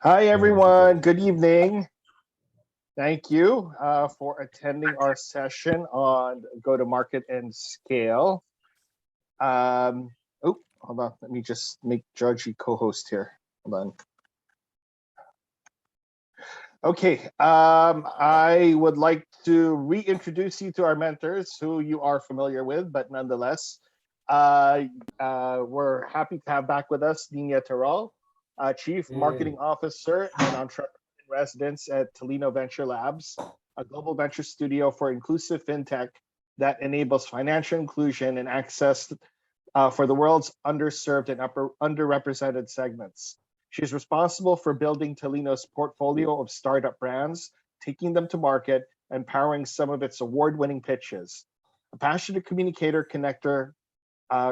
Hi, everyone. Good evening. Thank you for attending our session on go to market and scale. Hold on. Let me just make Georgie co-host here. Hold on. Okay. I would like to reintroduce you to our mentors who you are familiar with, but nonetheless, we're happy to have back with us Niña Terol, Chief Marketing Officer and Entrepreneur in Residence at Tolino Venture Labs, a global venture studio for inclusive fintech that enables financial inclusion and access for the world's underserved and underrepresented segments. She's responsible for building Tolino's portfolio of startup brands, taking them to market, and powering some of its award-winning pitches. A passionate communicator, connector,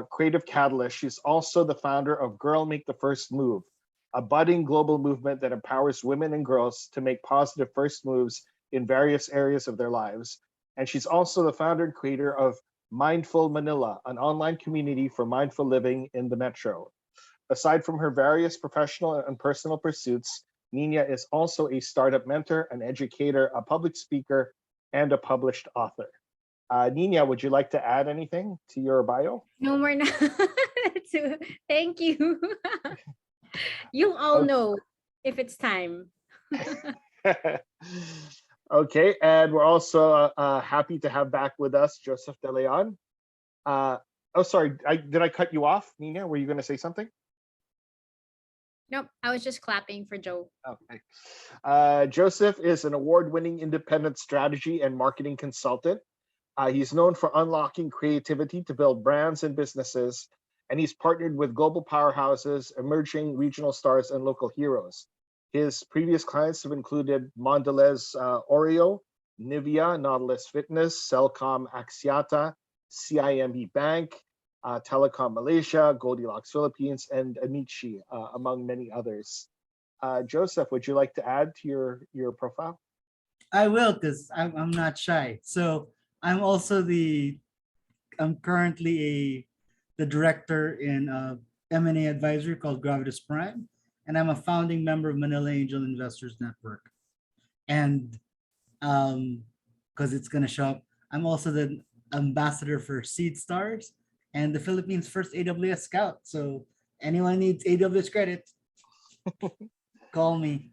creative catalyst, she's also the founder of Girl Make the First Move, a budding global movement that empowers women and girls to make positive first moves in various areas of their lives. And she's also the founder and creator of Mindful Manila, an online community for mindful living in the metro. Aside from her various professional and personal pursuits, Nina is also a startup mentor, an educator, a public speaker, and a published author. Nina, would you like to add anything to your bio? No more na. Thank you. You all know if it's time. Okay, and we're also happy to have back with us Joseph De Leon. Sorry, did I cut you off, Nina? Were you going to say something? Nope, I was just clapping for Joe. Okay. Joseph is an award-winning independent strategy and marketing consultant. He's known for unlocking creativity to build brands and businesses, and he's partnered with global powerhouses, emerging regional stars, and local heroes. His previous clients have included Mondelez Oreo, Nivea, Nautilus Fitness, Cellcom Axiata, CIMB Bank, Telecom Malaysia, Goldilocks Philippines, and Amici, among many others. Joseph, would you like to add to your profile? I will, because I'm not shy. So I'm also I'm currently the director in M&A advisory called Gravitas Prime, and I'm a founding member of Manila Angel Investors Network. And because it's gonna show up, I'm also the ambassador for Seed Stars and the Philippines' first AWS Scout. So anyone needs AWS credit, call me.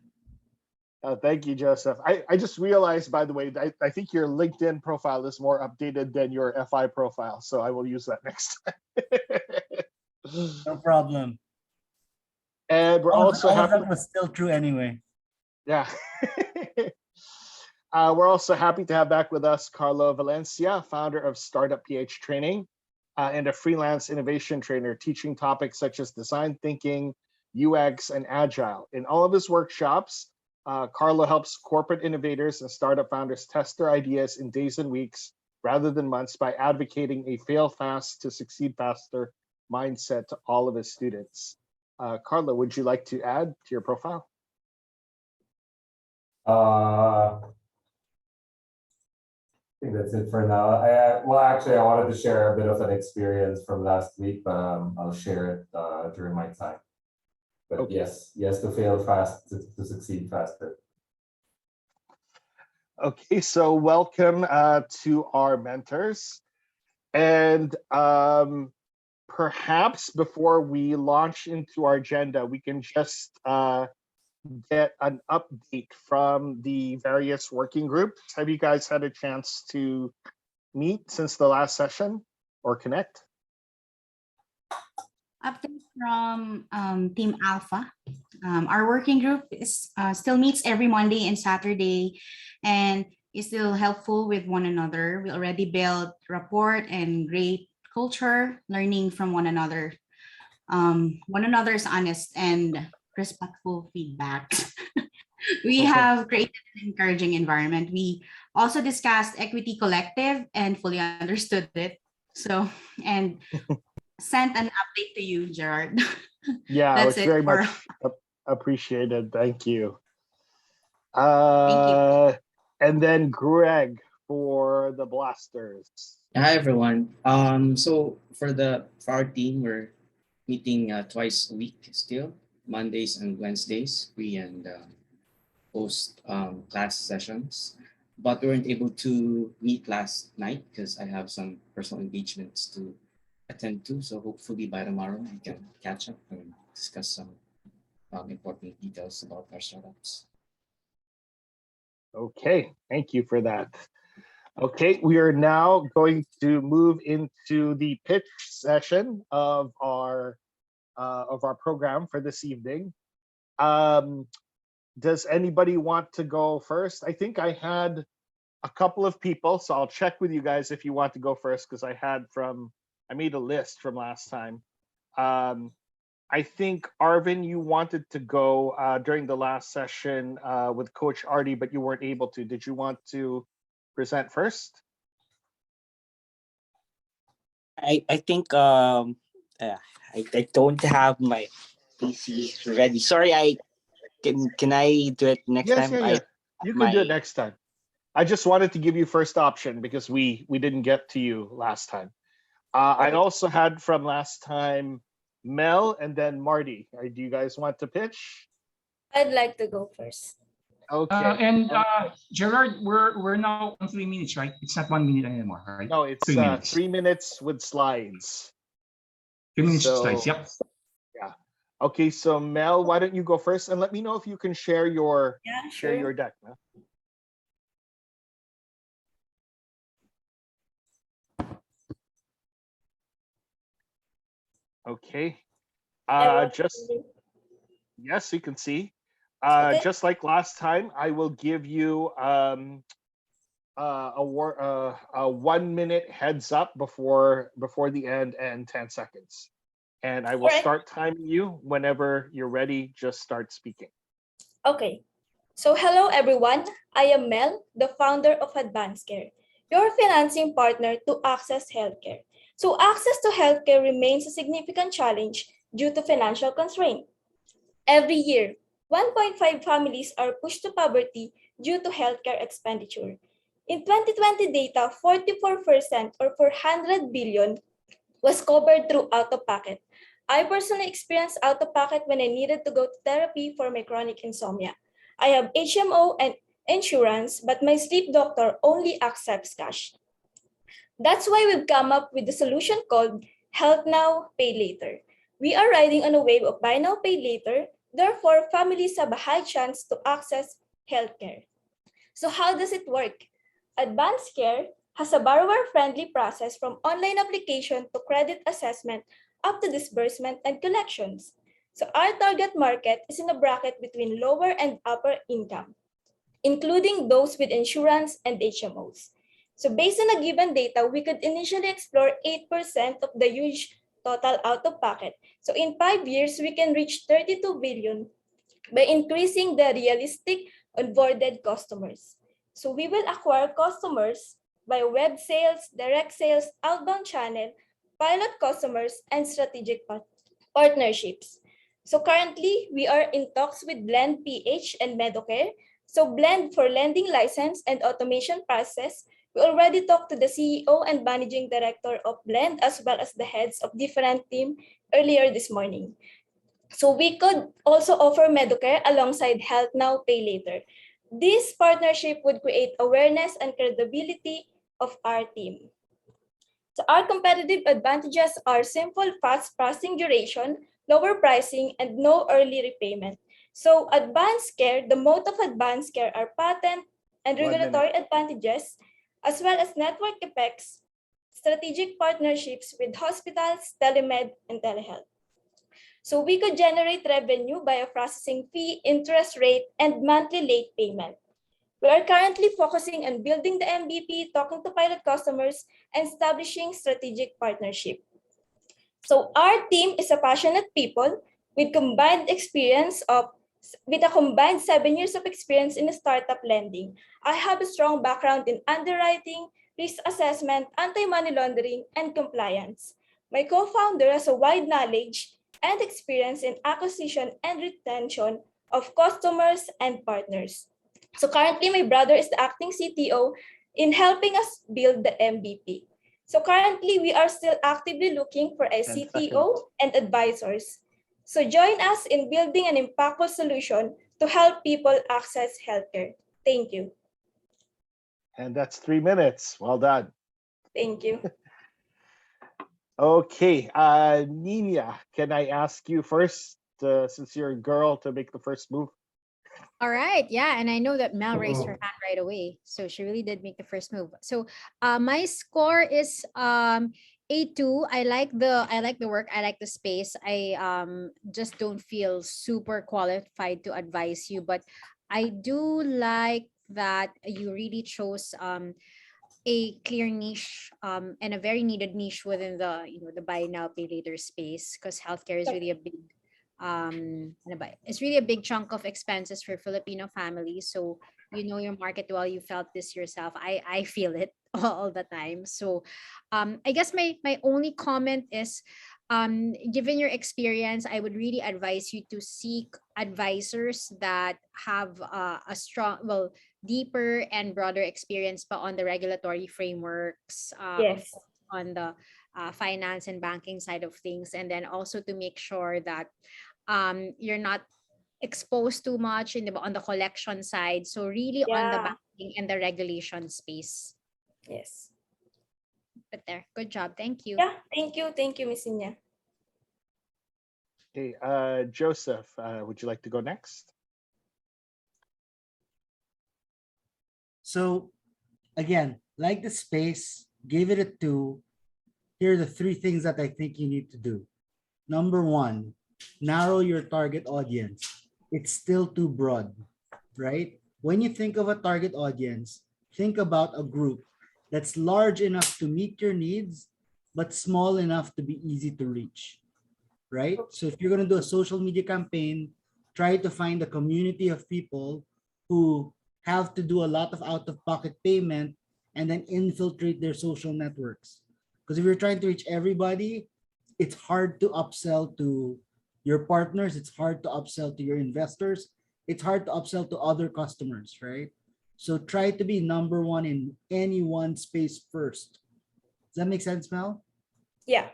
Thank you, Joseph. I just realized, by the way, I think your LinkedIn profile is more updated than your FI profile, so I will use that next time. No problem. And we're also all happy. of that was still true anyway. Yeah. We're also happy to have back with us Carlo Valencia, founder of Startup PH Training, and a freelance innovation trainer teaching topics such as design thinking, UX, and agile. In all of his workshops, Carlo helps corporate innovators and startup founders test their ideas in days and weeks rather than months by advocating a fail fast to succeed faster mindset to all of his students. Carlo, would you like to add to your profile? I think that's it for now. Well, actually, I wanted to share a bit of an experience from last week, but I'll share it during my time. But okay. yes, to fail fast, to succeed faster. Okay, so welcome to our mentors. And perhaps before we launch into our agenda, we can just get an update from the various working groups. Have you guys had a chance to meet since the last session or connect? Update from Team Alpha. Our working group is still meets every Monday and Saturday and is still helpful with one another. We already built rapport and great culture, learning from one another. One another's honest and respectful feedback. We have created an encouraging environment. We also discussed Equity Collective and fully understood it. So, and sent an update to you, Gerard. Yeah, it's very much appreciated. Thank you. Thank you. And then Greg for the Blasters. Hi everyone. So for our team, we're meeting twice a week still. Mondays and Wednesdays, we and host class sessions. But we weren't able to meet last night because I have some personal engagements to attend to. So hopefully by tomorrow we can catch up and discuss some important details about our startups. Okay, thank you for that. Okay, we are now going to move into the pitch session of our program for this evening. Does anybody want to go first? I think I had a couple of people, so I'll check with you guys if you want to go first, because I made a list from last time. I think Arvin, you wanted to go during the last session with Coach Artie, but you weren't able to. Did you want to present first? I think I don't have my PC ready. Sorry, can I do it next Yes, time? yeah. You can do it next time. I just wanted to give you first option because we didn't get to you last time. I also had from last time Mel and then Marty. Do you guys want to pitch? I'd like to go first. Okay. Gerard, we're now on 3 minutes, right? It's not 1 minute anymore, right? No, it's 3 minutes. 3 minutes with slides. 3 minutes slides. Yep. Yeah. Okay, so Mel, why don't you go first and let me know if you can share your deck. Mel. Okay. Yes, you can see. Okay. Just like last time, I will give you a 1 minute heads up before the end and 10 seconds. And I will start timing you whenever you're ready. Just start speaking. Okay. So hello everyone. I am Mel, the founder of Advanced Care, your financing partner to access healthcare. So access to healthcare remains a significant challenge due to financial constraint. Every year, 1.5 families are pushed to poverty due to healthcare expenditure. In 2020 data, 44% or 400 billion was covered through out-of-pocket. I personally experienced out-of-pocket when I needed to go to therapy for my chronic insomnia. I have HMO and insurance, but my sleep doctor only accepts cash. That's why we've come up with a solution called Health Now, Pay Later. We are riding on a wave of buy now, pay later. Therefore, families have a high chance to access healthcare. So how does it work? Advanced Care has a borrower-friendly process from online application to credit assessment up to disbursement and collections. So our target market is in a bracket between lower and upper income, including those with insurance and HMOs. So based on a given data, we could initially explore 8% of the huge total out-of-pocket. So in 5 years, we can reach 32 billion by increasing the realistic onboarded customers. So we will acquire customers by web sales, direct sales, outbound channel, pilot customers, and strategic partnerships. So currently, we are in talks with Blend PH and Medocare. So Blend for lending license and automation process. We already talked to the CEO and managing director of Blend as well as the heads of different team earlier this morning. So we could also offer Medocare alongside Health Now, Pay Later. This partnership would create awareness and credibility of our team. So our competitive advantages are simple, fast processing duration, lower pricing, and no early repayment. So Advanced Care, the mode of Advanced Care are patent and regulatory advantages, as well as network effects, strategic partnerships with hospitals, telemed, and telehealth. So we could generate revenue by a processing fee, interest rate, and monthly late payment. We are currently focusing on building the MVP, talking to pilot customers, and establishing strategic partnership. So our team is a passionate people with a combined 7 years of experience in startup lending. I have a strong background in underwriting, risk assessment, anti-money laundering, and compliance. My co-founder has a wide knowledge and experience in acquisition and retention of customers and partners. So currently, my brother is the acting CTO in helping us build the MVP. So currently, we are still actively looking for a CTO and advisors. So join us in building an impactful solution to help people access healthcare. Thank you. And that's 3 minutes. Well done. Thank you. Okay, Nina, can I ask you first, since you're a girl, to make the first move? All right. Yeah. And I know that Mel raised her hand right away. So she really did make the first move. So my score is A2. I like the work. I like the space. I just don't feel super qualified to advise you, but I do like that you really chose a clear niche and a very needed niche within the buy now pay later space, because healthcare is really a big ano ba, it's really a big chunk of expenses for Filipino families. So you know your market well, you felt this yourself. I feel it all the time. So I guess my only comment is, given your experience, I would really advise you to seek advisors that have a strong, well, deeper and broader experience pa on the regulatory frameworks, of Yes. course, on the finance and banking side of things, and then also to make sure that you're not exposed too much on the collection side. So really on the Yeah. banking and the regulation space. Yes. But there, good job. Thank you. Yeah. Thank you. Thank you, Miss Ninya. Okay, Joseph, would you like to go next? So again, like the space, gave it a 2. Here are the 3 things that I think you need to do. Number 1, narrow your target audience. It's still too broad, right? When you think of a target audience, think about a group that's large enough to meet your needs, but small enough to be easy to reach, right? So if you're going to do a social media campaign, try to find a community of people who have to do a lot of out-of-pocket payment and then infiltrate their social networks. Because if you're trying to reach everybody, it's hard to upsell to your partners. It's hard to upsell to your investors. It's hard to upsell to other customers, right? So try to be number 1 in any one space first. Does that make sense, Mel? Yeah.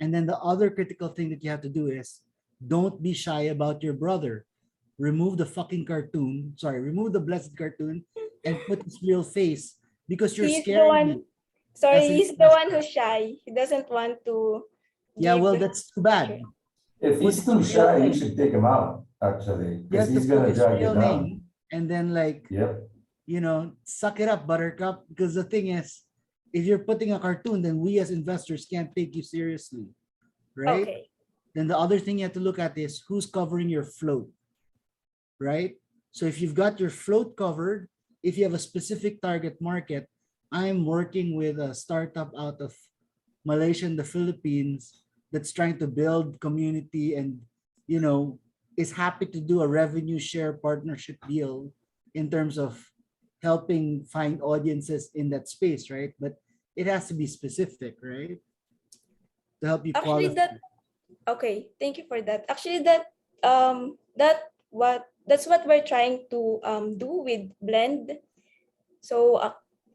And then the other critical thing that you have to do is don't be shy about your brother. Remove the fucking cartoon. Sorry, remove the blessed cartoon and put his real face, because you're He's the scaring one. me. Sorry, as an he's the one investor. who's shy. He doesn't want to Yeah, give well, his that's too bad. picture. If Put he's his too real shy, you name. should take him out, actually, You because have to he's put gonna his drag you real down. name and then like, Yep. suck it up, Buttercup. Because the thing is, if you're putting a cartoon, then we as investors can't take you seriously, right? Okay. Then the other thing you have to look at is who's covering your float, right? So if you've got your float covered, if you have a specific target market, I'm working with a startup out of Malaysia and the Philippines that's trying to build community and, is happy to do a revenue share partnership deal in terms of helping find audiences in that space, right? But it has to be specific, right? To help you Actually, qualify. okay. Thank you for that. Actually, that's what we're trying to do with Blend. So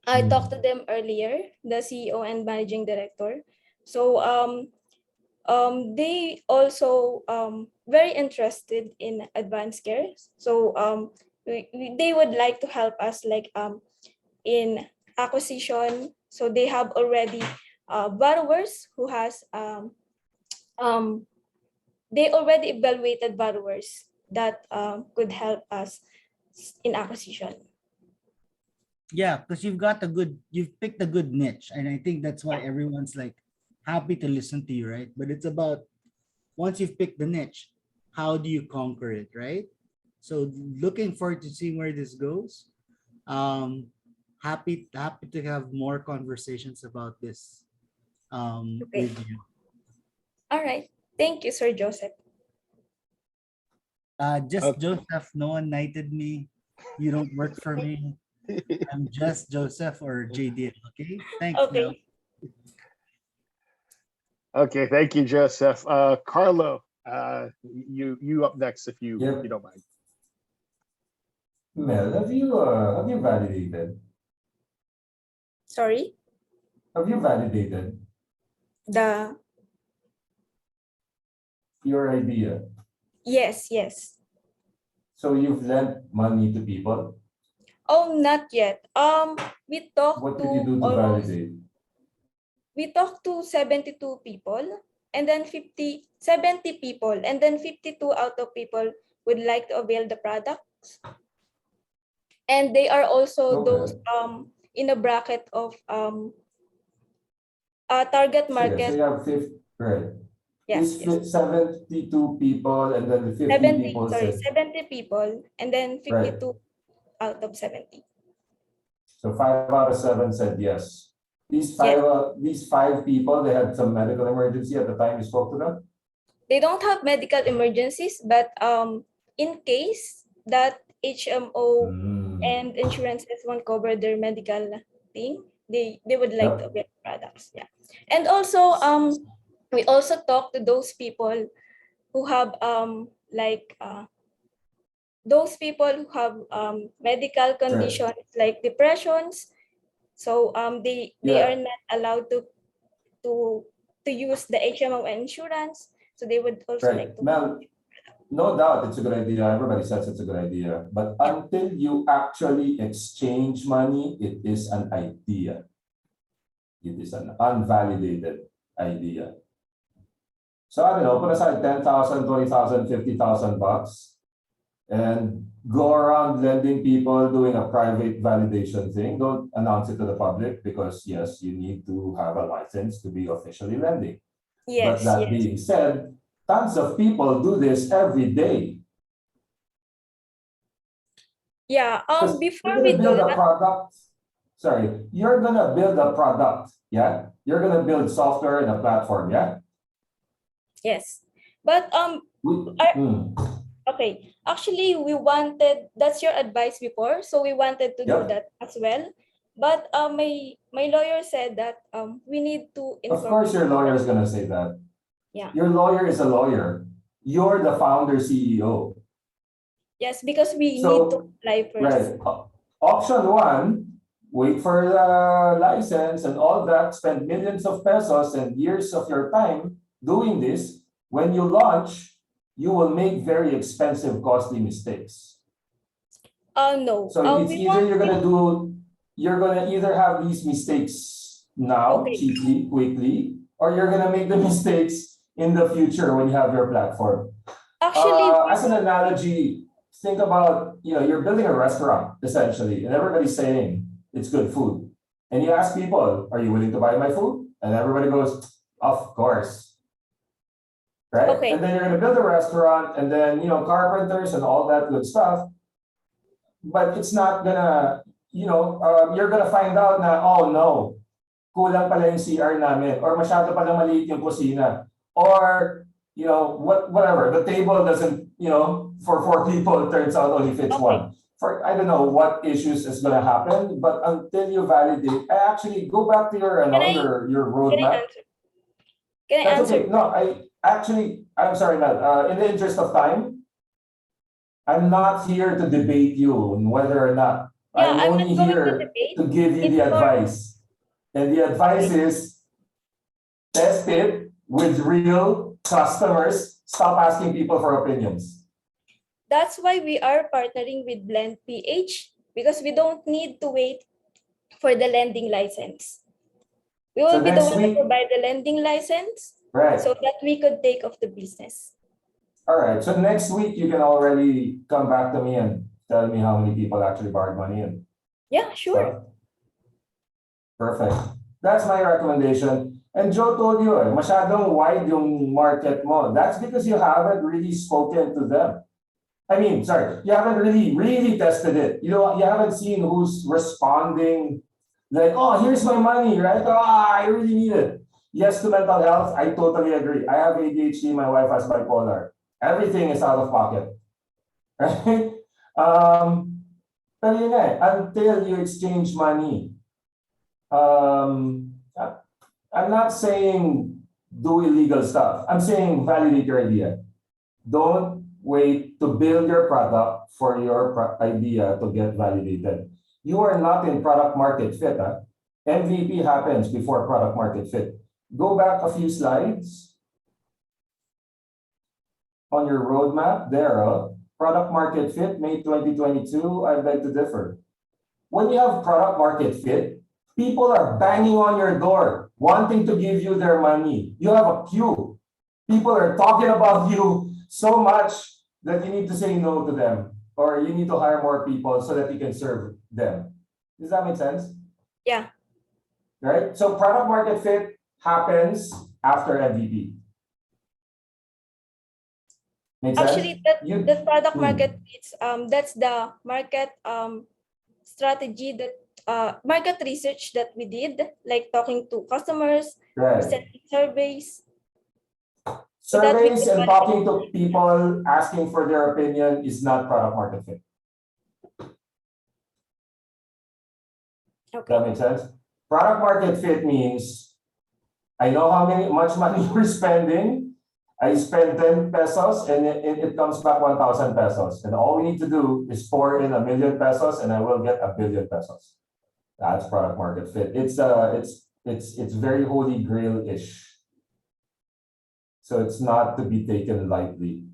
I talked to them earlier, the CEO and managing director. So they also very interested in advanced care. So they would like to help us like in acquisition. So they have already borrowers who has um, they already evaluated borrowers that could help us in acquisition. Yeah, because you've picked a good niche. And I think that's why everyone's like happy to listen to you, right? But it's about once you've picked the niche, how do you conquer it, right? So looking forward to seeing where this goes. Happy to have more conversations about this Okay. with you. All right. Thank you, Sir Joseph. Just Okay. Joseph, no one knighted me. You don't work for me. I'm just Joseph or JD. Okay. Thanks, Mel. Okay. Okay, thank you, Joseph. Carlo, you up next if you Yep. don't mind. Mel, have you validated? Sorry. Have you validated? The your idea? Yes, yes. So you've lent money to people? Oh, not yet. We talked What to did you do to almost validate? we talked to 72 people, and then 70 people, and then 52 out of people would like to avail the products. And they are also those Okay. in a bracket of target So yeah, so market. you have 50, right? Yes, These yes. 72 people and then the 50 70, people sorry, said, 70 people, and then right. 52 out of 70. So 5 out of 7 said yes. These Yes. five people, they had some medical emergency at the time you spoke to them? They don't have medical emergencies, but in case that HMO and insurances won't cover their medical thing, they would like to Yep. avail products. Yeah. And also we also talk to those people who have those people who have medical conditions like depressions. So they are Yeah. not allowed to to use the HMO insurance. So they would also like Right. to. Mel, no doubt it's a good idea. Everybody says it's a good idea. But until you actually exchange money, it is an idea. It is an unvalidated idea. So I don't know, put aside 10,000, 20,000, 50,000 bucks and go around lending people, doing a private validation thing. Don't announce it to the public because yes, you need to have a license to be officially lending. But Yes, that yes. being said, tons of people do this every day. Yeah. Because Before you're we gonna do build a that, product. Sorry, you're gonna build a product. Yeah, you're gonna build software and a platform. Yeah. yes. But Hmm. okay. Actually, we wanted. That's your advice before, so we wanted to do Yep. that as well. But my lawyer said that we need to Of inform. course, your lawyer is gonna say that. Yeah. Your lawyer is a lawyer. You're the founder CEO. Yes, because we need to So, apply first. right. Option one, wait for the license and all that, spend millions of pesos and years of your time doing this. When you launch, you will make very expensive, costly mistakes. No. So it's We either want you're gonna either have these mistakes now, okay. cheaply, quickly, or you're gonna make the mistakes in the future when you have your platform. Actually, As an analogy, think about, you're building a restaurant essentially, and everybody's saying it's good food. And you ask people, are you willing to buy my food? And everybody goes, of course. Right? okay. And then you're gonna build a restaurant and then, carpenters and all that good stuff. But it's not gonna, you're gonna find out na, oh no, kulang pala yung CR namin, or masyado palang maliit yung kusina, or whatever. The table doesn't, for 4 people, it turns out only fits one. For I don't know what issues is gonna happen, but until you validate, I actually go back to your your roadmap. Can I That's answer? okay. No, I'm sorry, Matt. In the interest of time, I'm not here to debate you on whether or not. Yeah, I'm I'm only not going to here debate. to give you It's the for- advice. And the advice is test it with real customers. Stop asking people for opinions. That's why we are partnering with Blend PH, because we don't need to wait for the lending license. We will So be the next one to week- provide the lending license, Right. so that we could take off the business. All right. So next week you can already come back to me and tell me how many people actually borrowed money and Yeah, sure. stuff. Perfect. That's my recommendation. And Joe told you, masyadong wide yung market mo. That's because you haven't really spoken to them. I mean, sorry, you haven't really tested it. You haven't seen who's responding. Like, oh, here's my money, right? Oh, I really need it. Yes to mental health. I totally agree. I have ADHD. My wife has bipolar. Everything is out of pocket, right? Pero yun nga, until you exchange money, I'm not saying do illegal stuff. I'm saying validate your idea. Don't wait to build your product for your idea to get validated. You are not in product market fit. MVP happens before product market fit. Go back a few slides. on your roadmap there. Product market fit, May 2022, I beg to differ. When you have product market fit, people are banging on your door, wanting to give you their money. You have a queue. People are talking about you so much that you need to say no to them, or you need to hire more people so that you can serve them. Does that make sense? Yeah. Right? So product market fit happens after MVP. Make sense? Actually, that product market fits, that's the market strategy that market research that we did, like talking to customers, Right. sending surveys. Surveys and talking to people, asking for their opinion is not product market fit. Okay. That makes sense? Product market fit means I know much money we're spending. I spend 10 pesos and it comes back 1,000 pesos. And all we need to do is pour in 1,000,000 pesos and I will get 1,000,000,000 pesos. That's product market fit. It's very holy grail-ish. So it's not to be taken lightly.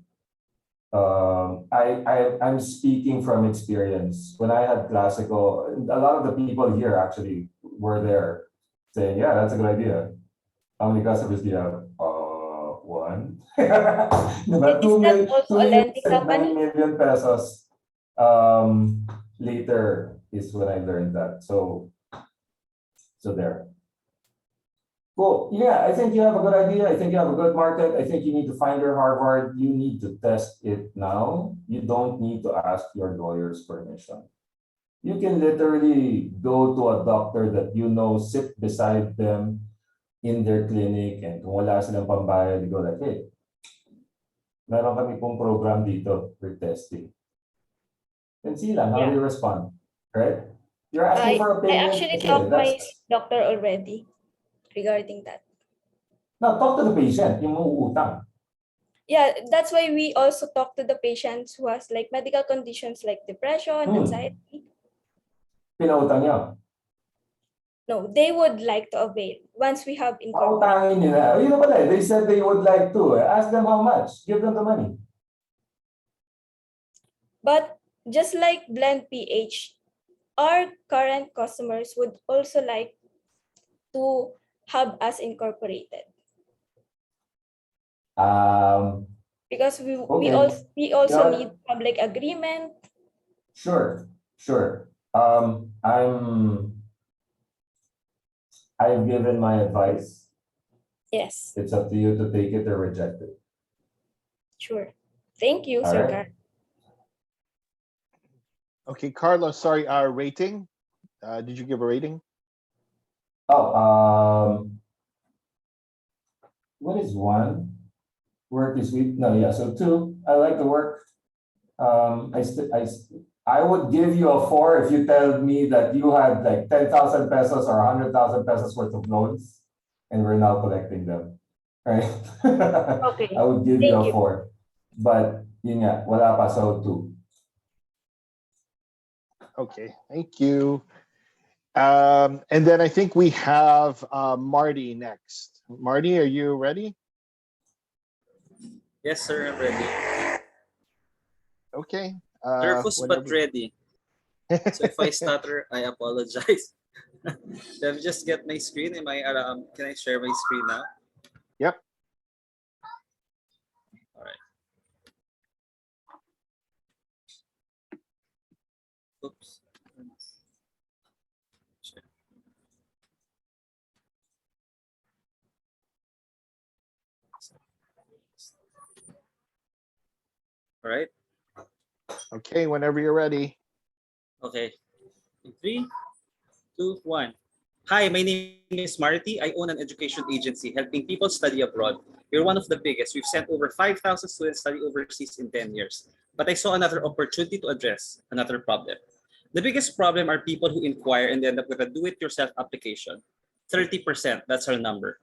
I'm speaking from experience. When I had classical, a lot of the people here actually were there saying, yeah, that's a good idea. How many customers do you have? One. But 2 million, 9 million pesos. Later is when I learned that. So there. Cool. Yeah, I think you have a good idea. I think you have a good market. I think you need to find your Harvard. You need to test it now. You don't need to ask your lawyer's permission. You can literally go to a doctor that you know, sit beside them in their clinic, and kung wala silang pambayad, you go like, hey, meron kami pong program dito for testing. And see lang how they respond, right? You're asking for opinion. I actually talked to my doctor already regarding that. Now, talk to the patient, yung uutang. Yeah, that's why we also talk to the patients who has like medical conditions like depression, anxiety. Pinautang niyo? No, they would like to avail once we have incorporated. Pautangin nila. Yun na pala, they said they would like to. Ask them how much. Give them the money. But just like Blend PH, our current customers would also like to have us incorporated. Because we also need public agreement. Sure. I've given my advice. Yes. It's up to you to take it or reject it. Sure. Thank you, All Sir right. Carl. Okay, Carlos, sorry, our rating. Did you give a rating? What is 1? Work is weak. No, yeah. So 2, I like the work. I would give you a 4 if you tell me that you had like 10,000 pesos or 100,000 pesos worth of loans, and we're now collecting them, right? Okay. I would give you a 4, but yun nga, wala pa, so 2. Okay, thank you. And then I think we have Marty next. Marty, are you ready? Yes, sir, I'm ready. Okay. Nervous but ready. So if I stutter, I apologize. Let me just get my screen. Can I share my screen now? Yep. All right. Oops. All right. Okay, whenever you're ready. Okay. In 3, 2, 1. Hi, my name is Marty. I own an education agency helping people study abroad. We're one of the biggest. We've sent over 5,000 students study overseas in 10 years. But I saw another opportunity to address another problem. The biggest problem are people who inquire and end up with a do-it-yourself application. 30%, that's our number.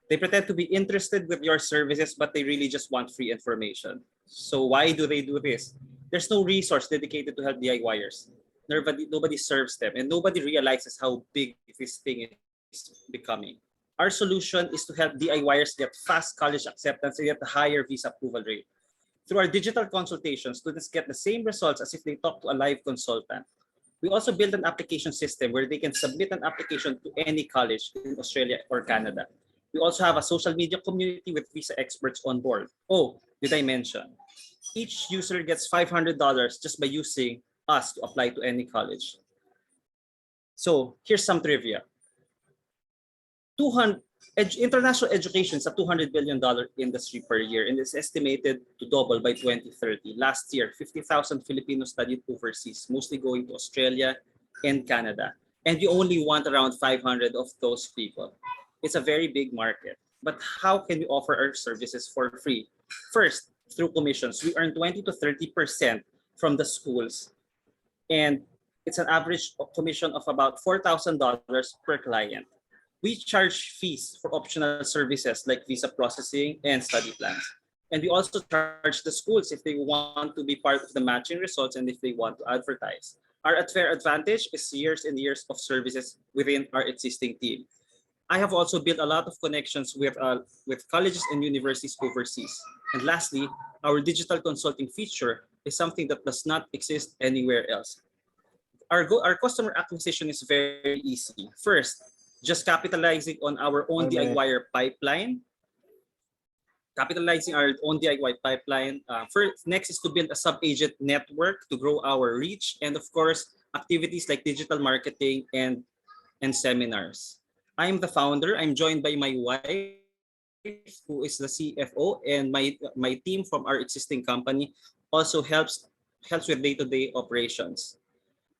They pretend to be interested with your services, but they really just want free information. So why do they do this? There's no resource dedicated to help DIYers. Nobody serves them, and nobody realizes how big this thing is becoming. Our solution is to help DIYers get fast college acceptance and get a higher visa approval rate. Through our digital consultations, students get the same results as if they talk to a live consultant. We also built an application system where they can submit an application to any college in Australia or Canada. We also have a social media community with visa experts on board. Oh, did I mention? Each user gets $500 just by using us to apply to any college. So here's some trivia. International education is a $200 billion industry per year and is estimated to double by 2030. Last year, 50,000 Filipinos studied overseas, mostly going to Australia and Canada. And we only want around 500 of those people. It's a very big market. But how can we offer our services for free? First, through commissions. We earn 20 to 30% from the schools. And it's an average commission of about $4,000 per client. We charge fees for optional services like visa processing and study plans. And we also charge the schools if they want to be part of the matching results and if they want to advertise. Our unfair advantage is years and years of services within our existing team. I have also built a lot of connections with colleges and universities overseas. And lastly, our digital consulting feature is something that does not exist anywhere else. Our customer acquisition is very easy. First, just capitalizing on our own DIY pipeline. Next is to build a sub-agent network to grow our reach. And of course, activities like digital marketing and seminars. I'm the founder. I'm joined by my wife, who is the CFO, and my team from our existing company also helps with day-to-day operations.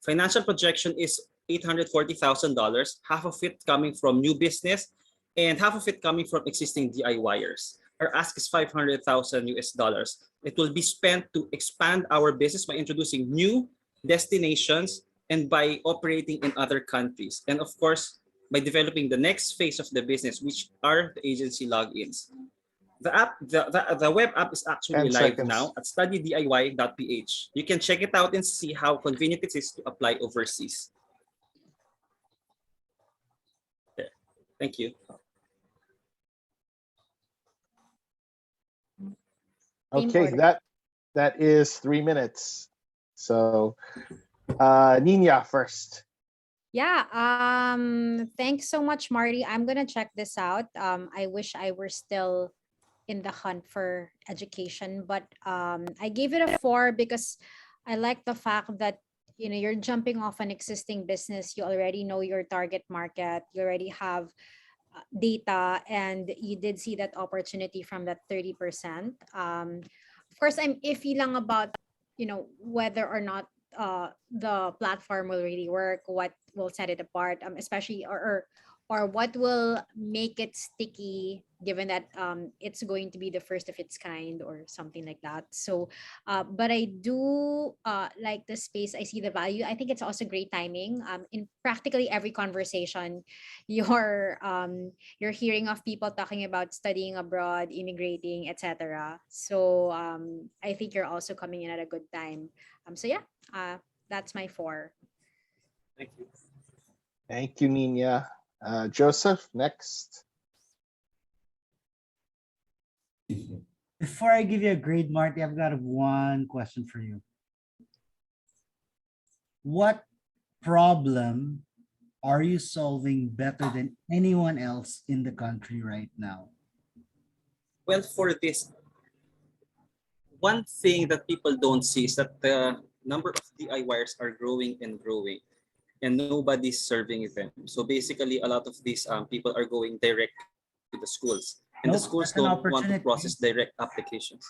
Financial projection is $840,000, half of it coming from new business and half of it coming from existing DIYers. Our ask is $500,000 US. It will be spent to expand our business by introducing new destinations and by operating in other countries. And of course, by developing the next phase of the business, which are the agency logins. The web app is actually live now at studydiy.ph. You can check it out and see how convenient it is to apply overseas. Okay. Thank you. Okay, that is 3 minutes. So Niña first. Yeah, thanks so much, Marty. I'm gonna check this out. I wish I were still in the hunt for education, but I gave it a 4 because I like the fact that you're jumping off an existing business. You already know your target market. You already have data, and you did see that opportunity from that 30%. Of course, I'm iffy lang about whether or not the platform will really work, what will set it apart, especially or what will make it sticky, given that it's going to be the first of its kind or something like that. So but I do like the space. I see the value. I think it's also great timing. In practically every conversation, you're hearing of people talking about studying abroad, immigrating, etc. So I think you're also coming in at a good time. So yeah, that's my 4. Thank you. Thank you, Niña. Joseph, next. Before I give you a grade, Marty, I've got one question for you. What problem are you solving better than anyone else in the country right now? Well, for this, one thing that people don't see is that the number of DIYers are growing and growing, and nobody's serving them. So basically, a lot of these people are going direct to the schools, and the schools don't want to process direct applications.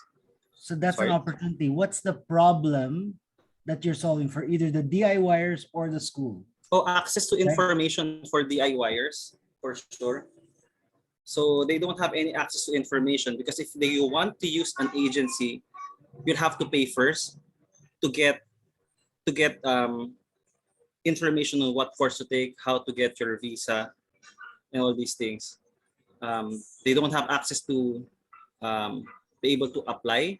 So that's an opportunity. What's the problem that you're solving for either the DIYers or the school? Oh, access to information for DIYers, for sure. So they don't have any access to information because if they want to use an agency, you'll have to pay first to get information on what course to take, how to get your visa, and all these things. They don't have access to be able to apply,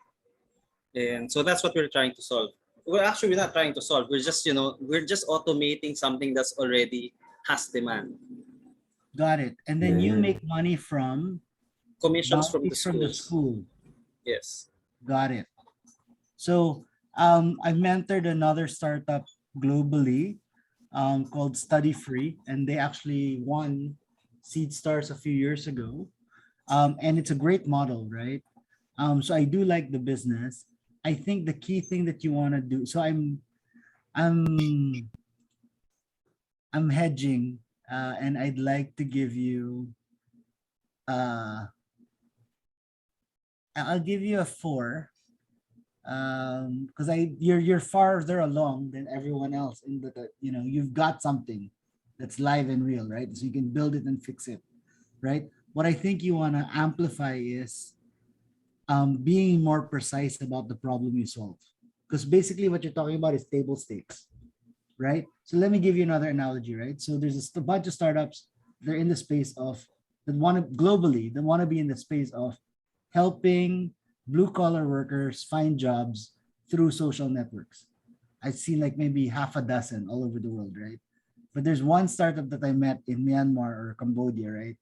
and so that's what we're trying to solve. We're not trying to solve. We're just we're just automating something that's already has demand. Got it. And then you make money from commissions from the school. Yes. Got it. So I mentored another startup globally called Study Free, and they actually won Seed Stars a few years ago. And it's a great model, right? So I do like the business. I think the key thing that you want to do. So I'm I'm hedging, and I'd like to give you. I'll give you a 4, because you're farther along than everyone else in the you've got something that's live and real, right? So you can build it and fix it, right? What I think you want to amplify is being more precise about the problem you solve, because basically what you're talking about is table stakes, right? So let me give you another analogy, right? So there's a bunch of startups that are in the space of that want to globally that want to be in the space of helping blue collar workers find jobs through social networks. I've seen like maybe half a dozen all over the world, right? But there's one startup that I met in Myanmar or Cambodia, right?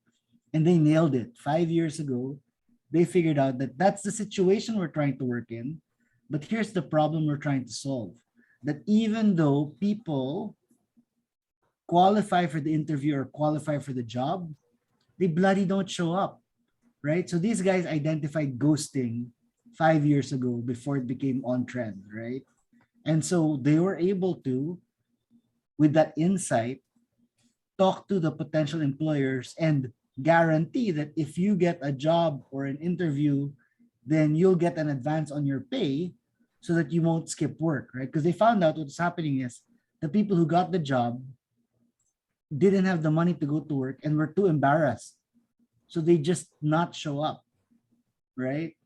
And they nailed it 5 years ago. They figured out that that's the situation we're trying to work in. But here's the problem we're trying to solve, that even though people qualify for the interview or qualify for the job, they bloody don't show up, right? So these guys identified ghosting 5 years ago before it became on trend, right? And so they were able to, with that insight, talk to the potential employers and guarantee that if you get a job or an interview, then you'll get an advance on your pay so that you won't skip work, right? Because they found out what's happening is the people who got the job didn't have the money to go to work and were too embarrassed. So they just not show up, right?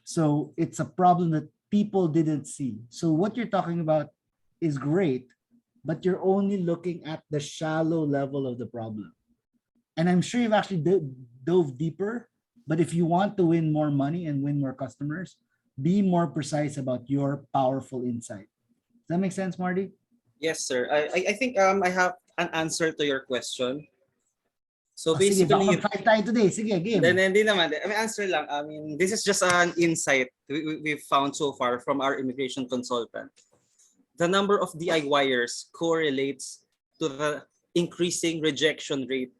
So it's a problem that people didn't see. So what you're talking about is great, but you're only looking at the shallow level of the problem. And I'm sure you've actually dove deeper, but if you want to win more money and win more customers, be more precise about your powerful insight. Does that make sense, Marty? Yes, sir. I think I have an answer to your question. So Sige, baka basically, mag-fight tayo today. Sige, game. Hindi naman. I mean, answer lang. I mean, this is just an insight we've found so far from our immigration consultant. The number of DIYers correlates to the increasing rejection rate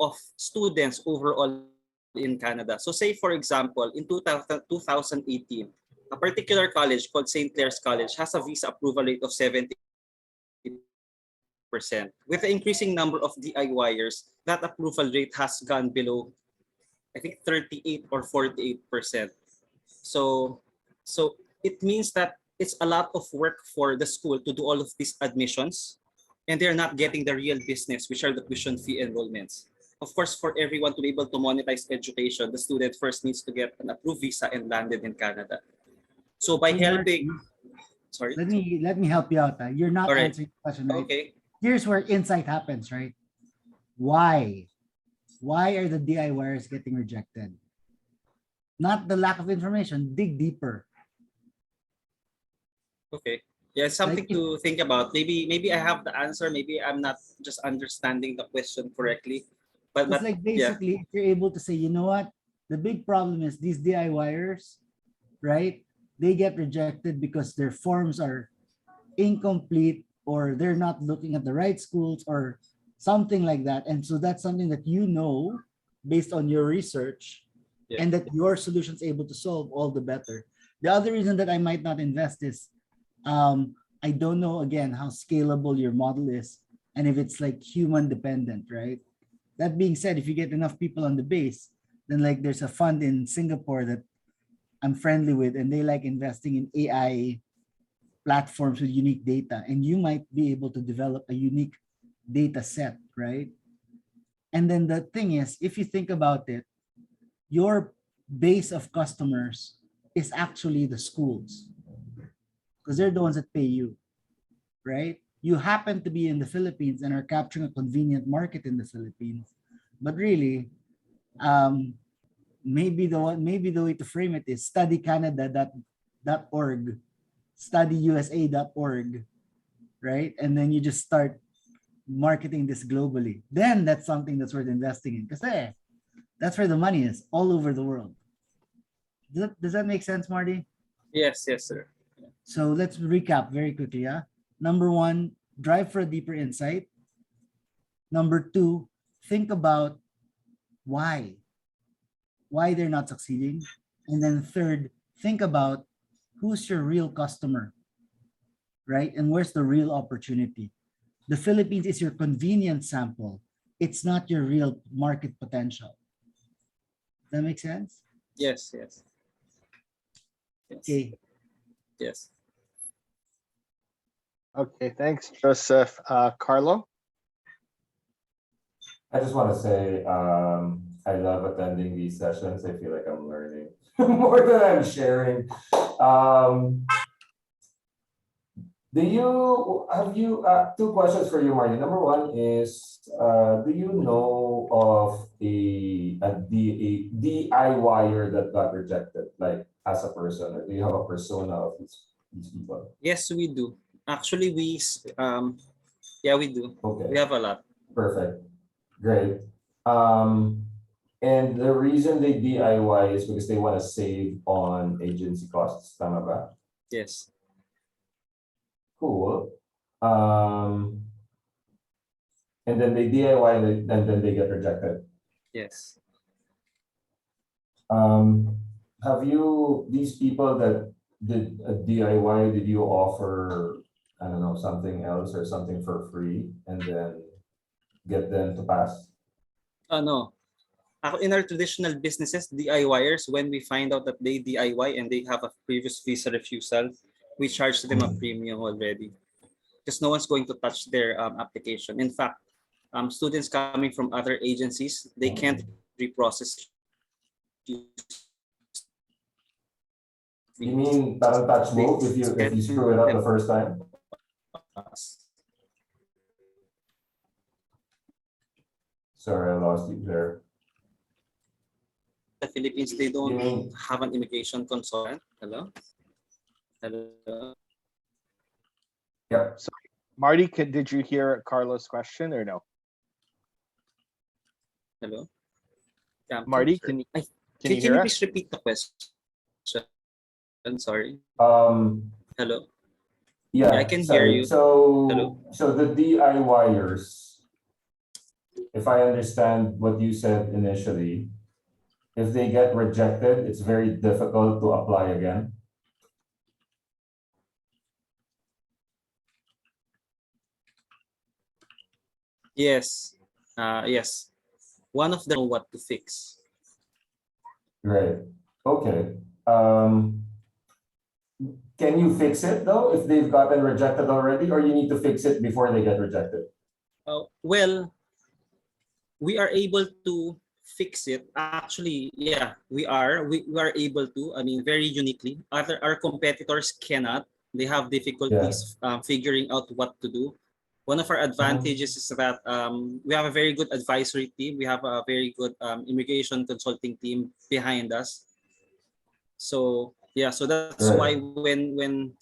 of students overall in Canada. So say, for example, in 2018, a particular college called St. Clair's College has a visa approval rate of 70%. With the increasing number of DIYers, that approval rate has gone below, I think, 38 or 48%. So it means that it's a lot of work for the school to do all of these admissions, and they're not getting the real business, which are the tuition fee enrollments. Of course, for everyone to be able to monetize education, the student first needs to get an approved visa and landed in Canada. So by helping, sorry. Let me help you out. You're not answering the question, right? Okay. Here's where insight happens, right? Why? Why are the DIYers getting rejected? Not the lack of information. Dig deeper. Okay. Yeah, something to think about. Maybe I have the answer. Maybe I'm not just understanding the question correctly. But like basically, if you're able to say, you know what, the big problem is these DIYers, right? They get rejected because their forms are incomplete, or they're not looking at the right schools or something like that. And so that's something that you know based on your research, and that your solution is able to solve, all the better. The other reason that I might not invest is I don't know, again, how scalable your model is and if it's like human dependent, right? That being said, if you get enough people on the base, then like there's a fund in Singapore that I'm friendly with, and they like investing in AI platforms with unique data, and you might be able to develop a unique data set, right? And then the thing is, if you think about it, your base of customers is actually the schools, because they're the ones that pay you, right? You happen to be in the Philippines and are capturing a convenient market in the Philippines, but really, maybe the way to frame it is studycanada.org, studyusa.org, right? And then you just start marketing this globally. Then that's something that's worth investing in, because that's where the money is, all over the world. Does that make sense, Marty? Yes, yes, sir. So let's recap very quickly. Yeah. Number one, drive for a deeper insight. Number two, think about why they're not succeeding. And then third, think about who's your real customer, right? And where's the real opportunity? The Philippines is your convenience sample. It's not your real market potential. Does that make sense? Yes, yes. Yes. Okay. Yes. Okay, thanks, Joseph. Carlo? I just want to say I love attending these sessions. I feel like I'm learning more than I'm sharing. Do you have you two questions for you, Marty? Number one is do you know of a DIYer that got rejected, like as a person, or do you have a persona of these people? Yes, we do. Actually, yeah, we do. Okay. We have a lot. Perfect. Great. And the reason they DIY is because they want to save on agency costs. Tama ba? Yes. Cool. And then they DIY and then they get rejected. Yes. Have you, these people that did a DIY, did you offer, I don't know, something else or something for free and then get them to pass? No. In our traditional businesses, DIYers, when we find out that they DIY and they have a previous visa refusal, we charge them a premium already, because no one's going to touch their application. In fact, students coming from other agencies, they can't reprocess. You mean parang touch move if you screw it up the first time? Sorry, I lost you there. The Philippines, they don't have an immigration consultant. Hello? Hello? Yeah. So, Marty, did you hear Carlos' question or no? Hello? Yeah, Marty, sure. can you Can hear you us? please repeat the question? I'm sorry. Hello? Yeah, I can hear sorry. you. Hello? So the DIYers, if I understand what you said initially, if they get rejected, it's very difficult to apply again. Yes. Yes. One of them know what to fix. Right. Okay. Can you fix it though if they've gotten rejected already, or you need to fix it before they get rejected? Well, we are able to fix it. Actually, yeah, we are. We are able to. I mean, very uniquely. Our competitors cannot. They have difficulties figuring out what to do. One of our advantages is that we have a very good advisory team. We have a very good immigration consulting team behind us. So yeah, so that's why when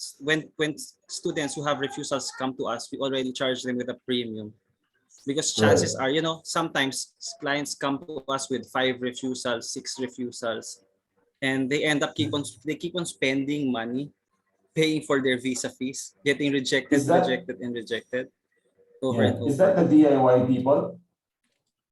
students who have refusals come to us, we already charge them with a premium. Because chances are, sometimes clients come to us with 5 refusals, 6 refusals, and they end up keep on spending money, paying for their visa fees, getting rejected, rejected over and over. Is that the DIY people?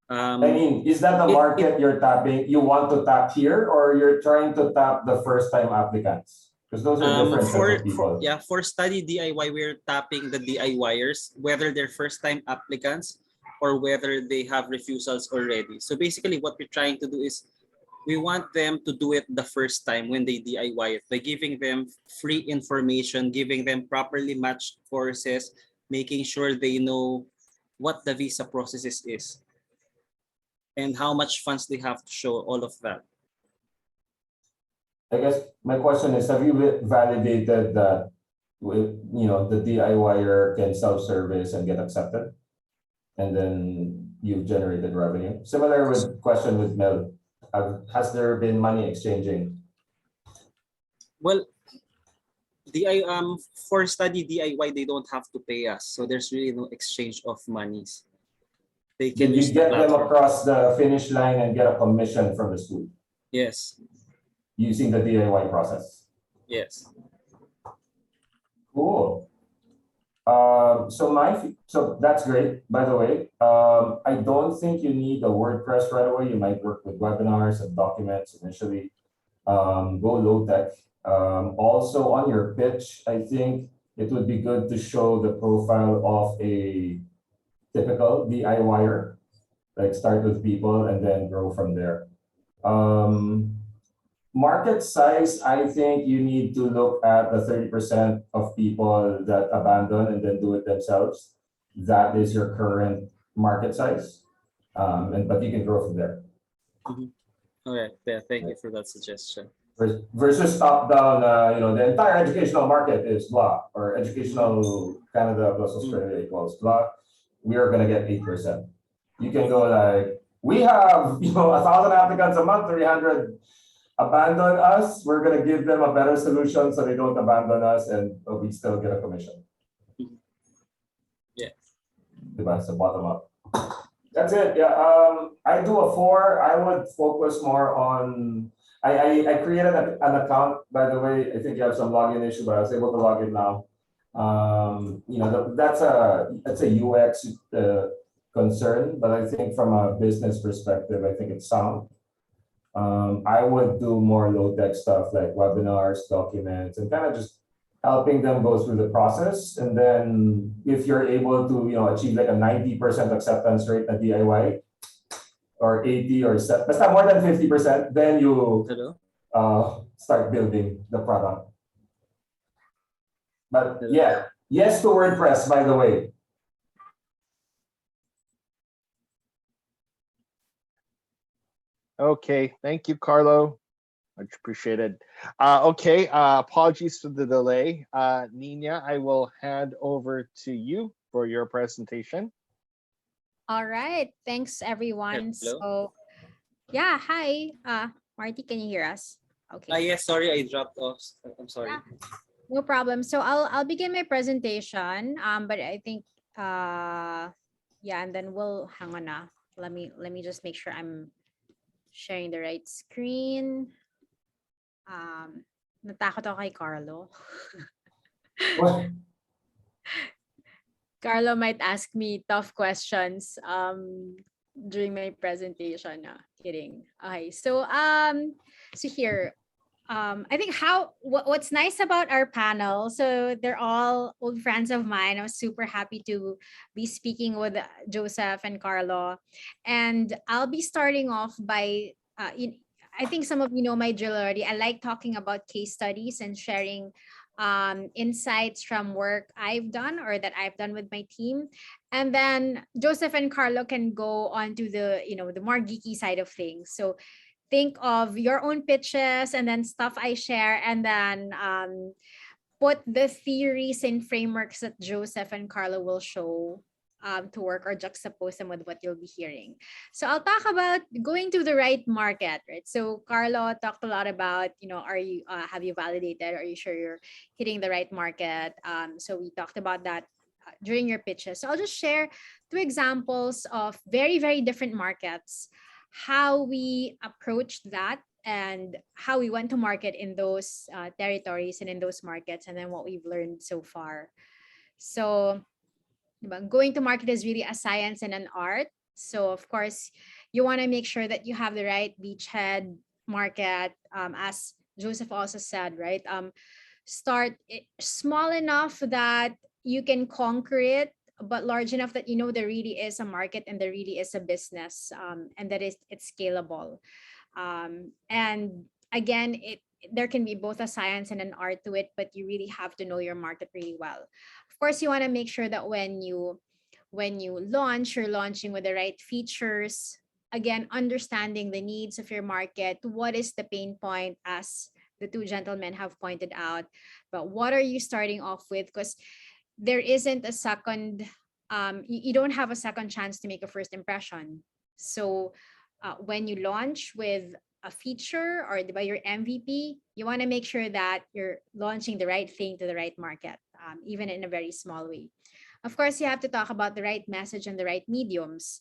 I mean, is that the market you're tapping? You want to tap here, or you're trying to tap the first-time applicants? Because those are different sets of people. For study DIY, we're tapping the DIYers, whether they're first-time applicants or whether they have refusals already. So basically what we're trying to do is we want them to do it the first time when they DIY it by giving them free information, giving them properly matched courses, making sure they know what the visa processes is and how much funds they have to show, all of that. I guess my question is, have you validated that the DIYer can self-service and get accepted, and then you've generated revenue? Similar with question with Mel, has there been money exchanging? Well, for study DIY, they don't have to pay us, so there's really no exchange of monies. They can Did you get them across the finish line and get a commission from the school? Yes. Using the DIY process? Yes. Cool. So that's great, by the way. I don't think you need a WordPress right away. You might work with webinars and documents initially. Go low tech. Also on your pitch, I think it would be good to show the profile of a typical DIYer, like start with people and then grow from there. Market size, I think you need to look at the 30% of people that abandon and then do it themselves. That is your current market size. But you can grow from there. Okay. Yeah. Thank you for that suggestion. Versus top down, the entire educational market is blah, or educational Canada plus Australia equals blah. We are gonna get 8%. You can go like, we have 1,000 applicants a month, 300 abandon us. We're gonna give them a better solution so they don't abandon us, and we still get a commission. Yeah. So bottom up. That's it. Yeah. I do a 4. I would focus more on. I created an account, by the way. I think you have some login issue, but I was able to log in now. That's a UX concern, but I think from a business perspective, I think it's sound. I would do more low-tech stuff like webinars, documents, and kind of just helping them go through the process. And then if you're able to achieve like a 90% acceptance rate at DIY, or 80 or that's not more than 50%, then you start building the product. But yeah, yes to WordPress, by the way. Okay, thank you, Carlo. Much appreciated. Apologies for the delay. Niña, I will hand over to you for your presentation. All right. Thanks, everyone. Hello? So, yeah, hi. Marty, can you hear us? Okay. Yes, sorry, I dropped off. I'm sorry. No problem. So I'll begin my presentation. But I think and then we'll hang on na. Let me just make sure I'm sharing the right screen. Natakot ako kay Carlo. What? Carlo might ask me tough questions during my presentation. Kidding. Okay. So here. I think what's nice about our panel, so they're all old friends of mine. I was super happy to be speaking with Joseph and Carlo. And I'll be starting off by, I think some of you know my drill already. I like talking about case studies and sharing insights from work I've done or that I've done with my team. And then Joseph and Carlo can go on to the more geeky side of things. So think of your own pitches and then stuff I share, and then put the theories and frameworks that Joseph and Carlo will show to work, or juxtapose them with what you'll be hearing. So I'll talk about going to the right market, right? So Carlo talked a lot about, are you have you validated? Are you sure you're hitting the right market? So we talked about that during your pitches. So I'll just share 2 examples of very, very different markets, how we approached that, and how we went to market in those territories and in those markets, and then what we've learned so far. So going to market is really a science and an art. So of course, you want to make sure that you have the right beachhead market, as Joseph also said, right? Start small enough that you can conquer it, but large enough that there really is a market and there really is a business, and that it's scalable. And again, there can be both a science and an art to it, but you really have to know your market really well. Of course, you want to make sure that when you launch, you're launching with the right features. Again, understanding the needs of your market. What is the pain point, as the 2 gentlemen have pointed out, but what are you starting off with? Because there isn't a second, you don't have a second chance to make a first impression. So when you launch with a feature or by your MVP, you want to make sure that you're launching the right thing to the right market, even in a very small way. Of course, you have to talk about the right message and the right mediums.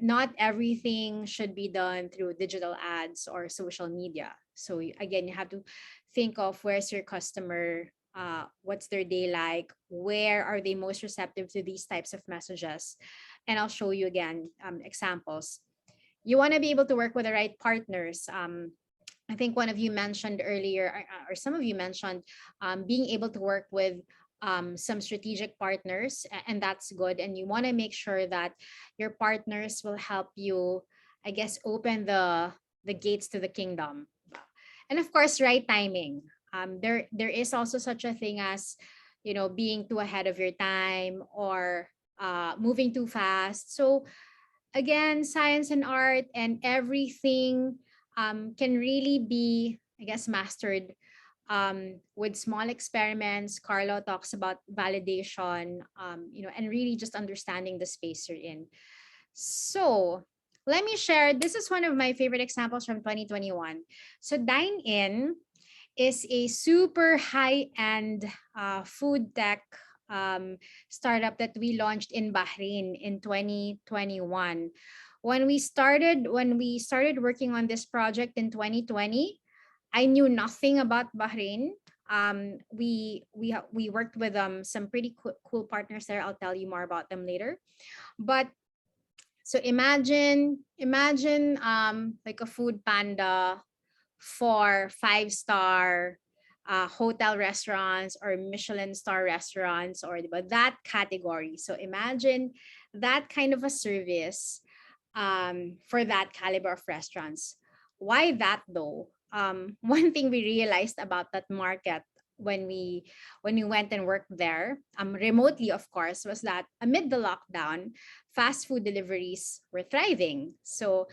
Not everything should be done through digital ads or social media. So again, you have to think of where's your customer, what's their day like, where are they most receptive to these types of messages. And I'll show you again examples. You want to be able to work with the right partners. I think one of you mentioned earlier, or some of you mentioned, being able to work with some strategic partners, and that's good. And you want to make sure that your partners will help you, I guess, open the gates to the kingdom. And of course, right timing. There is also such a thing as, being too ahead of your time, or moving too fast. So again, science and art and everything can really be, I guess, mastered with small experiments. Carlo talks about validation, and really just understanding the space you're in. So let me share. This is one of my favorite examples from 2021. So Dine In is a super high-end food tech startup that we launched in Bahrain in 2021. When we started working on this project in 2020, I knew nothing about Bahrain. We worked with some pretty cool partners there. I'll tell you more about them later. But so imagine like a food panda for 5-star hotel restaurants or Michelin star restaurants, or that category. So imagine that kind of a service for that caliber of restaurants. Why that though? One thing we realized about that market when we went and worked there, remotely of course, was that amid the lockdown, fast food deliveries were thriving. So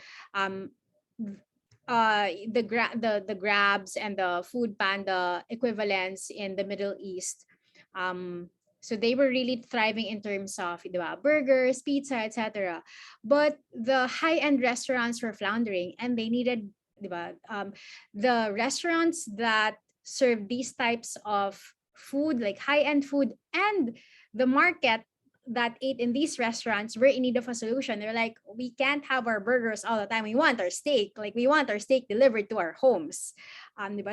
the Grabs and the Food Panda equivalents in the Middle East, so they were really thriving in terms of, burgers, pizza, etc. But the high-end restaurants were floundering, and they needed, the restaurants that serve these types of food, like high-end food, and the market that ate in these restaurants were in need of a solution. They're like, we can't have our burgers all the time. We want our steak. Like, we want our steak delivered to our homes.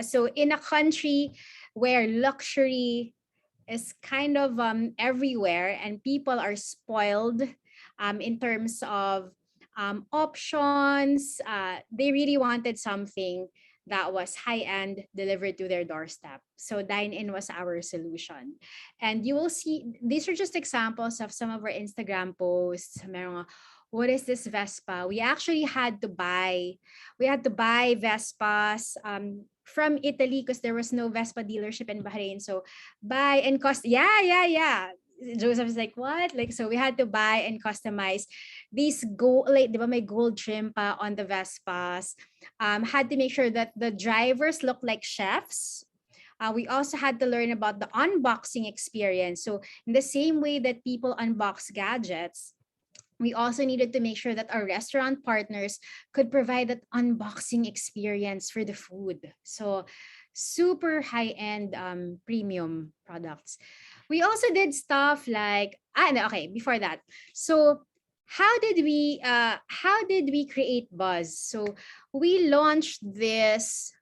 So in a country where luxury is kind of everywhere, and people are spoiled in terms of options, they really wanted something that was high-end, delivered to their doorstep. So Dine-In was our solution. And you will see, these are just examples of some of our Instagram posts. Merong, what is this Vespa? We actually had to buy Vespas from Italy, because there was no Vespa dealership in Bahrain. So buy and cost, yeah. Joseph is like, what? Like, so we had to buy and customize these gold, like, diba, may gold trim pa on the Vespas. Had to make sure that the drivers look like chefs. We also had to learn about the unboxing experience. So in the same way that people unbox gadgets, we also needed to make sure that our restaurant partners could provide that unboxing experience for the food. So super high-end premium products. We also did stuff like, no, okay, before that. So how did we create buzz? So we launched this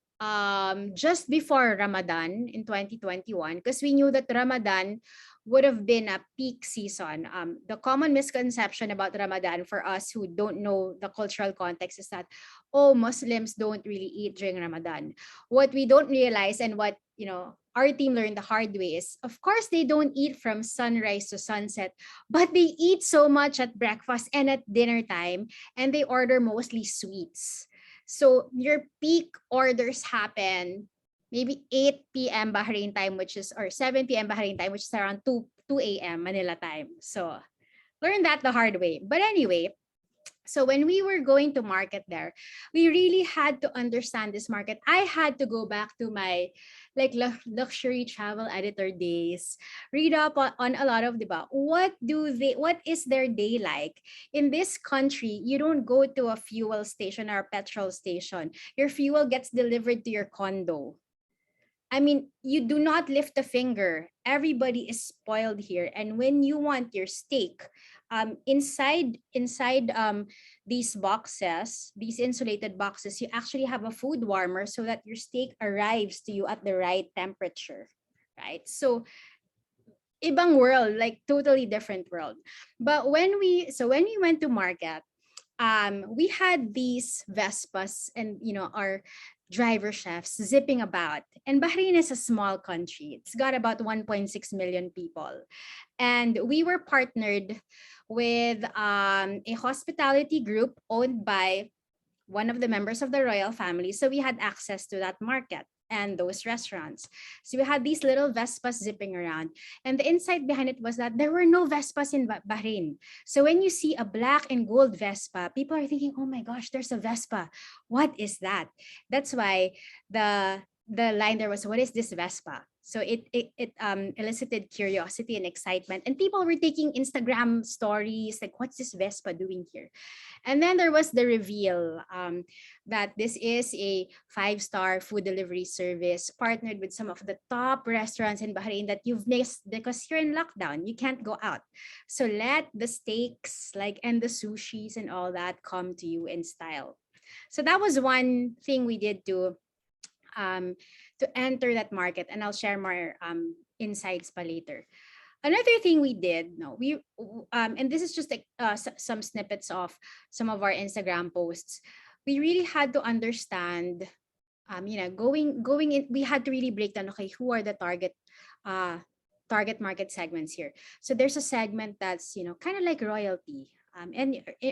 just before Ramadan in 2021, because we knew that Ramadan would have been a peak season. The common misconception about Ramadan for us who don't know the cultural context is that, oh, Muslims don't really eat during Ramadan. What we don't realize, and what our team learned the hard way, is, of course, they don't eat from sunrise to sunset, but they eat so much at breakfast and at dinner time, and they order mostly sweets. So your peak orders happen maybe 8 p.m. Bahrain time, or 7 p.m. Bahrain time, which is around 2 a.m. Manila time. So learn that the hard way. But anyway, so when we were going to market there, we really had to understand this market. I had to go back to my luxury travel editor days, read up on a lot of, what is their day like? In this country, you don't go to a fuel station or a petrol station. Your fuel gets delivered to your condo. I mean, you do not lift a finger. Everybody is spoiled here. And when you want your steak, inside these boxes, these insulated boxes, you actually have a food warmer so that your steak arrives to you at the right temperature, right? So ibang world, like totally different world. But when we went to market, we had these Vespas and our driver chefs zipping about. And Bahrain is a small country. It's got about 1.6 million people. And we were partnered with a hospitality group owned by one of the members of the royal family. So we had access to that market and those restaurants. So we had these little Vespas zipping around. And the insight behind it was that there were no Vespas in Bahrain. So when you see a black and gold Vespa, people are thinking, oh my gosh, there's a Vespa. What is that? That's why the line there was, what is this Vespa? So it elicited curiosity and excitement. And people were taking Instagram stories like, what's this Vespa doing here? And then there was the reveal that this is a 5-star food delivery service partnered with some of the top restaurants in Bahrain that you've missed because you're in lockdown. You can't go out. So let the steaks and the sushis and all that come to you in style. So that was one thing we did to enter that market, and I'll share more insights pa later. Another thing we did, and this is just like some snippets of some of our Instagram posts. We really had to understand, going in, we had to really break down, okay, who are the target market segments here. So there's a segment that's kind of like royalty,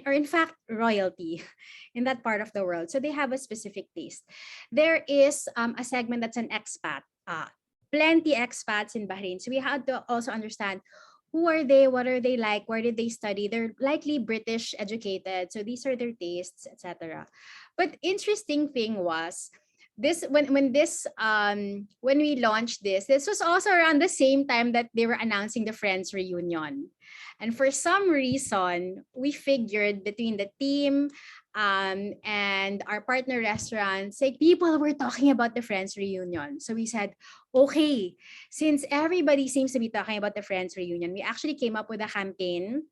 or in fact royalty in that part of the world. So they have a specific taste. There is a segment that's an expat. Plenty expats in Bahrain. So we had to also understand who are they, what are they like, where did they study? They're likely British educated, so these are their tastes, etc. But interesting thing was this when we launched this was also around the same time that they were announcing the Friends reunion. And for some reason, we figured between the team and our partner restaurants, like people were talking about the Friends reunion. So we said, okay, since everybody seems to be talking about the Friends reunion, we actually came up with a campaign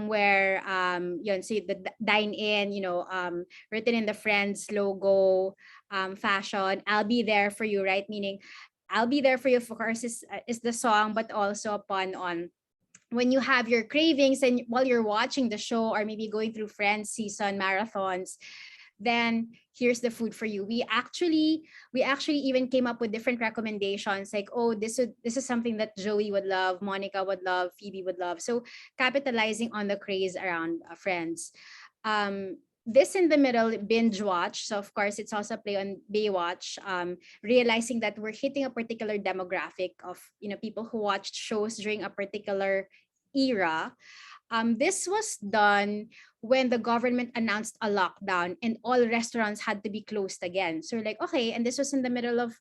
where so the dine in, written in the Friends logo, fashion, I'll be there for you, right? Meaning I'll be there for you, of course, is the song, but also upon on when you have your cravings and while you're watching the show or maybe going through Friends season marathons, then here's the food for you. We actually even came up with different recommendations, like, oh, this is something that Joey would love, Monica would love, Phoebe would love. So capitalizing on the craze around Friends. This in the middle, binge watch. So of course it's also play on Baywatch, realizing that we're hitting a particular demographic of people who watched shows during a particular era. This was done when the government announced a lockdown and all restaurants had to be closed again. So we're like, okay, and this was in the middle of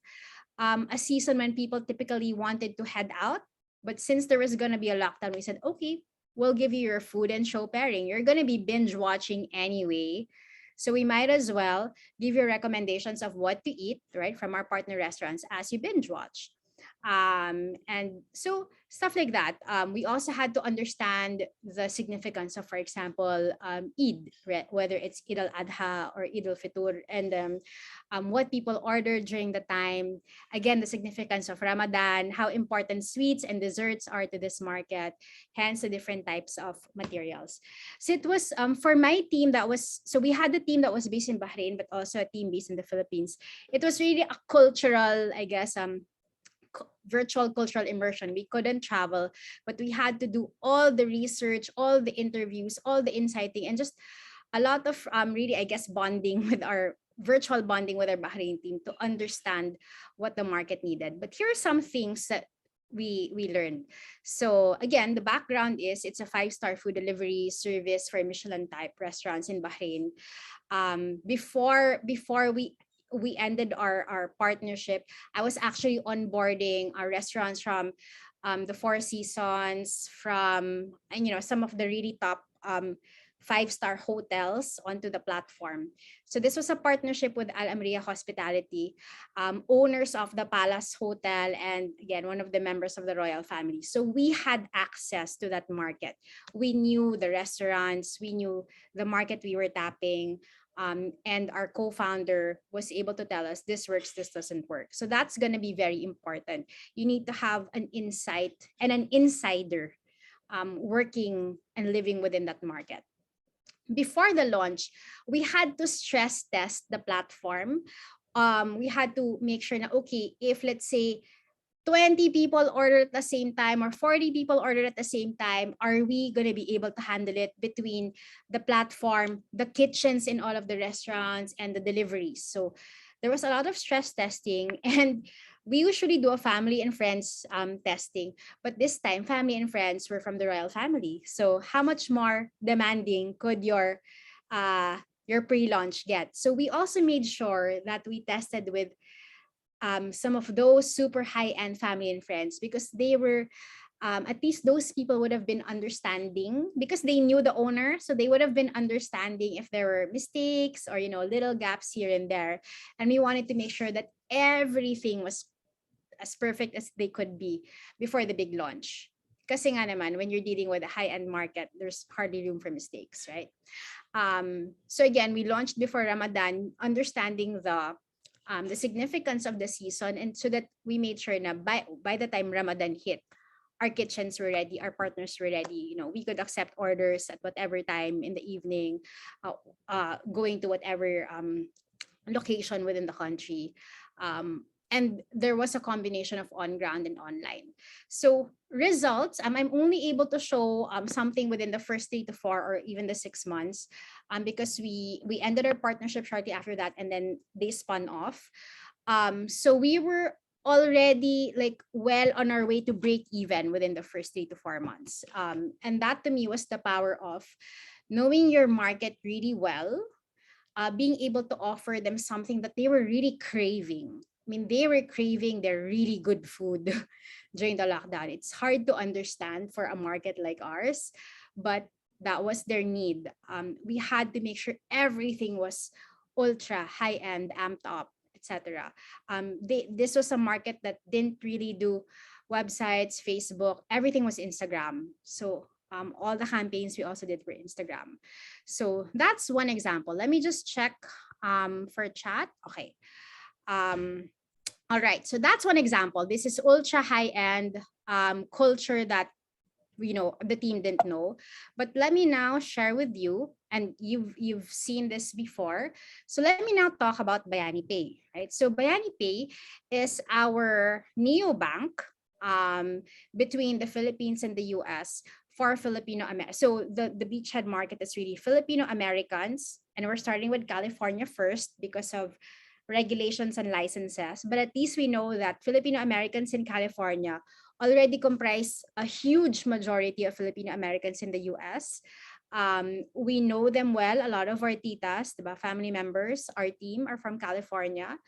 a season when people typically wanted to head out. But since there was going to be a lockdown, we said, okay, we'll give you your food and show pairing. You're going to be binge watching anyway. So we might as well give you recommendations of what to eat, right, from our partner restaurants as you binge watch. And so stuff like that. We also had to understand the significance of, for example, Eid, right? Whether it's Eid al-Adha or Eid al-Fitr, and what people order during the time. Again, the significance of Ramadan, how important sweets and desserts are to this market, hence the different types of materials. So it was, for my team, so we had a team that was based in Bahrain, but also a team based in the Philippines. It was really a cultural, I guess, virtual cultural immersion. We couldn't travel, but we had to do all the research, all the interviews, all the insighting, and just a lot of really, I guess, virtual bonding with our Bahrain team to understand what the market needed. But here are some things that we learned. So again, the background is it's a 5-star food delivery service for Michelin type restaurants in Bahrain. Before we ended our partnership, I was actually onboarding our restaurants from the Four Seasons, from some of the really top 5-star hotels onto the platform. So this was a partnership with Al Amria Hospitality, owners of the Palace Hotel, and again, one of the members of the royal family. So we had access to that market. We knew the restaurants, we knew the market we were tapping, and our co-founder was able to tell us this works, this doesn't work. So that's going to be very important. You need to have an insight and an insider working and living within that market. Before the launch, we had to stress test the platform. We had to make sure that, okay, if let's say 20 people order at the same time or 40 people order at the same time, are we going to be able to handle it between the platform, the kitchens in all of the restaurants, and the deliveries? So there was a lot of stress testing, and we usually do a family and friends testing, but this time family and friends were from the royal family. So how much more demanding could your pre-launch get? So we also made sure that we tested with some of those super high-end family and friends, because they were at least those people would have been understanding because they knew the owner, so they would have been understanding if there were mistakes or little gaps here and there. And we wanted to make sure that everything was as perfect as they could be before the big launch. Kasi nga naman, when you're dealing with a high-end market, there's hardly room for mistakes, right? So again, we launched before Ramadan, understanding the significance of the season, and so that we made sure na by the time Ramadan hit, our kitchens were ready, our partners were ready. We could accept orders at whatever time in the evening, going to whatever location within the country. And there was a combination of on ground and online. So results, I'm only able to show something within the first 3 to 4 or even the 6 months, because we ended our partnership shortly after that, and then they spun off. So we were already well on our way to break even within the first 3 to 4 months. And that to me was the power of knowing your market really well, being able to offer them something that they were really craving. I mean, they were craving their really good food during the lockdown. It's hard to understand for a market like ours, but that was their need. We had to make sure everything was ultra high-end, amped up, etc. This was a market that didn't really do websites, Facebook. Everything was Instagram. So all the campaigns we also did were Instagram. So that's one example. Let me just check for chat. Okay. All right, so that's one example. This is ultra high-end culture that the team didn't know. But let me now share with you, and you've seen this before. So let me now talk about Bayani Pay, right? So Bayani Pay is our neobank between the Philippines and the US for Filipino Americans. So the beachhead market is really Filipino Americans, and we're starting with California first because of regulations and licenses. But at least we know that Filipino Americans in California already comprise a huge majority of Filipino Americans in the US. We know them well. A lot of our titas, diba, family members, our team are from California.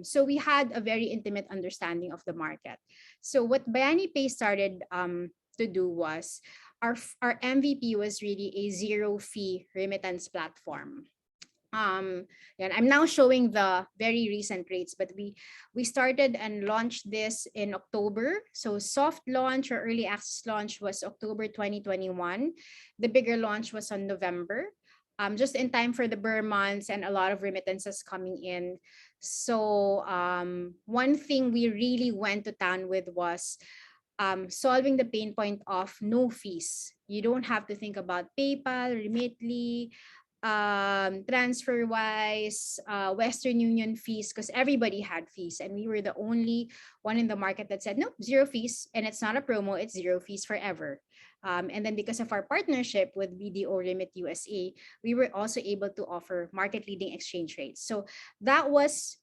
So we had a very intimate understanding of the market. So what Bayani Pay started to do was, our MVP was really a zero-fee remittance platform. And I'm now showing the very recent rates, but we started and launched this in October. So soft launch or early access launch was October 2021. The bigger launch was on November, just in time for the Burr months and a lot of remittances coming in. So one thing we really went to town with was solving the pain point of no fees. You don't have to think about PayPal, Remitly, TransferWise, Western Union fees, because everybody had fees, and we were the only one in the market that said no, zero fees, and it's not a promo, it's zero fees forever. And then because of our partnership with BDO Remit USA, we were also able to offer market leading exchange rates. So that was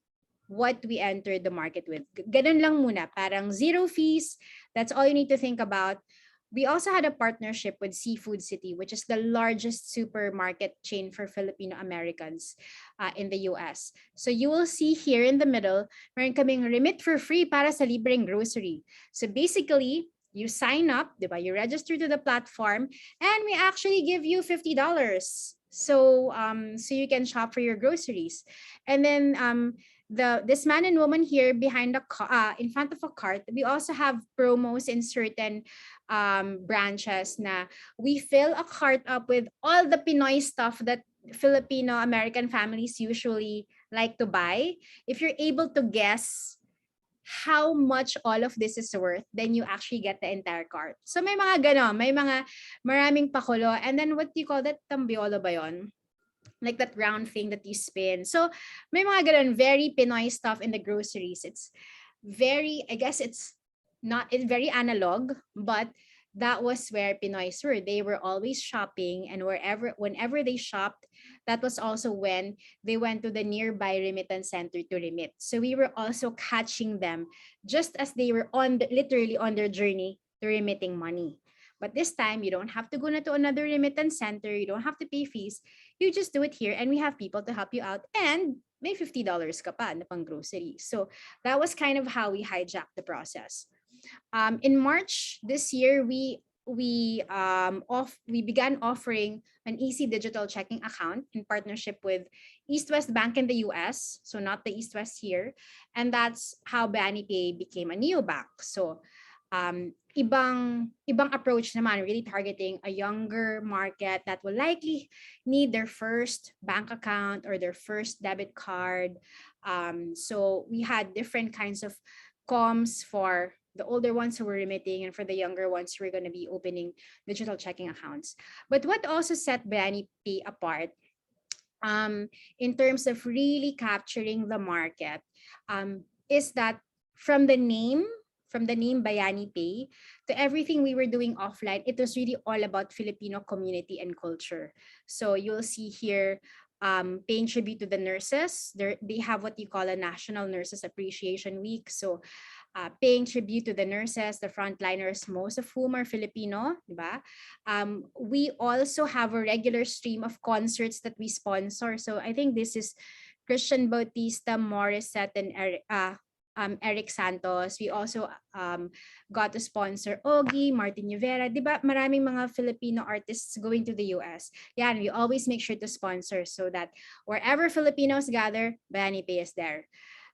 what we entered the market with. Ganun lang muna, parang zero fees. That's all you need to think about. We also had a partnership with Seafood City, which is the largest supermarket chain for Filipino Americans in the US. So you will see here in the middle, meron kaming remit for free para sa libreng grocery. So basically, You sign up, diba? You register to the platform, and we actually give you $50. So so you can shop for your groceries. And then this man and woman here behind the in front of a cart, we also have promos in certain branches na we fill a cart up with all the Pinoy stuff that Filipino American families usually like to buy. If you're able to guess how much all of this is worth, then you actually get the entire cart. So may mga gano, may mga maraming pakulo. And then what do you call that? Tambiolo ba yun? Like that round thing that you spin. So may mga ganon, very Pinoy stuff in the groceries. It's very, I guess it's very analog, but that was where Pinoys were. They were always shopping, and whenever they shopped, that was also when they went to the nearby remittance center to remit. So we were also catching them just as they were literally on their journey to remitting money. But this time, you don't have to go to another remittance center. You don't have to pay fees. You just do it here, and we have people to help you out. And may $50 ka pa na pang groceries. So that was kind of how we hijacked the process. In March this year, we began offering an easy digital checking account in partnership with East West Bank in the US, so not the East West here, and that's how Bayani Pay became a neobank. So ibang approach naman, really targeting a younger market that will likely need their first bank account or their first debit card. So we had different kinds of comms for the older ones who were remitting, and for the younger ones who were going to be opening digital checking accounts. But what also set Bayani Pay apart, in terms of really capturing the market, is that from the name Bayani Pay to everything we were doing offline, it was really all about Filipino community and culture. So you'll see here, paying tribute to the nurses. They have what you call a National Nurses Appreciation Week. So paying tribute to the nurses, the frontliners, most of whom are Filipino, diba? We also have a regular stream of concerts that we sponsor. So I think this is Christian Bautista, Morissette, and Eric Santos. We also got to sponsor Ogie, Martin Rivera, diba? Maraming mga Filipino artists going to the US. Yeah, and we always make sure to sponsor so that wherever Filipinos gather, Bayani Pay is there.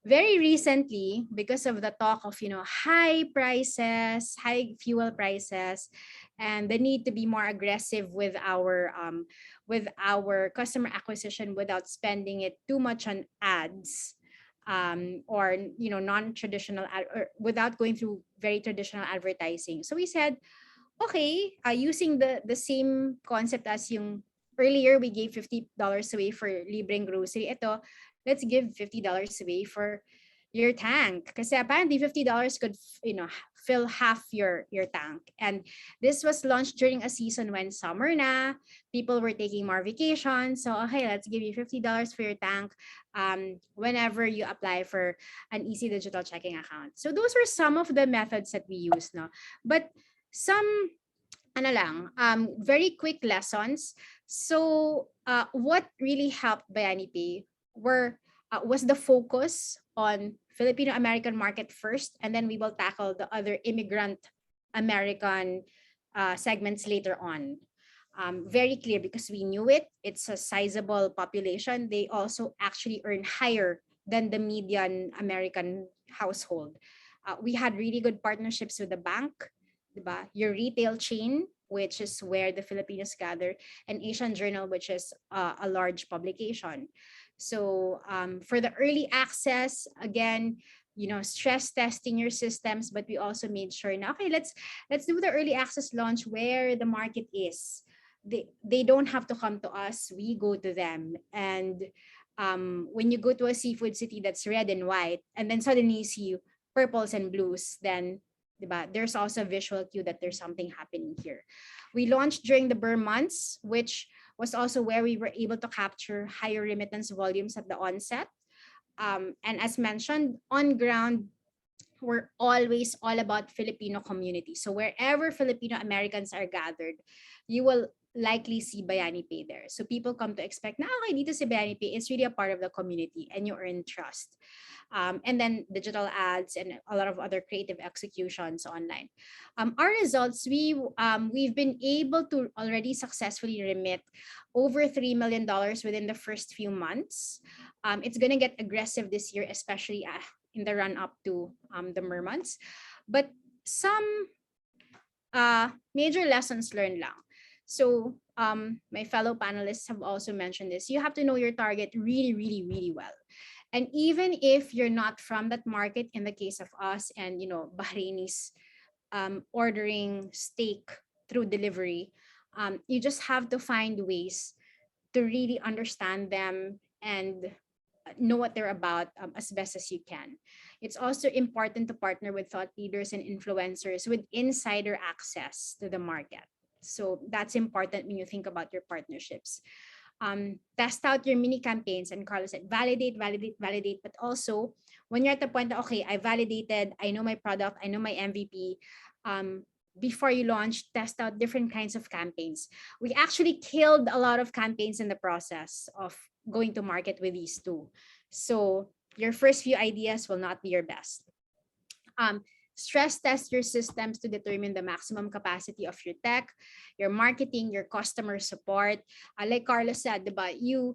Very recently, because of the talk of high prices, high fuel prices, and the need to be more aggressive with our customer acquisition without spending it too much on ads, or non-traditional or without going through very traditional advertising. So we said, okay, using the same concept as yung earlier, we gave $50 away for libreng grocery. Ito, let's give $50 away for your tank. Kasi apparently $50 could fill half your tank. And this was launched during a season when summer na, people were taking more vacations. So okay, let's give you $50 for your tank whenever you apply for an easy digital checking account. So those were some of the methods that we use, no? But some very quick lessons. So what really helped Bayani Pay was the focus on Filipino American market first, and then we will tackle the other immigrant American segments later on. Very clear, because we knew it's a sizable population. They also actually earn higher than the median American household. We had really good partnerships with the bank, diba? Your retail chain, which is where the Filipinos gather, and Asian Journal, which is a large publication. So for the early access, again, stress testing your systems, but we also made sure now, okay, let's do the early access launch where the market is. They don't have to come to us, we go to them. And when you go to a seafood city that's red and white, and then suddenly you see purples and blues, then diba, there's also a visual cue that there's something happening here. We launched during the Burr months, which was also where we were able to capture higher remittance volumes at the onset. And as mentioned, on ground, we're always all about Filipino community. So wherever Filipino Americans are gathered, you will likely see Bayani Pay there. So people come to expect, na okay, dito si Bayani Pay, it's really a part of the community and you earn trust. And then digital ads and a lot of other creative executions online. Our results, we've been able to already successfully remit over $3 million within the first few months. It's gonna get aggressive this year, especially in the run up to the Mer months. But some major lessons learned lang. So my fellow panelists have also mentioned this. You have to know your target really, really, really well. And even if you're not from that market, in the case of us and Bahrainis ordering steak through delivery, you just have to find ways to really understand them and know what they're about as best as you can. It's also important to partner with thought leaders and influencers with insider access to the market. So that's important when you think about your partnerships. Test out your mini campaigns, and Carlos said validate, but also when you're at the point that, okay, I validated, I know my product, I know my MVP, before you launch, test out different kinds of campaigns. We actually killed a lot of campaigns in the process of going to market with these two. So your first few ideas will not be your best. Stress test your systems to determine the maximum capacity of your tech, your marketing, your customer support. Like Carlos said, diba, you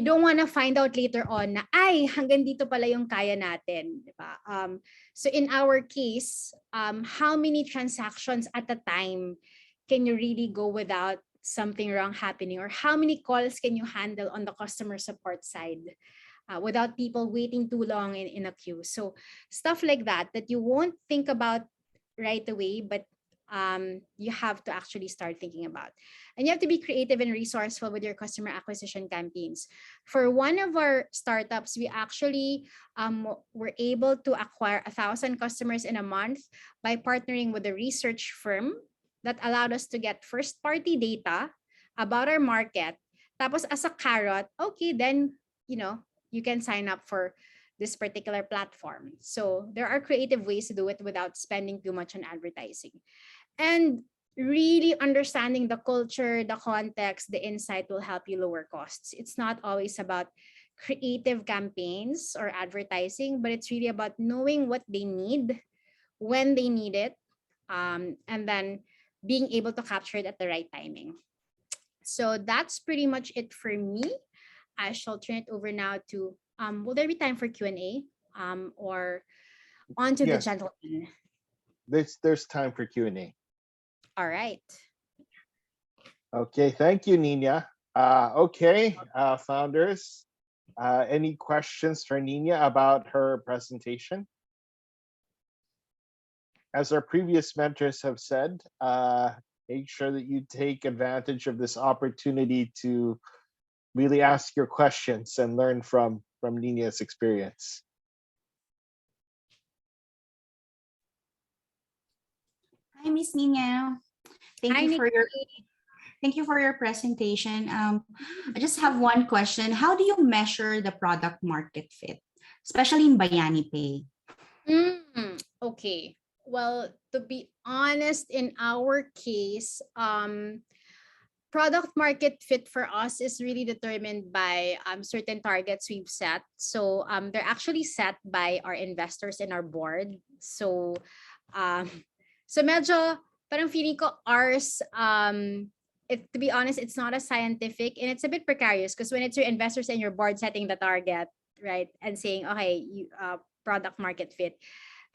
don't want to find out later on na, ay, hanggang dito pala yung kaya natin. Diba? So in our case, how many transactions at a time can you really go without something wrong happening? Or how many calls can you handle on the customer support side? Without people waiting too long in a queue. So stuff like that you won't think about right away, but you have to actually start thinking about. And you have to be creative and resourceful with your customer acquisition campaigns. For one of our startups, we actually were able to acquire 1,000 customers in a month by partnering with a research firm that allowed us to get first-party data about our market. Tapos as a carrot, okay, then, you can sign up for this particular platform. So there are creative ways to do it without spending too much on advertising. And really understanding the culture, the context, the insight will help you lower costs. It's not always about creative campaigns or advertising, but it's really about knowing what they need, when they need it, and then being able to capture it at the right timing. So that's pretty much it for me. I shall turn it over now to, will there be time for Q&A or on to the Yes, gentleman? there's time for Q&A. All right. Okay, thank you, Nina. Okay, founders, any questions for Nina about her presentation? As our previous mentors have said, make sure that you take advantage of this opportunity to really ask your questions and learn from Nina's experience. Hi, Miss Nina. Thank Hi, you for your Nikki. thank you for your presentation. I just have one question. How do you measure the product market fit, especially in Bayani Pay? Okay. Well, to be honest, in our case, product market fit for us is really determined by certain targets we've set. So they're actually set by our investors and our board. So so medyo parang feeling ko ours, to be honest, it's not as scientific and it's a bit precarious because when it's your investors and your board setting the target, right, and saying, okay, you product market fit,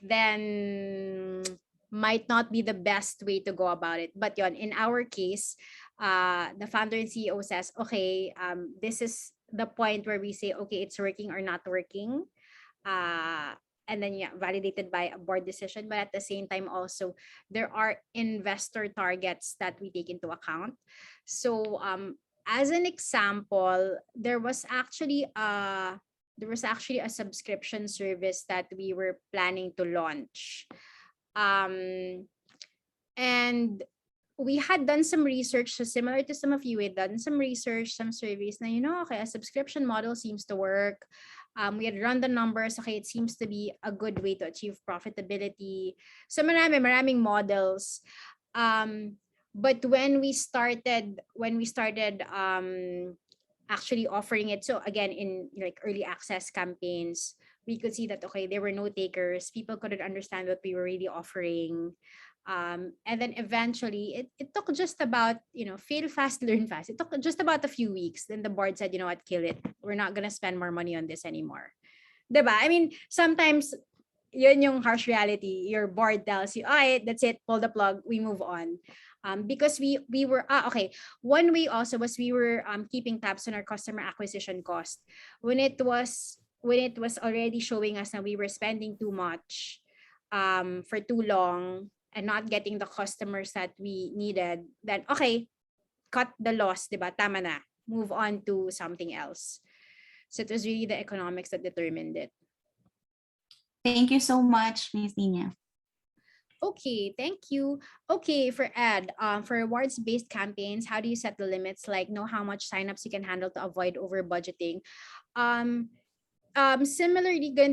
then might not be the best way to go about it. But yon, in our case, the founder and CEO says, okay, this is the point where we say, okay, it's working or not working. And then validated by a board decision. But at the same time, also, there are investor targets that we take into account. So as an example, there was actually a subscription service that we were planning to launch. And we had done some research, so similar to some of you, we had done some research, some surveys na, okay, a subscription model seems to work. We had run the numbers. Okay, it seems to be a good way to achieve profitability. So maraming models. But when we started actually offering it, so again, in like early access campaigns, we could see that okay, there were no takers. People couldn't understand what we were really offering. And then eventually it took just about, fail fast, learn fast. It took just about a few weeks. Then the board said, you know what, kill it. We're not gonna spend more money on this anymore. Diba? I mean, sometimes yun yung harsh reality. Your board tells you, all right, that's it, pull the plug, we move on. Because we were okay. One way also was we were keeping tabs on our customer acquisition cost. When it was already showing us that we were spending too much for too long and not getting the customers that we needed, then okay, cut the loss, diba? Tama na. Move on to something else. So it was really the economics that determined it. Thank you so much, Miss Nina. Okay, thank you. Okay, for Ed, for rewards-based campaigns, how do you set the limits? Like, know how much signups you can handle to avoid over budgeting. Similarly, then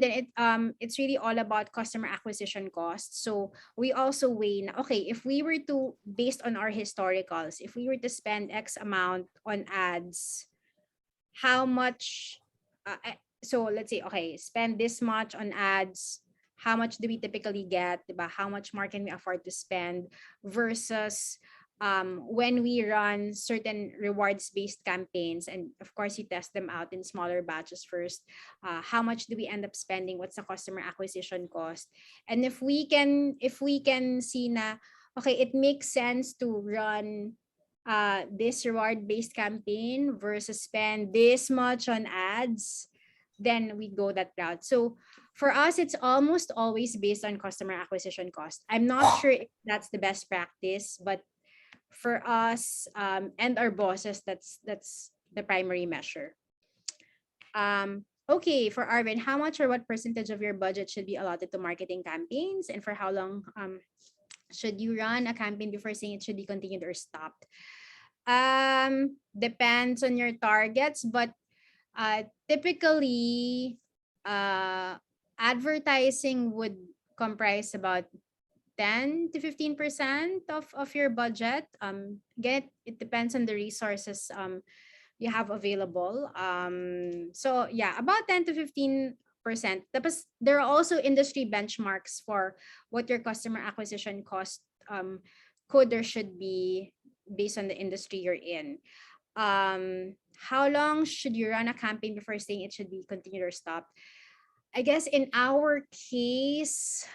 it's really all about customer acquisition costs. So we also weigh na, okay, if we were to, based on our historicals, if we were to spend X amount on ads, how much? So let's say, okay, spend this much on ads. How much do we typically get? Diba? How much more can we afford to spend versus when we run certain rewards-based campaigns, and of course you test them out in smaller batches first. How much do we end up spending? What's the customer acquisition cost? And if we can see na, okay, it makes sense to run this reward-based campaign versus spend this much on ads, then we go that route. So for us, it's almost always based on customer acquisition cost. I'm not sure if that's the best practice, but for us and our bosses, that's the primary measure. Okay, for Arvin, how much or what percentage of your budget should be allotted to marketing campaigns, and for how long should you run a campaign before saying it should be continued or stopped? Depends on your targets, but typically advertising would comprise about 10 to 15% of your budget. Again, it depends on the resources you have available. So yeah, about 10 to 15%. Tapos there are also industry benchmarks for what your customer acquisition cost could or should be based on the industry you're in. How long should you run a campaign before saying it should be continued or stopped? I guess in our case,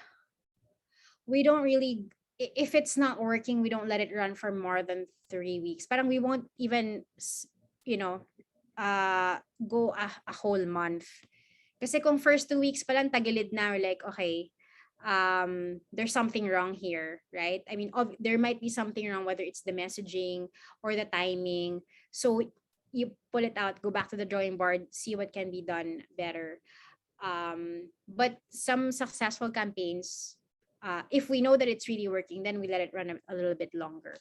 we don't really, if it's not working, we don't let it run for more than 3 weeks. Parang we won't even, go a whole month. Kasi kung first 2 weeks pa lang tagilid na, we're like, okay, there's something wrong here, right? I mean, there might be something wrong, whether it's the messaging or the timing. So you pull it out, go back to the drawing board, see what can be done better. But some successful campaigns, if we know that it's really working, then we let it run a little bit longer.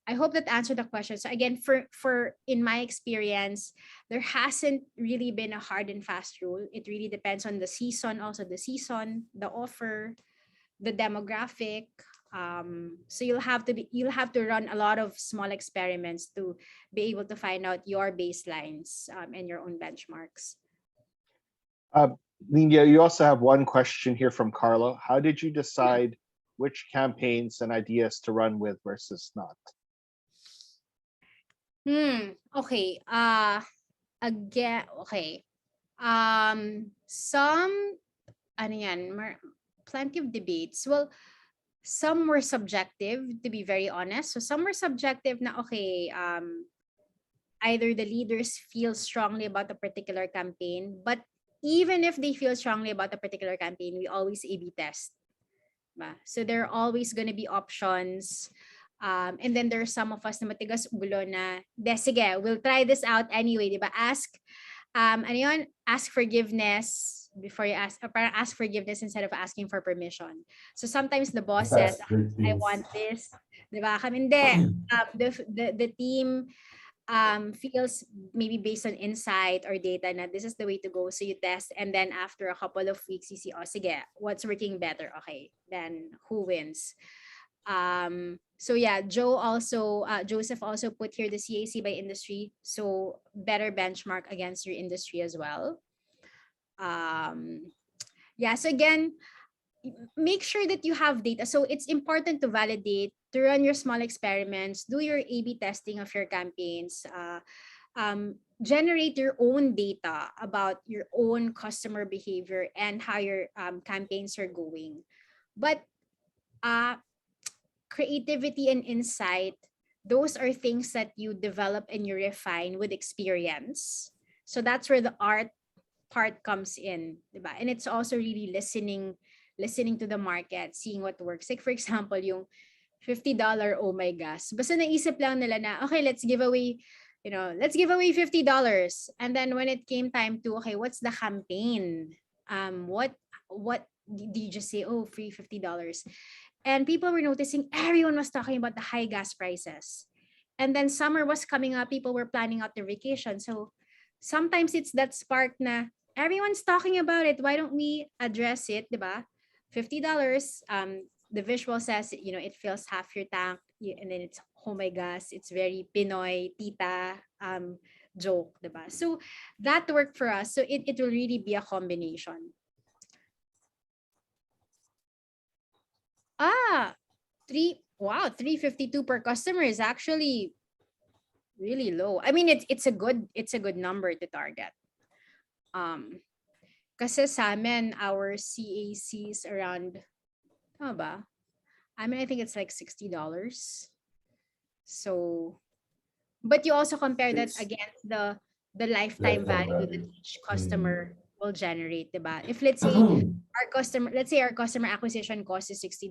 I hope that answered the question. So again, for in my experience, there hasn't really been a hard and fast rule. It really depends on the season, also the season, the offer, the demographic. So you'll have to run a lot of small experiments to be able to find out your baselines and your own benchmarks. Niña, you also have one question here from Carlo. How did you decide which campaigns and ideas to run with versus not? Okay. Again, okay. Some, plenty of debates. Well, some were subjective, to be very honest. So some were subjective na, okay, either the leaders feel strongly about a particular campaign, but even if they feel strongly about a particular campaign, we always A/B test. So there are always going to be options. And then there's some of us na matigas ulo na, sige, we'll try this out anyway, diba? Ask forgiveness before you ask, or parang ask forgiveness instead of asking for permission. So sometimes the boss says, I want this, diba? Kami hindi. The team feels maybe based on insight or data na this is the way to go. So you test, and then after a couple of weeks, you see, oh, sige, what's working better? Okay, then who wins? So yeah, Joseph also put here the CAC by industry, so better benchmark against your industry as well. Yeah, so again, make sure that you have data. So it's important to validate, to run your small experiments, do your A/B testing of your campaigns, generate your own data about your own customer behavior and how your campaigns are going. But creativity and insight, those are things that you develop and you refine with experience. So that's where the art part comes in, diba? And it's also really listening to the market, seeing what works. Like for example, yung $50 oh my gosh. Basta naisip lang nila na, okay, let's give away $50. And then when it came time to, okay, what's the campaign? What do you just say, oh, free $50? And people were noticing everyone was talking about the high gas prices. And then summer was coming up, people were planning out their vacation. So sometimes it's that spark na everyone's talking about it. Why don't we address it, diba? $50. The visual says, it fills half your tank, and then it's, oh my gosh, it's very Pinoy tita joke, diba? So that worked for us. So it will really be a combination. Wow, 352 per customer is actually really low. I mean, it's a good number to target. Kasi sa amin, our CAC is around, ano ba? I mean, I think it's like $60. So, but you also compare that against the lifetime value that each customer will generate, diba? If let's say our customer acquisition cost is $60,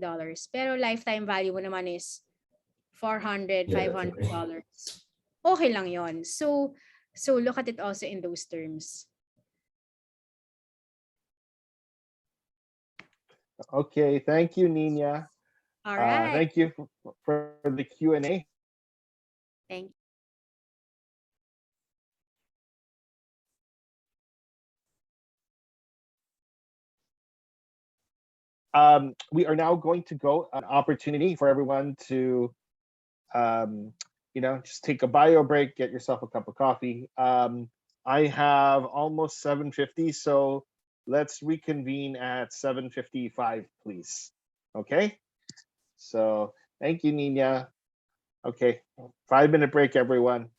pero lifetime value mo naman is $400, $500. Okay lang yon. So look at it also in those terms. Okay, thank you, Nina. All right. Thank you for the Q&A. Thank you. We are now going to go an opportunity for everyone to, just take a bio break, get yourself a cup of coffee. I have almost 7:50, so let's reconvene at 7:55, please. Okay? So thank you, Nina. Okay, 5-minute break, everyone.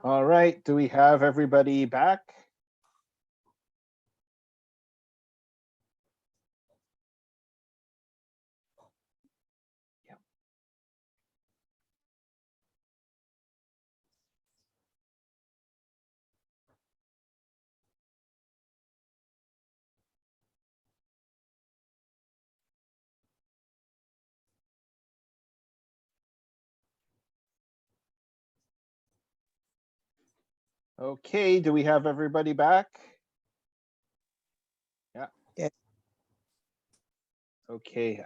All right. Do we have everybody back? Okay. Do we have everybody back? Yeah. Yeah. Okay.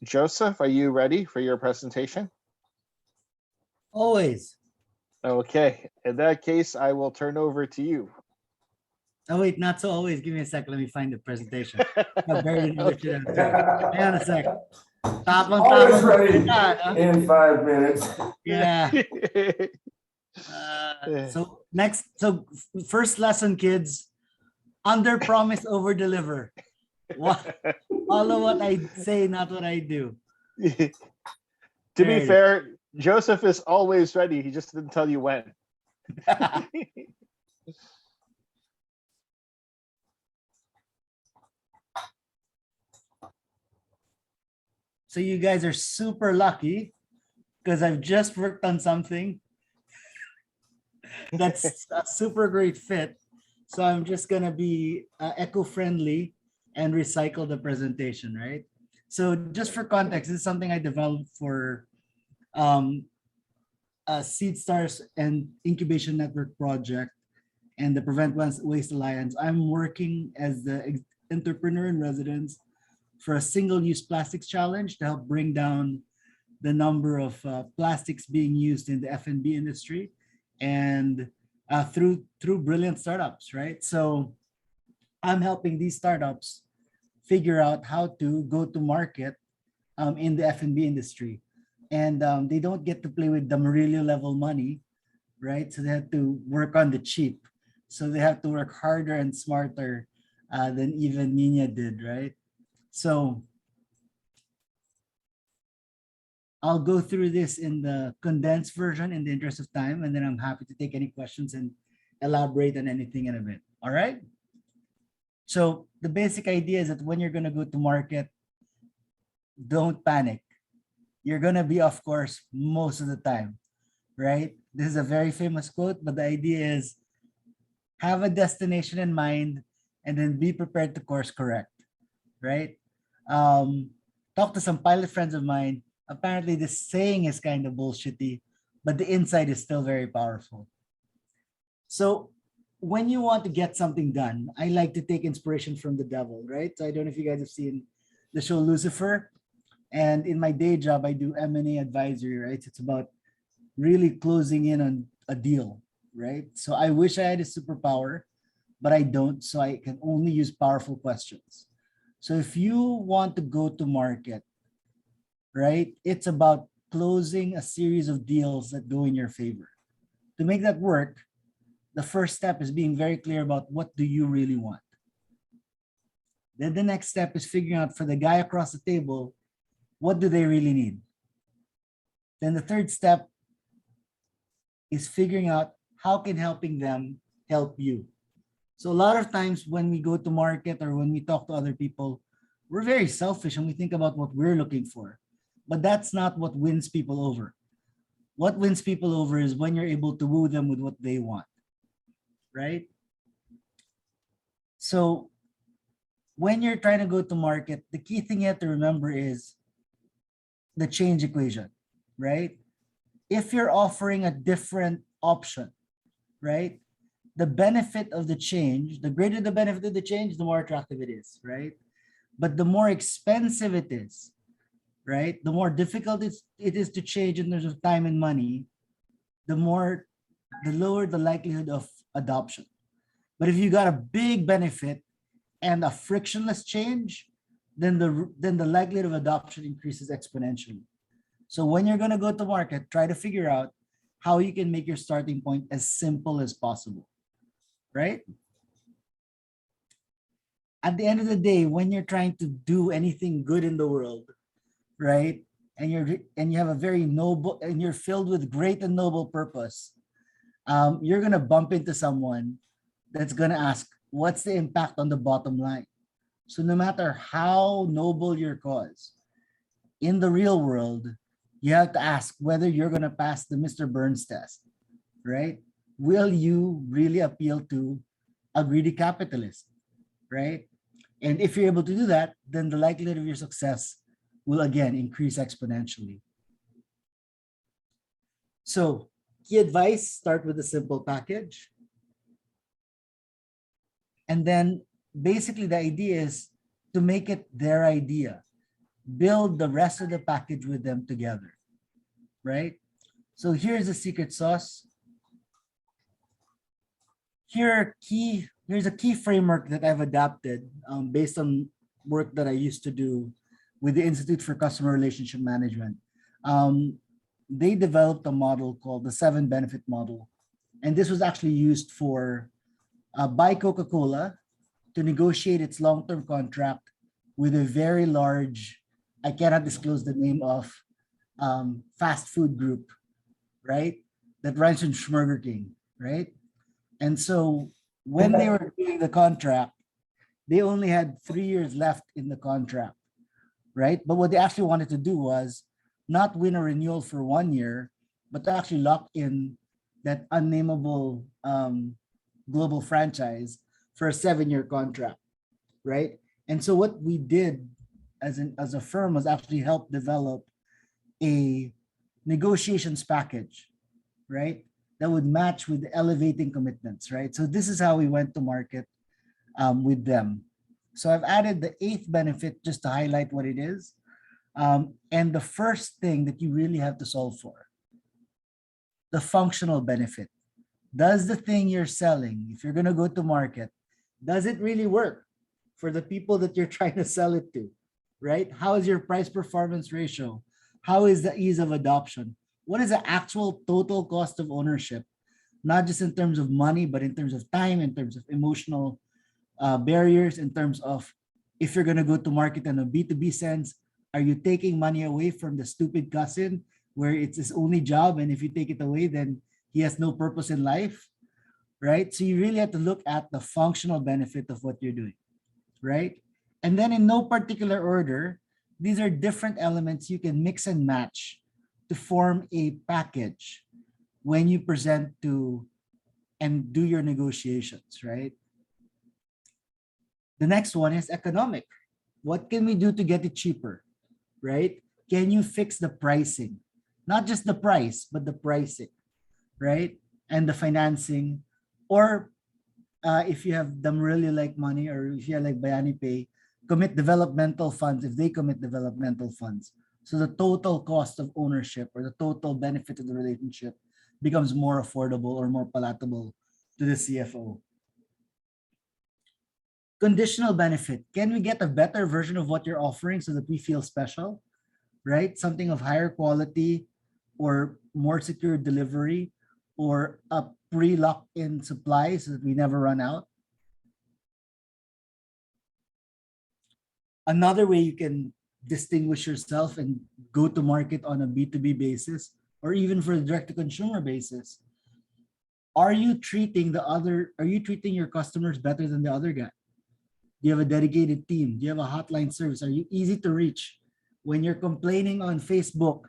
Joseph, are you ready for your presentation? Always. Okay. In that case, I will turn over to you. Oh wait, not so always. Give me a sec. Let me find the presentation. I buried another Okay. shit out there. Hang on a sec. Always ready in 5 minutes. Yeah. So first lesson, kids. Under promise, over deliver. What? Follow what I say, not what I do. To There be it is. fair, Joseph is always ready. He just didn't tell you when. So you guys are super lucky because I've just worked on something that's a super great fit. So I'm just gonna be eco-friendly and recycle the presentation, right? So just for context, this is something I developed for um, Seed Stars and Incubation Network project and the Prevent Waste Alliance. I'm working as the entrepreneur in residence for a single-use plastics challenge to help bring down the number of plastics being used in the F&B industry and through brilliant startups, right? So I'm helping these startups figure out how to go to market in the F&B industry. And they don't get to play with the Murillo level money, right? So they have to work on the cheap. So they have to work harder and smarter than even Niña did, right? So I'll go through this in the condensed version in the interest of time, and then I'm happy to take any questions and elaborate on anything in a bit. All right? So the basic idea is that when you're going to go to market, don't panic. You're going to be off course most of the time, right? This is a very famous quote, but the idea is have a destination in mind and then be prepared to course correct, right? Talk to some pilot friends of mine. Apparently this saying is kind of bullshitty, but the insight is still very powerful. So when you want to get something done, I like to take inspiration from the devil, right? So I don't know if you guys have seen the show Lucifer. And in my day job, I do M&A advisory, right? It's about really closing in on a deal, right? So I wish I had a superpower, but I don't. So I can only use powerful questions. So if you want to go to market, right, it's about closing a series of deals that go in your favor. To make that work, the first step is being very clear about what do you really want. Then the next step is figuring out for the guy across the table, what do they really need? Then the third step is figuring out how can helping them help you. So a lot of times when we go to market or when we talk to other people, we're very selfish and we think about what we're looking for. But that's not what wins people over. What wins people over is when you're able to woo them with what they want, right? So when you're trying to go to market, the key thing you have to remember is the change equation, right? If you're offering a different option, right? The benefit of the change, the greater the benefit of the change, the more attractive it is, right? But the more expensive it is, right? The more difficult it is to change in terms of time and money, the lower the likelihood of adoption. But if you got a big benefit and a frictionless change, then the likelihood of adoption increases exponentially. So when you're going to go to market, try to figure out how you can make your starting point as simple as possible, right? At the end of the day, when you're trying to do anything good in the world, right? And you have a very noble and you're filled with great and noble purpose, you're gonna bump into someone that's gonna ask, what's the impact on the bottom line? So no matter how noble your cause, in the real world, you have to ask whether you're gonna pass the Mr. Burns test, right? Will you really appeal to a greedy capitalist, right? And if you're able to do that, then the likelihood of your success will again increase exponentially. So key advice, start with a simple package. And then basically the idea is to make it their idea. Build the rest of the package with them together, right? So here's the secret sauce. Here's a key framework that I've adapted based on work that I used to do with the Institute for Customer Relationship Management. They developed a model called the 7 benefit model. And this was actually used by Coca-Cola to negotiate its long-term contract with a very large, I cannot disclose the name of, fast food group, right? That runs in Burger King, right? And so when they were doing the contract, they only had 3 years left in the contract, right? But what they actually wanted to do was not win a renewal for 1 year, but to actually lock in that unnameable global franchise for a 7-year contract, right? And so what we did as a firm was actually help develop a negotiations package, right? That would match with the elevating commitments, right? So this is how we went to market with them. So I've added the 8th benefit just to highlight what it is. And the first thing that you really have to solve for, the functional benefit. Does the thing you're selling, if you're going to go to market, does it really work for the people that you're trying to sell it to, right? How is your price performance ratio? How is the ease of adoption? What is the actual total cost of ownership? Not just in terms of money, but in terms of time, in terms of emotional barriers, in terms of if you're going to go to market in a B2B sense, are you taking money away from the stupid cousin where it's his only job? And if you take it away, then he has no purpose in life, right? So you really have to look at the functional benefit of what you're doing, right? And then in no particular order, these are different elements you can mix and match to form a package when you present to and do your negotiations, right? The next one is economic. What can we do to get it cheaper, right? Can you fix the pricing? Not just the price, but the pricing, right? And the financing. Or if you have them really like money, or if you are like Bayani Pay, commit developmental funds if they commit developmental funds. So the total cost of ownership or the total benefit of the relationship becomes more affordable or more palatable to the CFO. Conditional benefit. Can we get a better version of what you're offering so that we feel special, right? Something of higher quality or more secure delivery or a pre-locked-in supply so that we never run out. Another way you can distinguish yourself and go to market on a B2B basis, or even for a direct-to-consumer basis, are you treating your customers better than the other guy? Do you have a dedicated team? Do you have a hotline service? Are you easy to reach? When you're complaining on Facebook,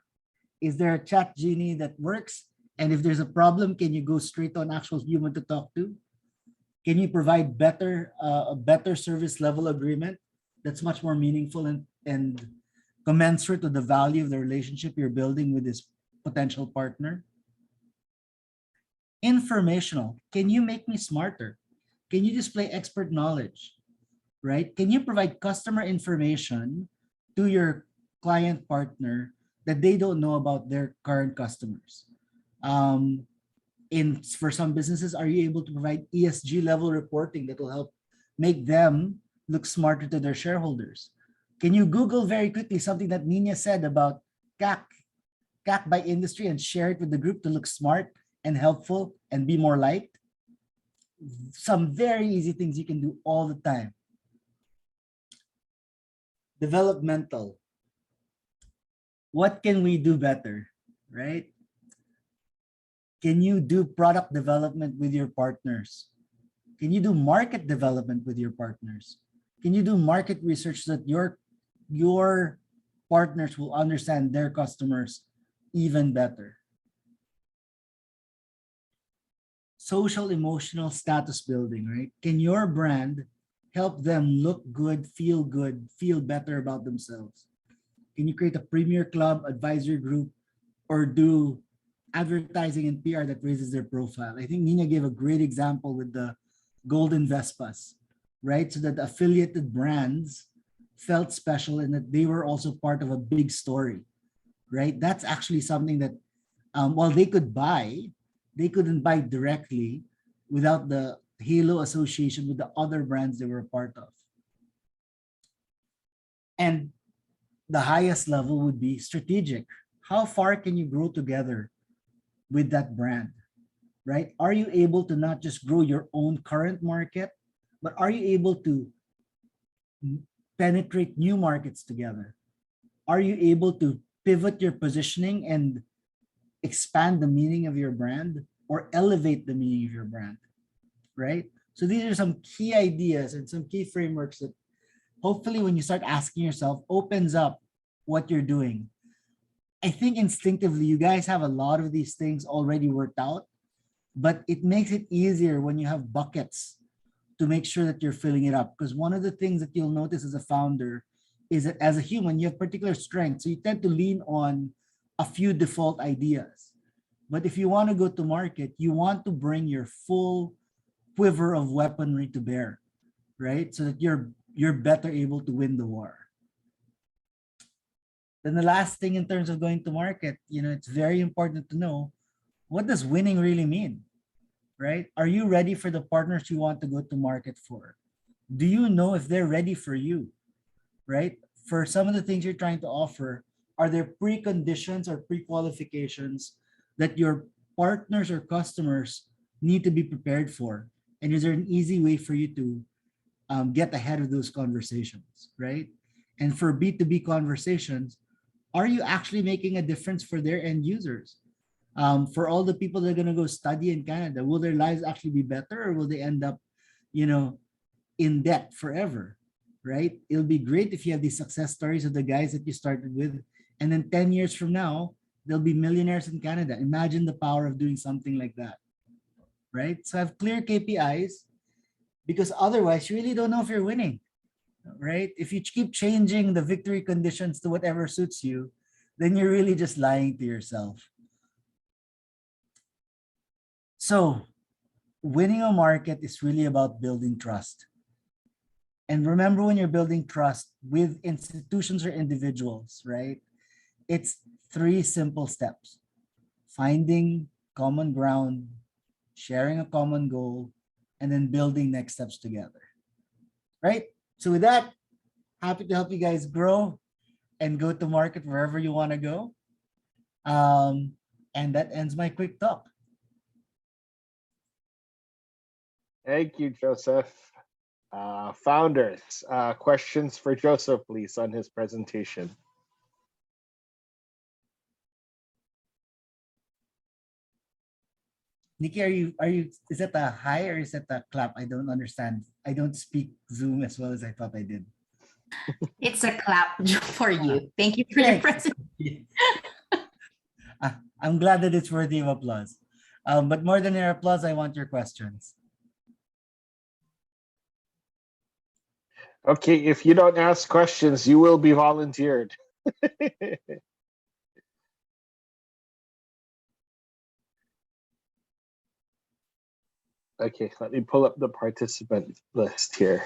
is there a chat genie that works? And if there's a problem, can you go straight to an actual human to talk to? Can you provide a better service level agreement that's much more meaningful and commensurate to the value of the relationship you're building with this potential partner? Informational. Can you make me smarter? Can you display expert knowledge, right? Can you provide customer information to your client partner that they don't know about their current customers? For some businesses, are you able to provide ESG level reporting that will help make them look smarter to their shareholders? Can you Google very quickly something that Niña said about CAC by industry and share it with the group to look smart and helpful and be more liked? Some very easy things you can do all the time. Developmental. What can we do better, right? Can you do product development with your partners? Can you do market development with your partners? Can you do market research so that your partners will understand their customers even better? Social emotional status building, right? Can your brand help them look good, feel better about themselves? Can you create a premier club, advisory group, or do advertising and PR that raises their profile? I think Nina gave a great example with the Golden Vespas, right? So that the affiliated brands felt special and that they were also part of a big story, right? That's actually something that while they could buy, they couldn't buy directly without the halo association with the other brands they were a part of. And the highest level would be strategic. How far can you grow together with that brand, right? Are you able to not just grow your own current market, but are you able to penetrate new markets together? Are you able to pivot your positioning and expand the meaning of your brand or elevate the meaning of your brand, right? So these are some key ideas and some key frameworks that hopefully when you start asking yourself opens up what you're doing. I think instinctively you guys have a lot of these things already worked out, but it makes it easier when you have buckets to make sure that you're filling it up. Because one of the things that you'll notice as a founder is that as a human, you have particular strengths. So you tend to lean on a few default ideas. But if you want to go to market, you want to bring your full quiver of weaponry to bear, right? So that you're better able to win the war. Then the last thing in terms of going to market, it's very important to know, what does winning really mean, right? Are you ready for the partners you want to go to market for? Do you know if they're ready for you, right? For some of the things you're trying to offer, are there preconditions or pre-qualifications that your partners or customers need to be prepared for? And is there an easy way for you to get ahead of those conversations, right? And for B2B conversations, are you actually making a difference for their end users? For all the people that are going to go study in Canada, will their lives actually be better, or will they end up, in debt forever, right? It'll be great if you have these success stories of the guys that you started with, and then 10 years from now, they'll be millionaires in Canada. Imagine the power of doing something like that, right? So have clear KPIs, because otherwise you really don't know if you're winning, right? If you keep changing the victory conditions to whatever suits you, then you're really just lying to yourself. So winning a market is really about building trust. And remember, when you're building trust with institutions or individuals, right? It's 3 simple steps: finding common ground, sharing a common goal, and then building next steps together, right? So with that, happy to help you guys grow and go to market wherever you want to go. And that ends my quick talk. Thank you, Joseph. Founders, questions for Joseph, please, on his presentation. Nikki, is that a hi or is that a clap? I don't understand. I don't speak Zoom as well as I thought I did. It's a clap for you. Thank you for your presentation. I'm glad that it's worthy of applause. But more than your applause, I want your questions. Okay, if you don't ask questions, you will be volunteered. Okay, let me pull up the participant list here.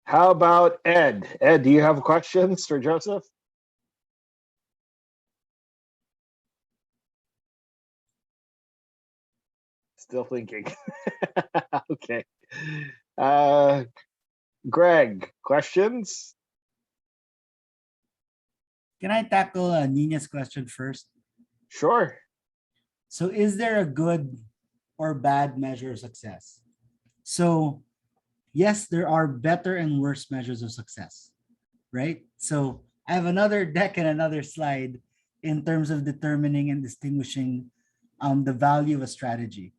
How about Ed? Ed, do you have questions for Joseph? Still thinking. Okay. Greg, questions? Can I tackle Nina's question first? Sure. So is there a good or bad measure of success? So yes, there are better and worse measures of success, right? So I have another deck and another slide in terms of determining and distinguishing the value of a strategy,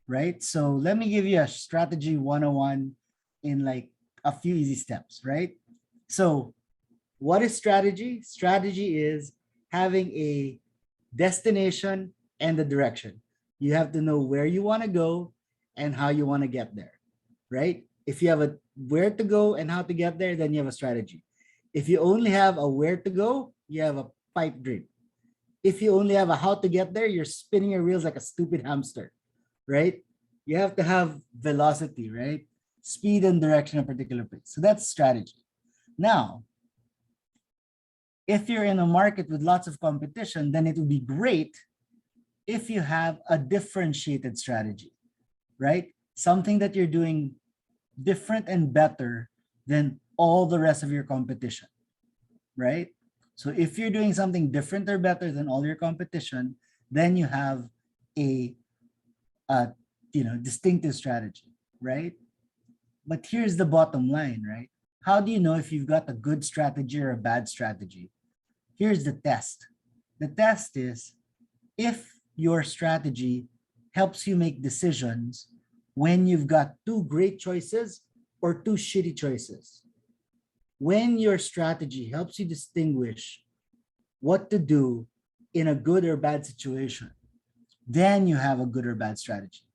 right? So let me give you a strategy 101 in like a few easy steps, right? So what is strategy? Strategy is having a destination and a direction. You have to know where you want to go and how you want to get there, right? If you have a where to go and how to get there, then you have a strategy. If you only have a where to go, you have a pipe dream. If you only have a how to get there, you're spinning your wheels like a stupid hamster, right? You have to have velocity, right? Speed and direction in a particular place. So that's strategy. Now, if you're in a market with lots of competition, then it would be great if you have a differentiated strategy, right? Something that you're doing different and better than all the rest of your competition, right? So if you're doing something different or better than all your competition, then you have a distinctive strategy, right? But here's the bottom line, right? How do you know if you've got a good strategy or a bad strategy? Here's the test. The test is if your strategy helps you make decisions when you've got two great choices or two shitty choices. When your strategy helps you distinguish what to do in a good or bad situation, then you have a good or bad strategy.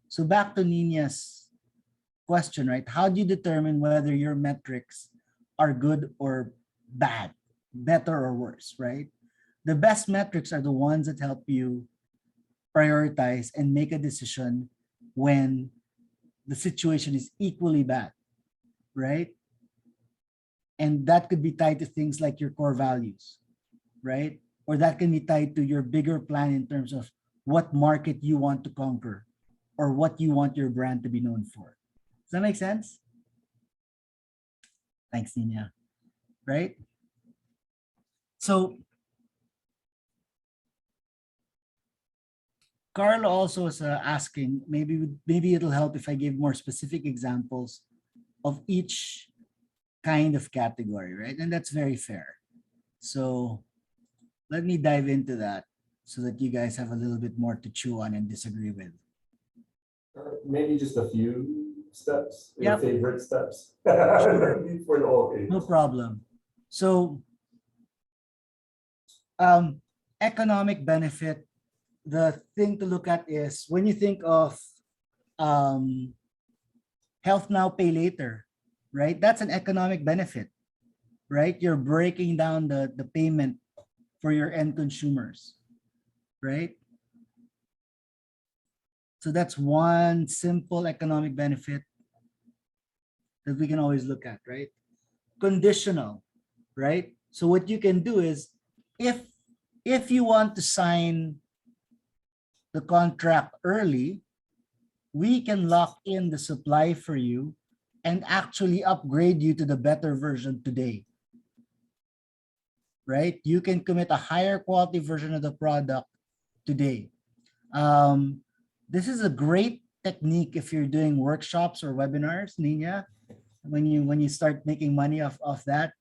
So back to Nina's question, right? How do you determine whether your metrics are good or bad, better or worse, right? The best metrics are the ones that help you prioritize and make a decision when the situation is equally bad, right? And that could be tied to things like your core values, right? Or that can be tied to your bigger plan in terms of what market you want to conquer or what you want your brand to be known for. Does that make sense? Thanks, Nina. Right? So Carlo also is asking, maybe it'll help if I give more specific examples of each kind of category, right? And that's very fair. So let me dive into that so that you guys have a little bit more to chew on and disagree with. Maybe just a few steps, your Yep. favorite steps. Sure. For the whole page. No problem. So economic benefit, the thing to look at is when you think of health now, pay later, right? That's an economic benefit, right? You're breaking down the payment for your end consumers, right? So that's one simple economic benefit that we can always look at, right? Conditional, right? So what you can do is if you want to sign the contract early, we can lock in the supply for you and actually upgrade you to the better version today, right? You can commit a higher quality version of the product today. This is a great technique if you're doing workshops or webinars, Nina, when you start making money off that.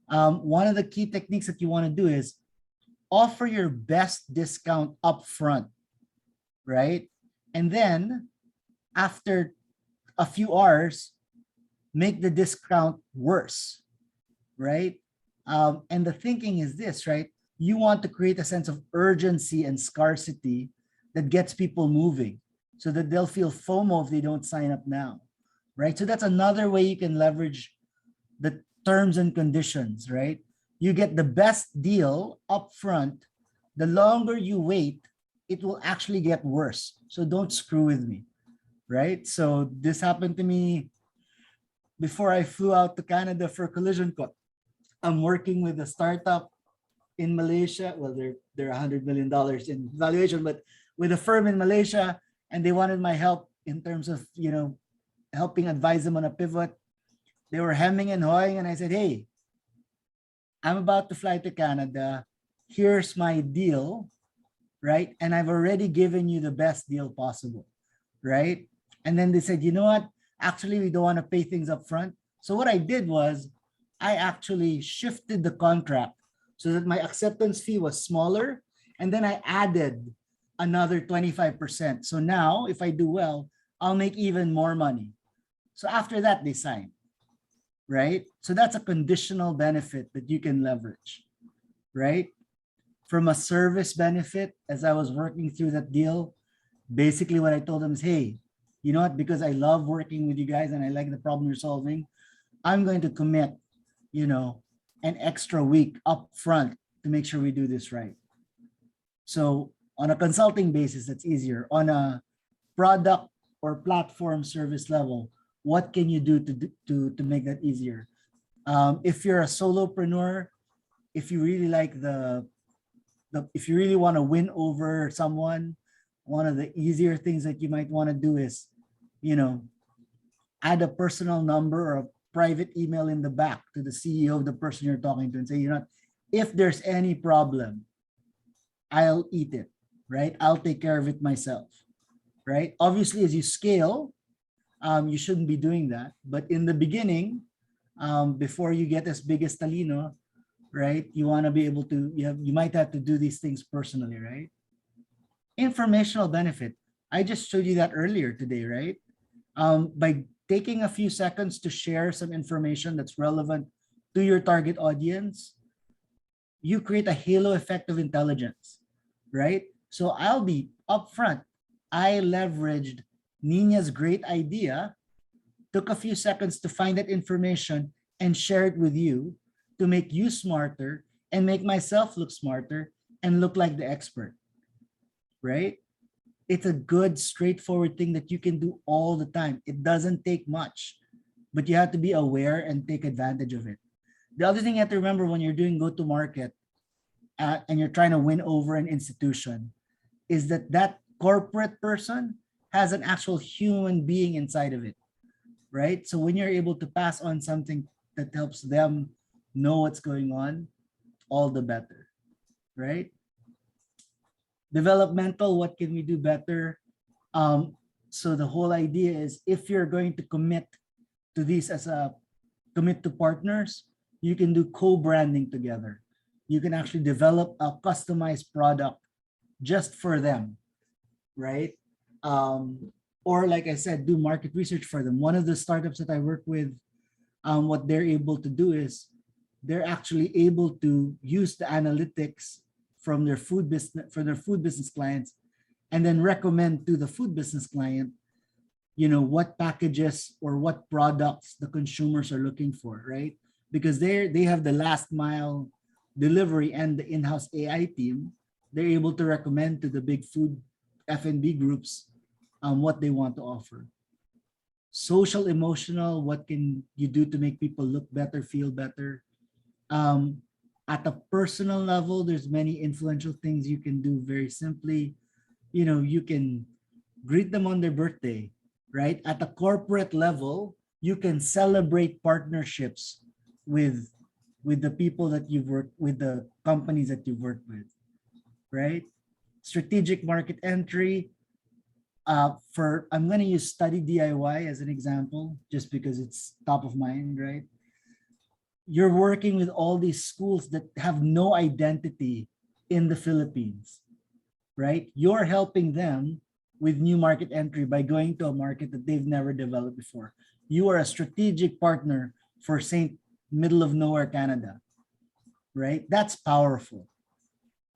One of the key techniques that you want to do is offer your best discount up front, right? And then after a few hours, make the discount worse, right? And the thinking is this, right? You want to create a sense of urgency and scarcity that gets people moving so that they'll feel FOMO if they don't sign up now, right? So that's another way you can leverage the terms and conditions, right? You get the best deal up front. The longer you wait, it will actually get worse. So don't screw with me, right? So this happened to me before I flew out to Canada for Collision Con. I'm working with a startup in Malaysia. Well, they're $100 million in valuation, but with a firm in Malaysia, and they wanted my help in terms of, helping advise them on a pivot. They were hemming and hawing, and I said, hey, I'm about to fly to Canada. Here's my deal, right? And I've already given you the best deal possible, right? And then they said, you know what? Actually, we don't want to pay things up front. So what I did was I actually shifted the contract so that my acceptance fee was smaller, and then I added another 25%. So now if I do well, I'll make even more money. So after that, they sign, right? So that's a conditional benefit that you can leverage, right? From a service benefit, as I was working through that deal, basically what I told them is, hey, you know what, because I love working with you guys and I like the problem you're solving, I'm going to commit, an extra week up front to make sure we do this right. So on a consulting basis, that's easier. On a product or platform service level, what can you do to make that easier? If you're a solopreneur, if you really like if you really want to win over someone, one of the easier things that you might want to do is, add a personal number or a private email in the back to the CEO of the person you're talking to and say, if there's any problem, I'll eat it, right? I'll take care of it myself, right? Obviously, as you scale, you shouldn't be doing that. But in the beginning, before you get as big as Talino, right? You want to be able to, you might have to do these things personally, right? Informational benefit. I just showed you that earlier today, right? By taking a few seconds to share some information that's relevant to your target audience, you create a halo effect of intelligence, right? So I'll be upfront. I leveraged Nina's great idea, took a few seconds to find that information and share it with you to make you smarter and make myself look smarter and look like the expert, right? It's a good, straightforward thing that you can do all the time. It doesn't take much, but you have to be aware and take advantage of it. The other thing you have to remember when you're doing go-to-market and you're trying to win over an institution is that corporate person has an actual human being inside of it, right? So when you're able to pass on something that helps them know what's going on, all the better, right? Developmental, what can we do better? So the whole idea is if you're going to commit to these commit to partners, you can do co-branding together. You can actually develop a customized product just for them, right? Or like I said, do market research for them. One of the startups that I work with, what they're able to do is they're actually able to use the analytics from their food business clients and then recommend to the food business client, what packages or what products the consumers are looking for, right? Because they have the last mile delivery and the in-house AI team. They're able to recommend to the big food F&B groups what they want to offer. Social, emotional, what can you do to make people look better, feel better? At a personal level, there's many influential things you can do very simply. You can greet them on their birthday, right? At a corporate level, you can celebrate partnerships with the people that you've worked with, the companies that you've worked with, right? Strategic market entry. I'm going to use Study DIY as an example, just because it's top of mind, right? You're working with all these schools that have no identity in the Philippines, right? You're helping them with new market entry by going to a market that they've never developed before. You are a strategic partner for St. Middle of Nowhere, Canada, right? That's powerful,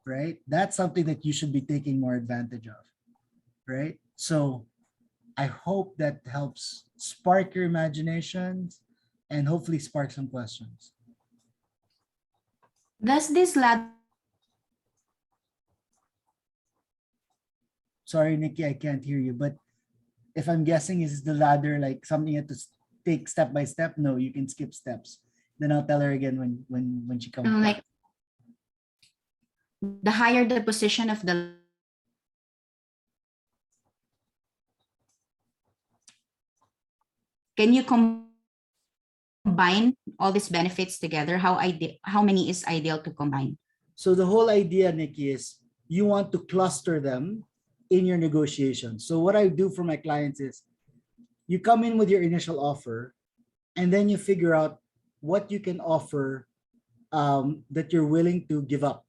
right? That's something that you should be taking more advantage of, right? So I hope that helps spark your imaginations and hopefully spark some questions. Does this ladder? Sorry, Nikki, I can't hear you. But if I'm guessing, is the ladder like something you have to take step by step? No, you can skip steps. Then I'll tell her again when she comes back. Like the higher the position of the, can you combine all these benefits together? How many is ideal to combine? So the whole idea, Nikki, is you want to cluster them in your negotiations. So what I do for my clients is you come in with your initial offer and then you figure out what you can offer that you're willing to give up,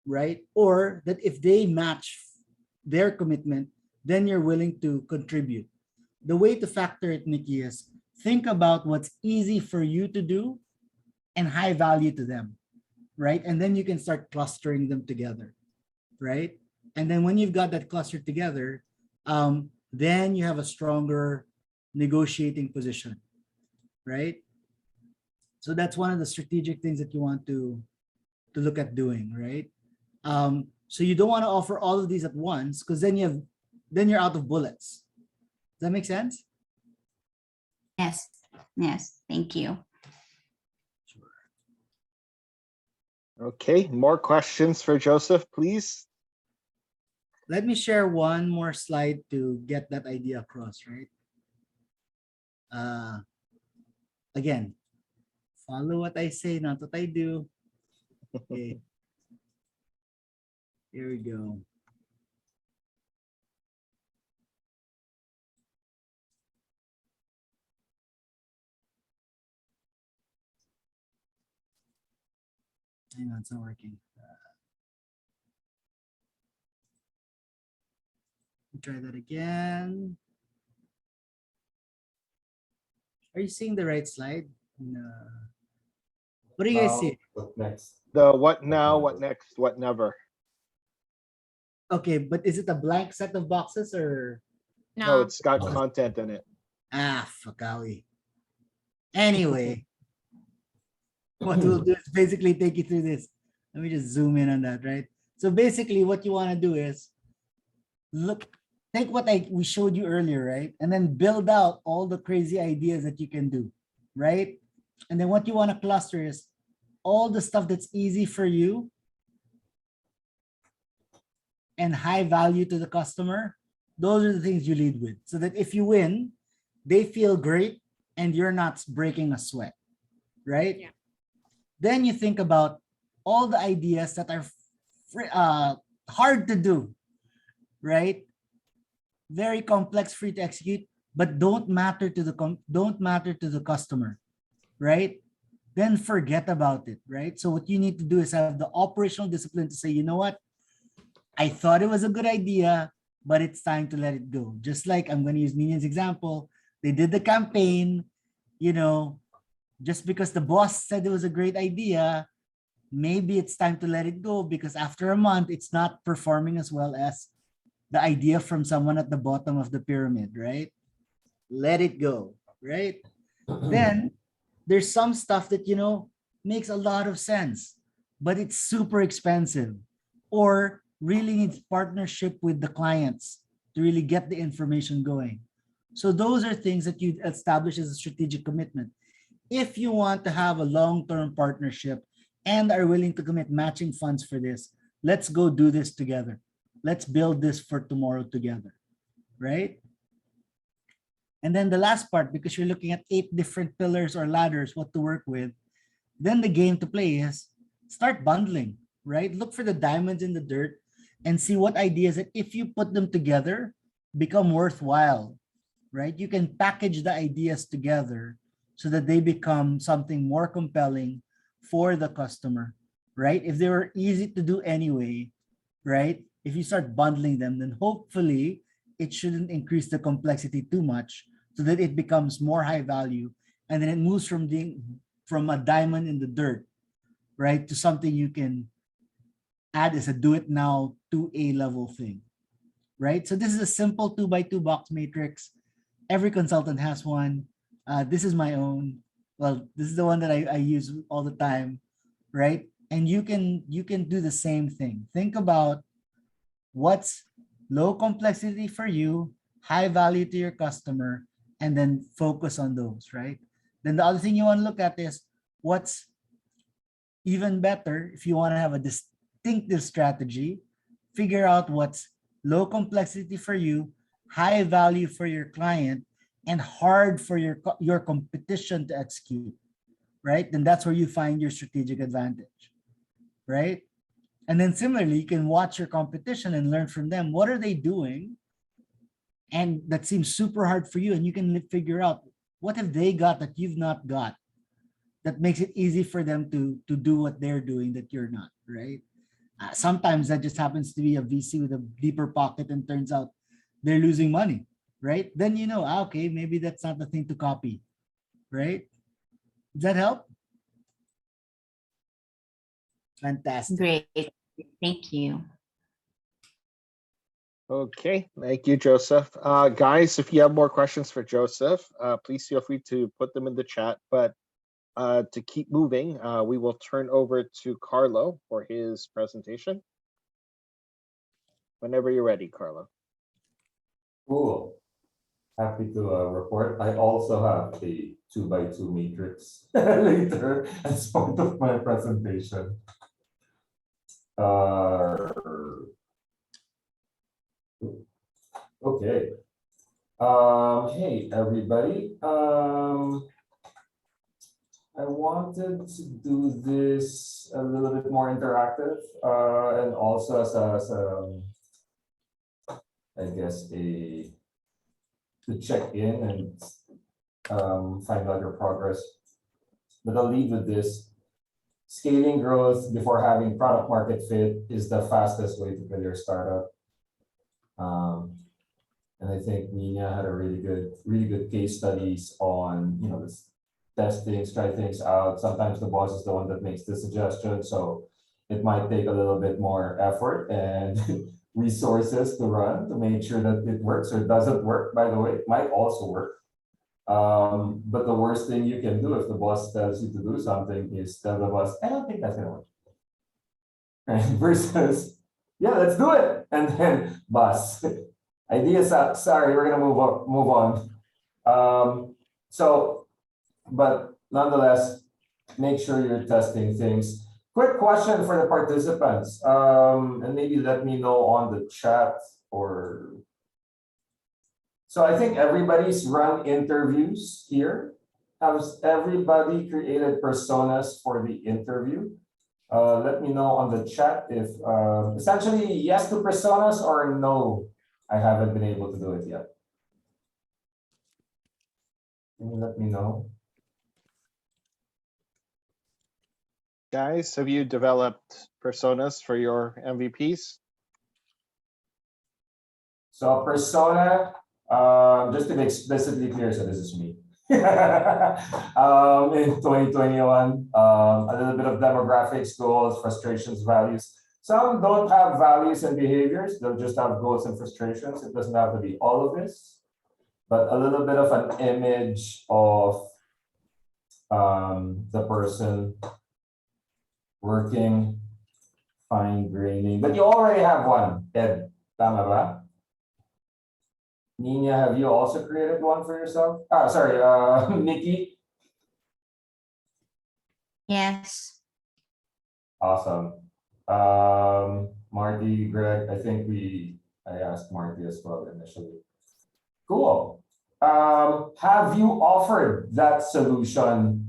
right? Or that if they match their commitment, then you're willing to contribute. The way to factor it, Nikki, is think about what's easy for you to do and high value to them, right? And then you can start clustering them together, right? And then when you've got that cluster together, then you have a stronger negotiating position, right? So that's one of the strategic things that you want to look at doing, right? So you don't want to offer all of these at once, because then you're out of bullets. Does that make sense? Yes. Yes. Thank you. Okay, more questions for Joseph, please. Let me share one more slide to get that idea across, right? Again, follow what I say, not what I do. Okay. Here we go. Hang on, it's not working. Try that again. Are you seeing the right slide? No. What do you guys see? What next? The what now, what next, what never. Okay, but is it a blank set of boxes or? No, it's got content in it. Ah, fakawi. Anyway, what we'll do is basically take you through this. Let me just zoom in on that, right? So basically what you want to do is take what we showed you earlier, right? And then build out all the crazy ideas that you can do, right? And then what you want to cluster is all the stuff that's easy for you and high value to the customer. Those are the things you lead with, so that if you win, they feel great and you're not breaking a sweat, right? Yeah. Then you think about all the ideas that are hard to do, right? Very complex, free to execute, but don't matter to the customer, right? Then forget about it, right? So what you need to do is have the operational discipline to say, you know what? I thought it was a good idea, but it's time to let it go. Just like I'm going to use Niña's example. They did the campaign, just because the boss said it was a great idea, maybe it's time to let it go, because after a month, it's not performing as well as the idea from someone at the bottom of the pyramid, right? Let it go, right? Then there's some stuff that, makes a lot of sense, but it's super expensive or really needs partnership with the clients to really get the information going. So those are things that you establish as a strategic commitment. If you want to have a long-term partnership and are willing to commit matching funds for this, let's go do this together. Let's build this for tomorrow together, right? And then the last part, because you're looking at 8 different pillars or ladders, what to work with, then the game to play is start bundling, right? Look for the diamonds in the dirt and see what ideas that if you put them together, become worthwhile, right? You can package the ideas together so that they become something more compelling for the customer, right? If they were easy to do anyway, right? If you start bundling them, then hopefully it shouldn't increase the complexity too much so that it becomes more high value. And then it moves from a diamond in the dirt, right, to something you can add as a do it now 2A level thing, right? So this is a simple 2x2 box matrix. Every consultant has one. This is my own. Well, this is the one that I use all the time, right? And you can do the same thing. Think about what's low complexity for you, high value to your customer, and then focus on those, right? Then the other thing you want to look at is what's even better if you want to have a distinctive strategy. Figure out what's low complexity for you, high value for your client, and hard for your competition to execute, right? Then that's where you find your strategic advantage, right? And then similarly, you can watch your competition and learn from them. What are they doing? And that seems super hard for you. And you can figure out what have they got that you've not got, that makes it easy for them to do what they're doing that you're not, right? Sometimes that just happens to be a VC with a deeper pocket and turns out they're losing money, right? Then you know, okay, maybe that's not the thing to copy, right? Does that help? Fantastic. Great. Thank you. Okay, thank you, Joseph. Guys, if you have more questions for Joseph, please feel free to put them in the chat. But to keep moving, we will turn over to Carlo for his presentation. Whenever you're ready, Carlo. Cool. Happy to report. I also have a 2x2 matrix later as part of my presentation. Okay. Hey everybody. I wanted to do this a little bit more interactive, and also as I guess to check in and find out your progress. But I'll lead with this. Scaling growth before having product market fit is the fastest way to build your startup. And I think Niña had a really good case studies on, this test things, try things out. Sometimes the boss is the one that makes the suggestion, so it might take a little bit more effort and resources to run to make sure that it works or doesn't work. By the way, it might also work. But the worst thing you can do if the boss tells you to do something is tell the boss, I don't think that's gonna work. Versus, yeah, let's do it. And then, boss, ideas out. Sorry, we're gonna move on. But nonetheless, make sure you're testing things. Quick question for the participants, and maybe let me know on the chat or. So I think everybody's run interviews here. Has everybody created personas for the interview? Let me know on the chat if essentially yes to personas or no, I haven't been able to do it yet. Can you let me know? Guys, have you developed personas for your MVPs? So persona, just to be explicitly clear, so this is me. In 2021, a little bit of demographics, goals, frustrations, values. Some don't have values and behaviors, they'll just have goals and frustrations. It doesn't have to be all of this, but a little bit of an image of the person working, fine graining. But you already have one, Ed, tama ba? Niña, have you also created one for yourself? Sorry, Nikki. Yes. Awesome. Marty, Greg, I think I asked Marty as well initially. Cool. Have you offered that solution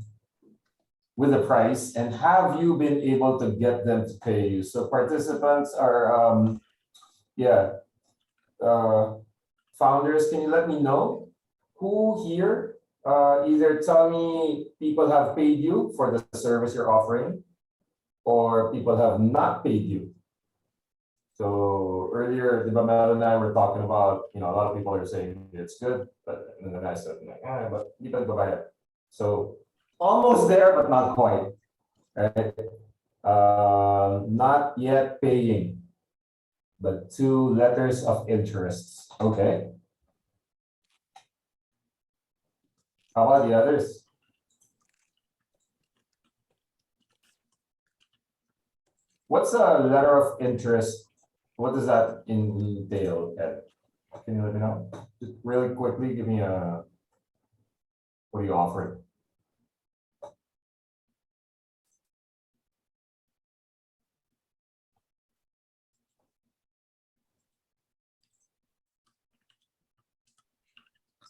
with a price, and have you been able to get them to pay you? So participants are, founders, can you let me know who here, either tell me people have paid you for the service you're offering, or people have not paid you. So earlier, Mel and I were talking about, a lot of people are saying it's good, but and then I said, but you better go buy it. So almost there, but not quite, right? Not yet paying, but 2 letters of interest. Okay. How about the others? What's a letter of interest? What does that entail, Ed? Can you let me know? Just really quickly, give me what are you offering?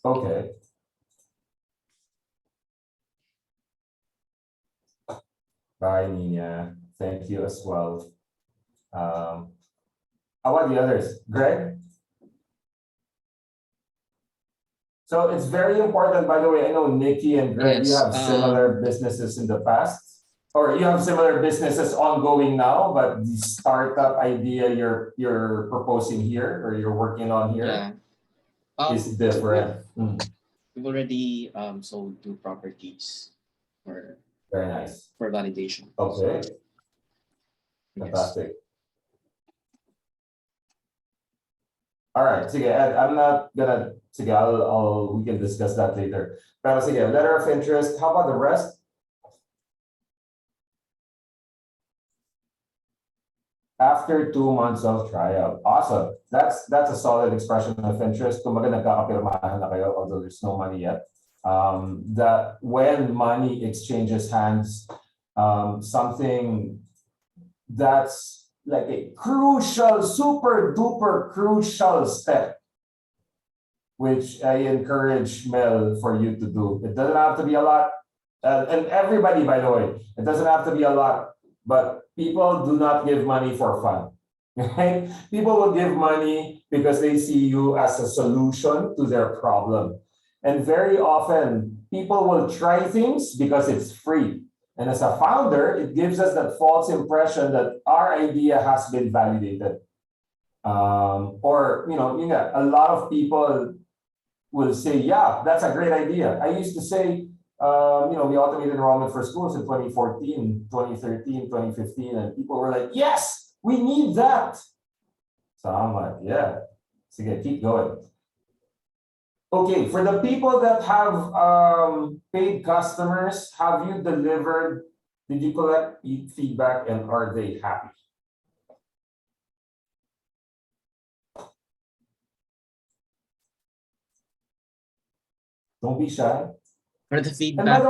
Okay. Bye, Nina. Thank you as well. How about the others? Greg? So it's very important, by the way. I know Nikki and Greg, you Yes. have similar businesses in the past, or you have similar businesses ongoing now, but the startup idea you're proposing here or you're working on here is Yeah. different. We've already sold 2 properties for Very nice. for validation. Okay, Yes. fantastic. All right, sige, Ed, I'm not gonna, sige, we can discuss that later. Pero sige, letter of interest, how about the rest? After 2 months of trial. Awesome. That's a solid expression of interest. Kumbaga nagkakapirmahan na kayo, although there's no money yet. That when money exchanges hands, something that's like a crucial, super duper crucial step, which I encourage Mel for you to do. It doesn't have to be a lot. And everybody, by the way, it doesn't have to be a lot, but people do not give money for fun. Right? People will give money because they see you as a solution to their problem. And very often, people will try things because it's free. And as a founder, it gives us that false impression that our idea has been validated. Or, a lot of people will say, yeah, that's a great idea. I used to say, we automated enrollment for schools in 2014, 2013, 2015, and people were like, yes, we need that. So I'm like, yeah, so keep going. Okay, for the people that have paid customers, have you delivered? Did you collect feedback and are they happy? Don't be shy. For the feedback,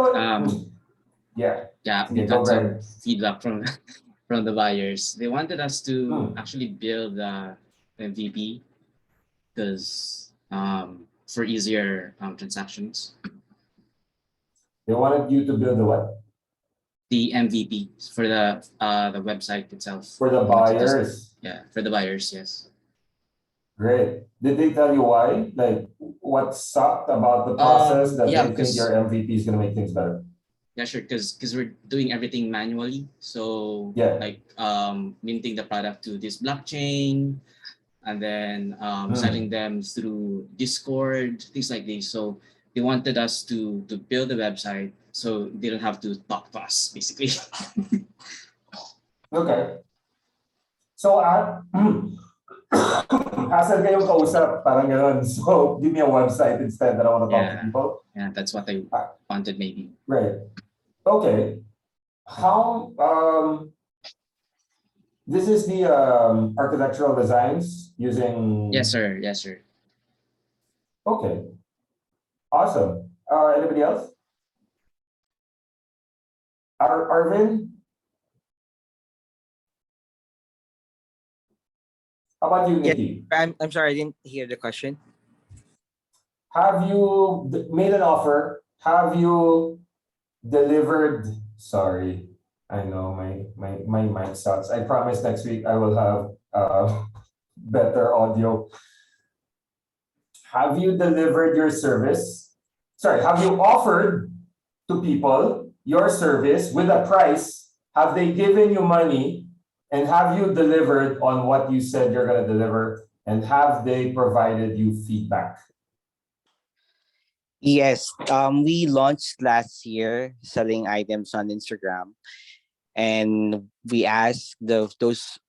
yeah, we got some feedback from from the buyers. They wanted us to actually build the MVP because for easier transactions. They wanted you to build the what? The MVP for the website itself. For the buyers. Yeah, for the buyers, yes. Great. Did they tell you why? Like what sucked about the process that they think your MVP is gonna make things better? Yeah, sure. Because we're doing everything manually. So like minting the product to this blockchain, and then selling them through Discord, things like this. So they wanted us to build a website so they don't have to talk to us, basically. Okay. So hassle kayong kausap, parang ganun. So give me a website instead that I want to talk to people. Yeah, that's what I wanted maybe. Right. Okay. How this is the architectural designs using. Yes, sir. Yes, sir. Okay. Awesome. Anybody else? Arvin? How about you, Nikki? I'm sorry, I didn't hear the question. Have you made an offer? Have you delivered? Sorry, I know my mic sucks. I promise next week I will have better audio. Have you delivered your service? Sorry, have you offered to people your service with a price? Have they given you money? And have you delivered on what you said you're going to deliver? And have they provided you feedback? Yes, we launched last year selling items on Instagram, and we asked those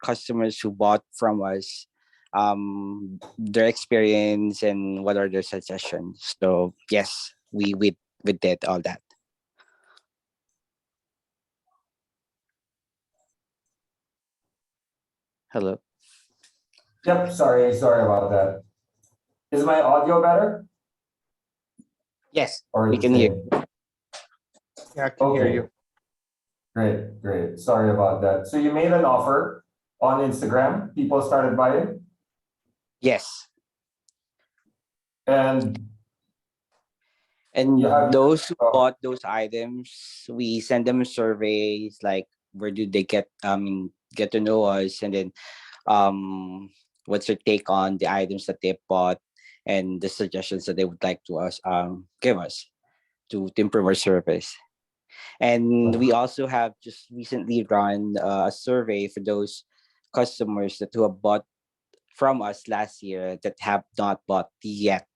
customers who bought from us their experience and what are their suggestions. So yes, we did all that. Hello. Yep, sorry about that. Is my audio better? Yes, or we can hear. Yeah, I can hear you. Great. Sorry about that. So you made an offer on Instagram. People started buying? Yes. And those who bought those items, we send them surveys like where do they get to know us, and then what's their take on the items that they bought, and the suggestions that they would like to us give us to improve our service. And we also have just recently run a survey for those customers that who have bought from us last year that have not bought yet,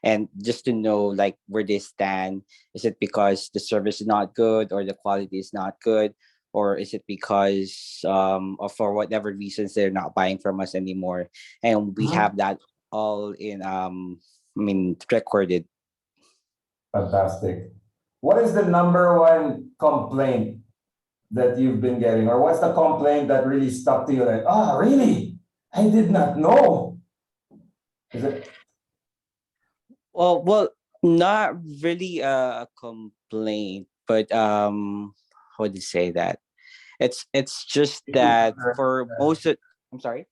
and just to know like where they stand. Is it because the service is not good or the quality is not good, or is it because or for whatever reasons they're not buying from us anymore? And we have that all in recorded. Fantastic. What is the number one complaint that you've been getting, or what's the complaint that really stuck to you? Like, really? I did not know. Is it? Well, not really a complaint, but how would you say that? It's just that for most of, I'm sorry.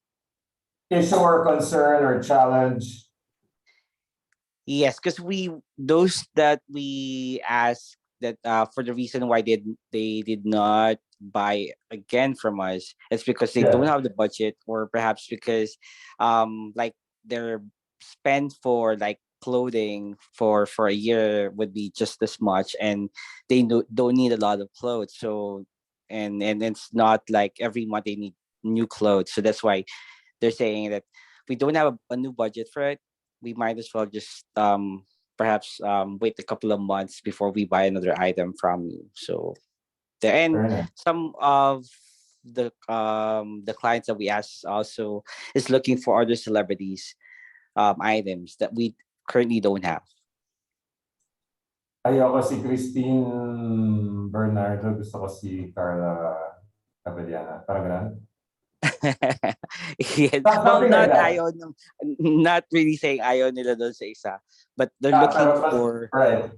Issue or concern or challenge? Yes, because those that we asked that for the reason why they did not buy again from us, it's because they don't have the budget, or perhaps because like their spend for like clothing for a year would be just as much, and they don't need a lot of clothes. So and it's not like every month they need new clothes. So that's why they're saying that we don't have a new budget for it. We might as well just perhaps wait a couple of months before we buy another item from you. So and some of the clients that we asked also is looking for other celebrities items that we currently don't have. Ayoko si Christine Bernardo, gusto ko si Carla Abellana. Parang ganun. Yes. Well, not ayaw, not really saying ayaw nila doon sa isa, but they're looking for. Right.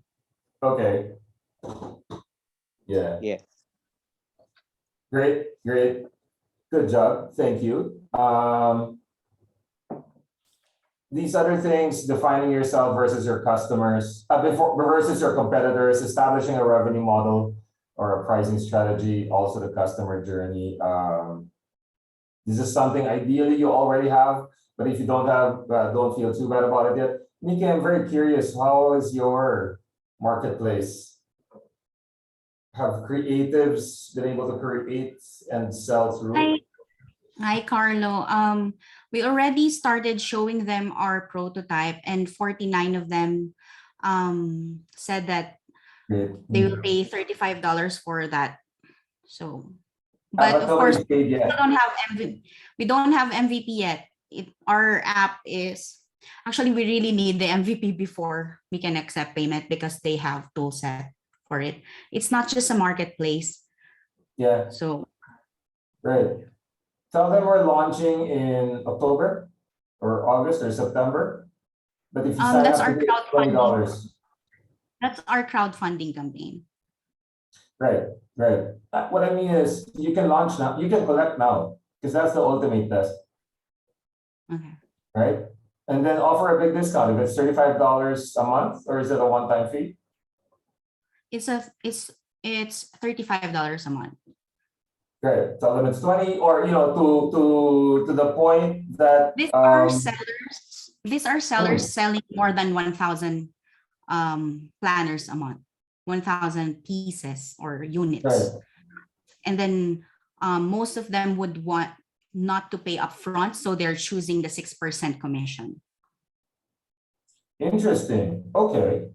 Okay. Yeah. Yeah. Great. Good job. Thank you. These other things, defining yourself versus your customers, versus your competitors, establishing a revenue model or a pricing strategy, also the customer journey. This is something ideally you already have, but if you don't have, don't feel too bad about it yet. Nikki, I'm very curious, how is your marketplace? Have creatives been able to create and sell through? Hi, Carlo. We already started showing them our prototype, and 49 of them said that they will pay $35 for that. So, but of course, we don't have MVP yet. Our app is actually, we really need the MVP before we can accept payment, because they have tool set for it. It's not just a marketplace. Yeah. So, right. Tell them we're launching in October or August or September. But if you sign that's up, our crowdfunding. $20. That's our crowdfunding campaign. Right. What I mean is, you can launch now, you can collect now, because that's the ultimate test. Okay. Right? And then offer a big discount. If it's $35 a month, or is it a one-time fee? It's $35 a month. Great. Tell them it's 20, or to the point that these are sellers selling more than 1,000 planners a month, 1,000 pieces or units. Right. And then most of them would want not to pay upfront, so they're choosing the 6% commission. Interesting. Okay.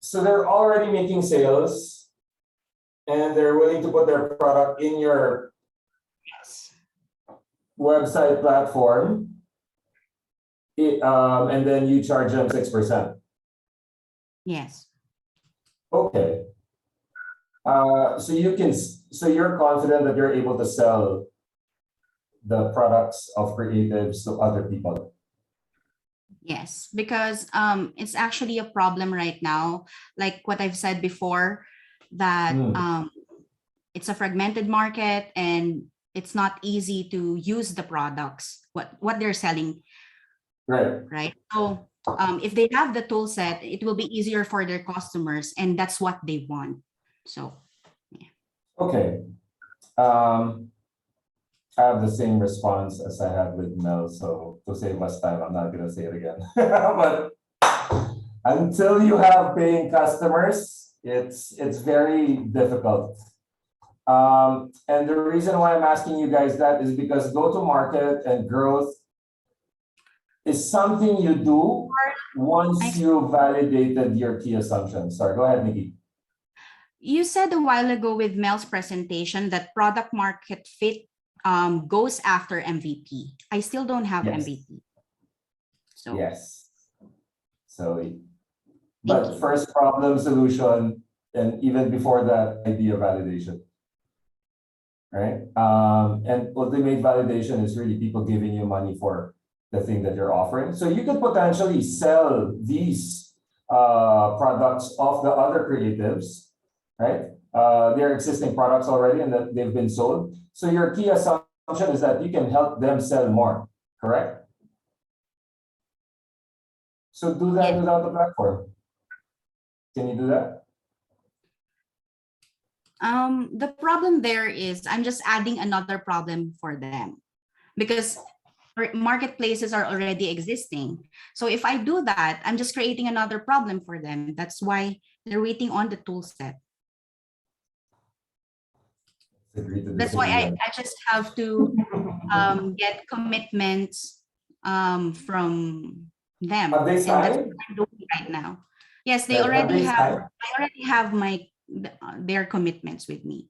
So they're already making sales, and they're willing to put their product in your website platform, and then you charge them 6%. Yes. Okay. So you're confident that you're able to sell the products of creatives to other people? Yes, because it's actually a problem right now. Like what I've said before, that it's a fragmented market, and it's not easy to use the products, what they're selling. Right. So if they have the tool set, it will be easier for their customers, and that's what they want. So, yeah. Okay. have the same response as I had with Mel, so to save us time, I'm not gonna say it again. But until you have paying customers, it's very difficult. And the reason why I'm asking you guys that is because go-to-market and growth is something you do once you validated your key assumptions. Sorry, go ahead, Nikki. You said a while ago with Mel's presentation that product market fit goes after MVP. I still don't have MVP. So yes. So, but first problem solution, and even before that, idea validation. Right? And ultimate validation is really people giving you money for the thing that you're offering. So you could potentially sell these products of the other creatives, right? They're existing products already and that they've been sold. So your key assumption is that you can help them sell more, correct? So do that without the platform. Can you do that? The problem there is I'm just adding another problem for them because marketplaces are already existing. So if I do that, I'm just creating another problem for them. That's why they're waiting on the tool set. That's why I just have to get commitments from them. Have they signed? And that's what I'm doing right now. Yes, they already have. I already have their commitments with me.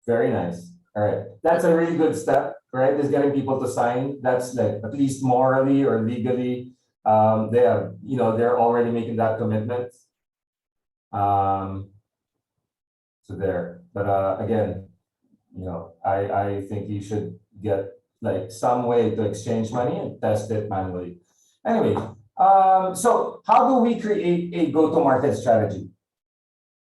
Very nice. All right, that's a really good step, right? Is getting people to sign. That's like at least morally or legally, they have, they're already making that commitment. So there, but again, I think you should get like some way to exchange money and test it manually. Anyway, so how do we create a go-to-market strategy?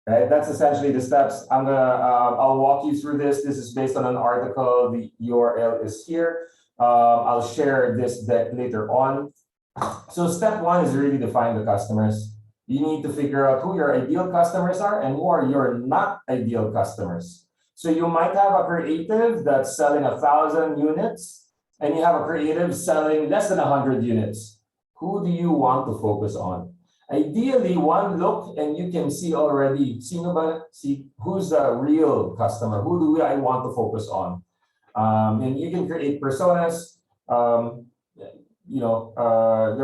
Right, that's essentially the steps. I'll walk you through this. This is based on an article. The URL is here. I'll share this deck later on. So step one is really define the customers. You need to figure out who your ideal customers are and who are your not ideal customers. So you might have a creative that's selling 1,000 units and you have a creative selling less than 100 units. Who do you want to focus on? Ideally, one look and you can see already, who's the real customer? Who do I want to focus on? And you can create personas. There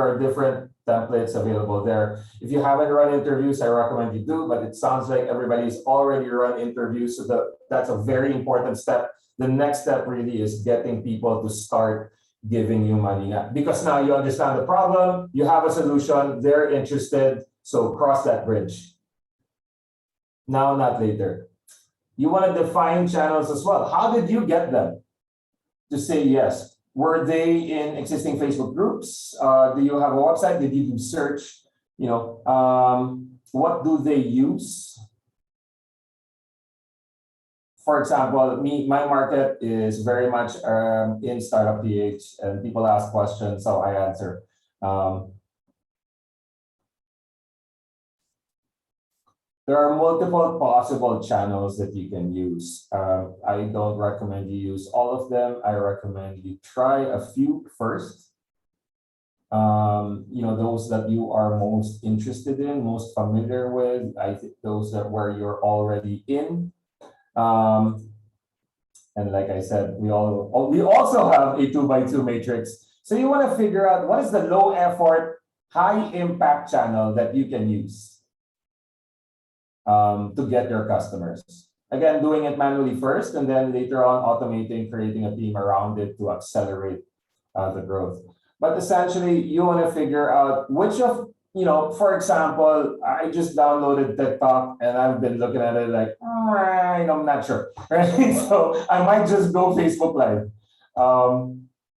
are different templates available there. If you haven't run interviews, I recommend you do, but it sounds like everybody's already run interviews. So that's a very important step. The next step really is getting people to start giving you money, because now you understand the problem, you have a solution, they're interested, so cross that bridge. Now, not later. You want to define channels as well. How did you get them to say yes? Were they in existing Facebook groups? Do you have a website? Did you do search? What do they use? For example, my market is very much in Startup PH, and people ask questions, so I answer. There are multiple possible channels that you can use. I don't recommend you use all of them. I recommend you try a few first. Those that you are most interested in, most familiar with. I think those that where you're already in. And like I said, we also have a 2x2 matrix. So you want to figure out what is the low effort, high impact channel that you can use to get your customers. Again, doing it manually first, and then later on automating, creating a team around it to accelerate the growth. But essentially, you want to figure out which of, for example, I just downloaded TikTok and I've been looking at it like, I'm not sure, right? So I might just go Facebook Live.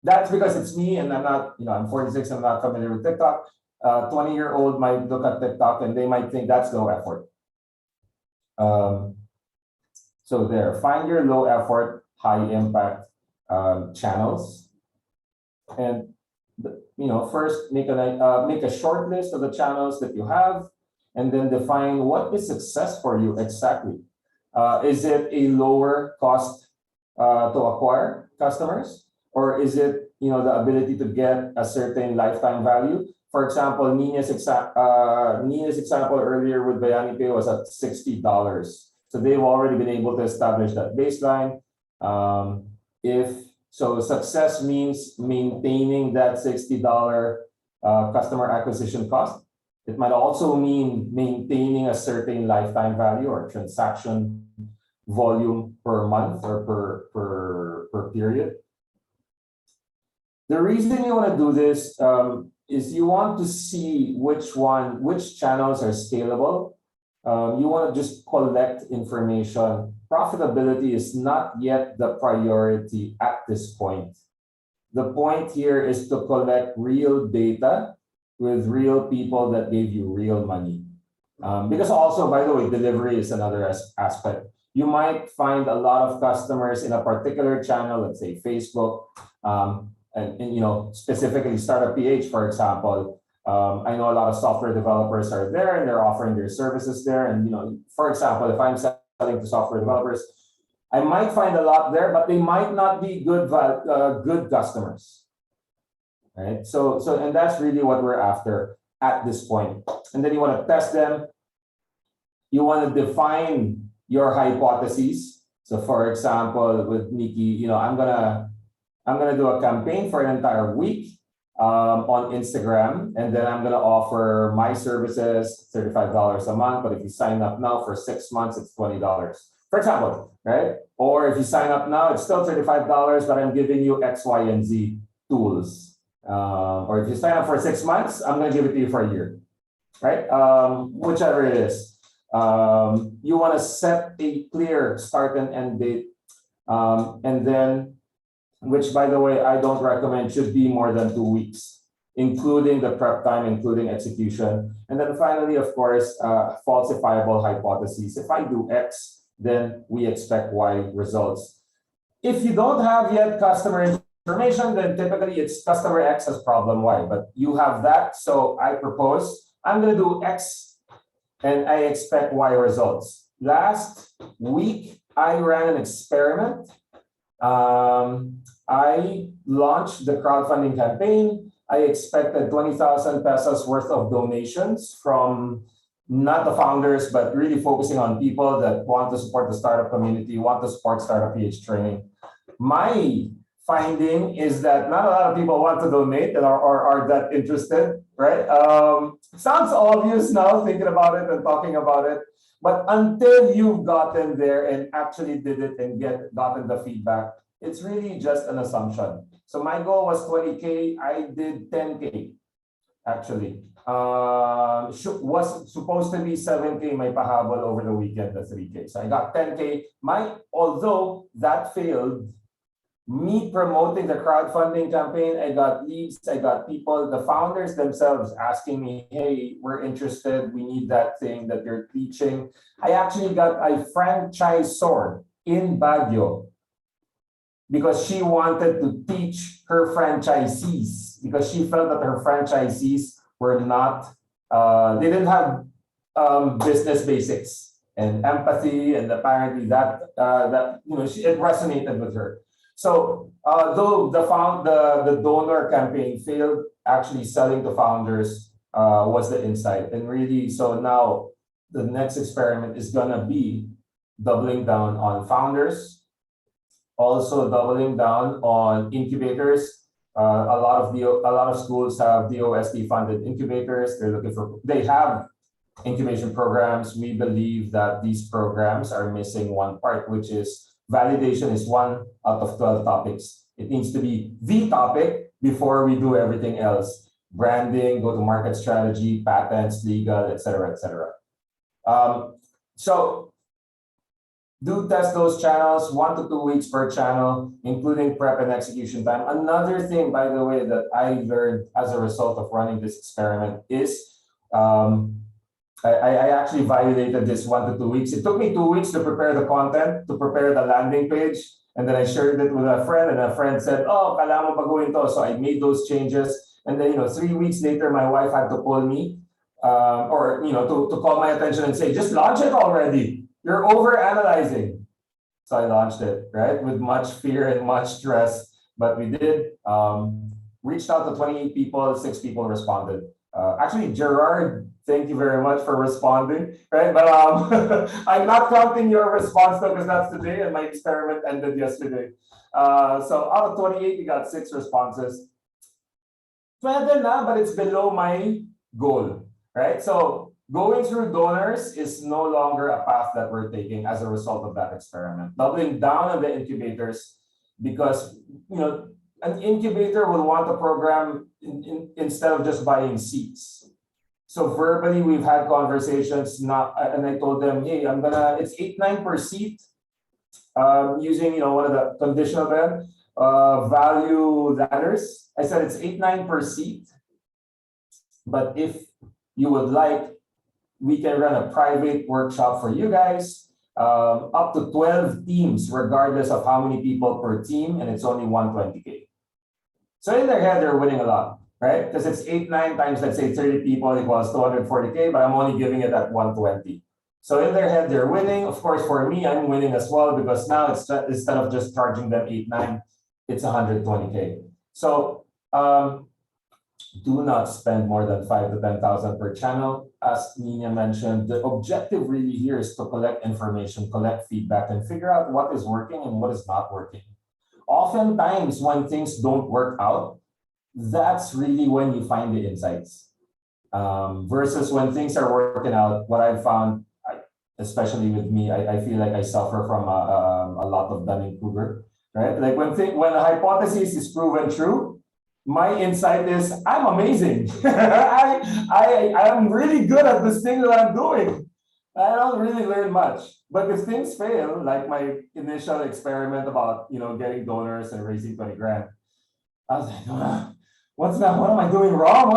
That's because it's me and I'm not, I'm 46, I'm not familiar with TikTok. 20-year-old might look at TikTok and they might think that's low effort. So there, find your low effort, high impact channels. And first make a short list of the channels that you have, and then define what is success for you exactly. Is it a lower cost to acquire? customers, or is it, the ability to get a certain lifetime value? For example, Nina's example earlier with Bayani Pay was at $60. So they've already been able to establish that baseline. If so, success means maintaining that $60 customer acquisition cost. It might also mean maintaining a certain lifetime value or transaction volume per month or per period. The reason you want to do this is you want to see which channels are scalable. You want to just collect information. Profitability is not yet the priority at this point. The point here is to collect real data with real people that gave you real money. Because also, by the way, delivery is another aspect. You might find a lot of customers in a particular channel, let's say Facebook, and specifically Startup PH, for example. I know a lot of software developers are there and they're offering their services there. And for example, if I'm selling to software developers, I might find a lot there, but they might not be good customers, right? So and that's really what we're after at this point. And then you want to test them. You want to define your hypotheses. So for example, with Nikki, I'm gonna do a campaign for an entire week on Instagram, and then I'm gonna offer my services $35 a month. But if you sign up now for 6 months, it's $20, for example, right? Or if you sign up now, it's still $35, but I'm giving you X, Y, and Z tools. Or if you sign up for 6 months, I'm gonna give it to you for a year, right? Whichever it is. You want to set a clear start and end date, and then, which by the way, I don't recommend, should be more than 2 weeks, including the prep time, including execution. And then finally, of course, falsifiable hypotheses. If I do X, then we expect Y results. If you don't have yet customer information, then typically it's customer X has problem Y, but you have that. So I propose, I'm going to do X and I expect Y results. Last week, I ran an experiment. I launched the crowdfunding campaign. I expected 20,000 pesos worth of donations from not the founders, but really focusing on people that want to support the startup community, want to support Startup PH training. My finding is that not a lot of people want to donate or are that interested, right? Sounds obvious now thinking about it and talking about it, but until you've gotten there and actually did it and gotten the feedback, it's really just an assumption. So my goal was 20K. I did 10K, actually. Was supposed to be 7K, my pahabol over the weekend, the 3K. So I got 10K. Although that failed, me promoting the crowdfunding campaign, I got leads, I got people, the founders themselves asking me, hey, we're interested, we need that thing that you're teaching. I actually got a franchisor in Baguio because she wanted to teach her franchisees, because she felt that her franchisees were not, they didn't have business basics and empathy, and apparently that it resonated with her. So though the donor campaign failed, actually selling to founders was the insight. And really, so now the next experiment is gonna be doubling down on founders, also doubling down on incubators. A lot of schools have DOST funded incubators. They have incubation programs. We believe that these programs are missing one part, which is validation is 1 out of 12 topics. It needs to be the topic before we do everything else. Branding, go-to-market strategy, patents, legal, et cetera, et cetera. So do test those channels, 1 to 2 weeks per channel, including prep and execution time. Another thing, by the way, that I learned as a result of running this experiment is I actually validated this 1 to 2 weeks. It took me 2 weeks to prepare the content, to prepare the landing page. And then I shared it with a friend, and a friend said, oh, kailangan mo baguhin to. So I made those changes. And then, 3 weeks later, my wife had to call me to call my attention and say, just launch it already. You're over analyzing. So I launched it, right? With much fear and much stress, but we did. Reached out to 28 people, 6 people responded. Actually, Gerard, thank you very much for responding, right? But I'm not counting your response though, because that's today and my experiment ended yesterday. So out of 28, we got 6 responses. Pwede na, but it's below my goal, right? So going through donors is no longer a path that we're taking as a result of that experiment. Doubling down on the incubators, because an incubator will want a program instead of just buying seats. So verbally, we've had conversations, and I told them, hey, it's 8-9 per seat, using one of the conditional value ladders. I said it's 8-9 per seat, but if you would like, we can run a private workshop for you guys, up to 12 teams, regardless of how many people per team, and it's only 120K. So in their head, they're winning a lot, right? Because it's 8-9 times, let's say 30 people equals 240K, but I'm only giving it at 120. So in their head, they're winning. Of course, for me, I'm winning as well, because now it's instead of just charging them 8-9, it's 120K. So do not spend more than 5,000 to 10,000 per channel. As Niña mentioned, the objective really here is to collect information, collect feedback, and figure out what is working and what is not working. Oftentimes, when things don't work out, that's really when you find the insights. Versus when things are working out, what I've found, especially with me, I feel like I suffer from a lot of Dunning-Kruger, right? Like when a hypothesis is proven true, my insight is I'm amazing. I'm really good at this thing that I'm doing. I don't really learn much. But if things fail, like my initial experiment about getting donors and raising 20 grand, I was like, what's that? What am I doing wrong?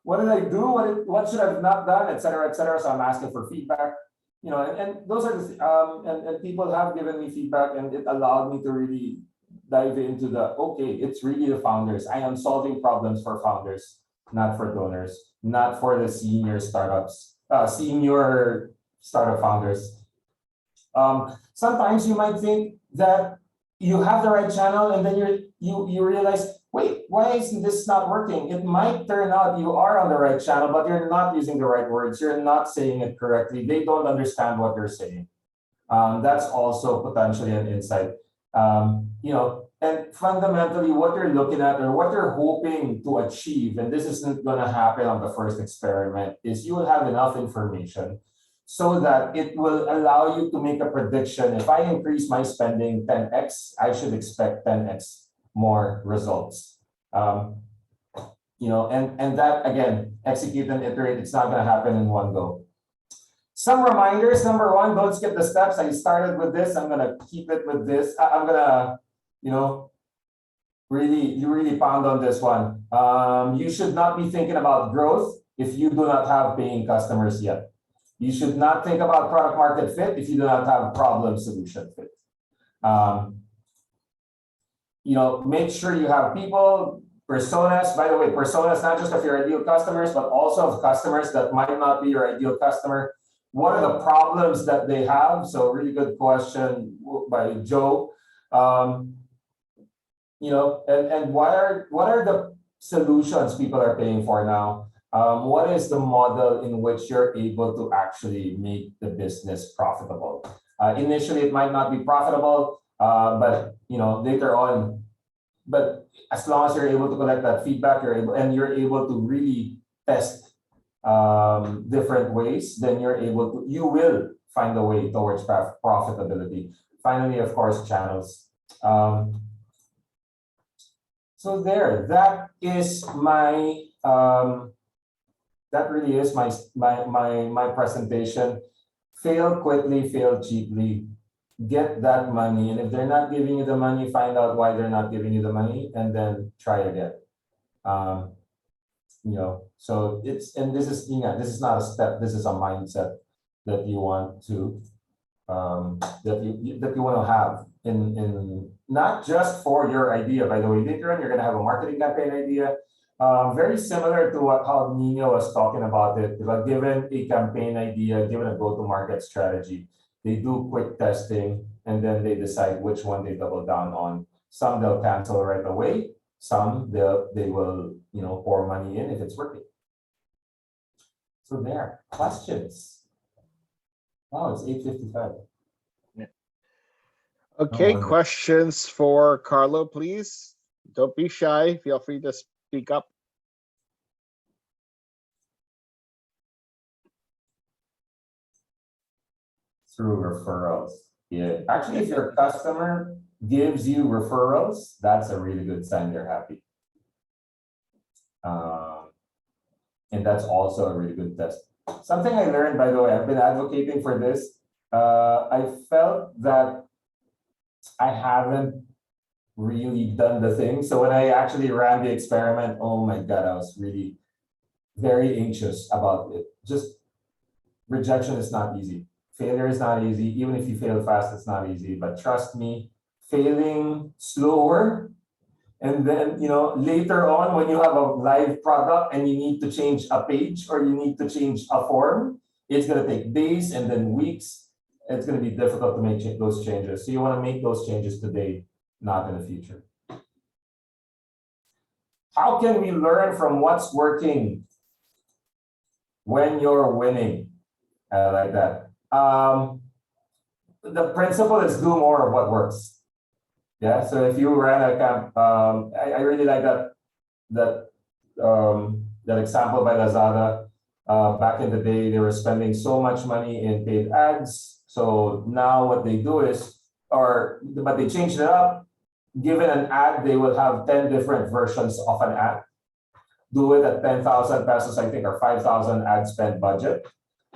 What did I do? What should I have not done, et cetera, et cetera. So I'm asking for feedback. And those are and people have given me feedback, and it allowed me to really dive into it's really the founders. I am solving problems for founders, not for donors, not for the senior startup founders. Sometimes you might think that you have the right channel, and then you realize, wait, why is this not working? It might turn out you are on the right channel, but you're not using the right words. You're not saying it correctly. They don't understand what you're saying. That's also potentially an insight. And fundamentally, what you're looking at or what you're hoping to achieve, and this isn't going to happen on the first experiment, is you will have enough information so that it will allow you to make a prediction. If I increase my spending 10x, I should expect 10x more results. And that, again, execute and iterate. It's not going to happen in one go. Some reminders. Number 1, don't skip the steps. I started with this. I'm going to keep it with this. I'm going to, really pound on this one. You should not be thinking about growth if you do not have paying customers yet. You should not think about product market fit if you do not have problem solution fit. Make sure you have people, personas. By the way, personas not just of your ideal customers, but also of customers that might not be your ideal customer. What are the problems that they have? So really good question by Joe. And what are the solutions people are paying for now? What is the model in which you're able to actually make the business profitable? Initially, it might not be profitable, but later on. But as long as you're able to collect that feedback, you're able to really test different ways, then you will find a way towards profitability. Finally, of course, channels. So that is my. That really is my presentation. Fail quickly, fail cheaply, get that money. And if they're not giving you the money, find out why they're not giving you the money, and then try again. So this is not a step, this is a mindset that you want to that you want to have in not just for your idea. By the way, later on you're going to have a marketing campaign idea. Very similar to how Niña was talking about it. Given a campaign idea, given a go-to-market strategy, they do quick testing, and then they decide which one they double down on. Some they'll cancel right away. Some they will pour money in if it's working. So there, questions. Wow, it's 8:55. Okay, Oh, questions for Carlo, please. Don't be shy. Feel free to speak up. through referrals. Yeah, actually, if your customer gives you referrals, that's a really good sign they're happy. And that's also a really good test. Something I learned, by the way, I've been advocating for this. I felt that I haven't really done the thing. So when I actually ran the experiment, oh my God, I was really very anxious about it. Just rejection is not easy. Failure is not easy. Even if you fail fast, it's not easy. But trust me, failing slower, and then later on when you have a live product and you need to change a page or you need to change a form, it's going to take days and then weeks. It's going to be difficult to make those changes. So you want to make those changes today, not in the future. How can we learn from what's working when you're winning? I like that. The principle is do more of what works. Yeah. So if you ran a camp, I really like that example by Lazada. Back in the day, they were spending so much money in paid ads. So now what they do is, but they changed it up. Given an ad, they will have 10 different versions of an ad. Do it at 10,000 pesos, I think, or 5,000 ad spend budget.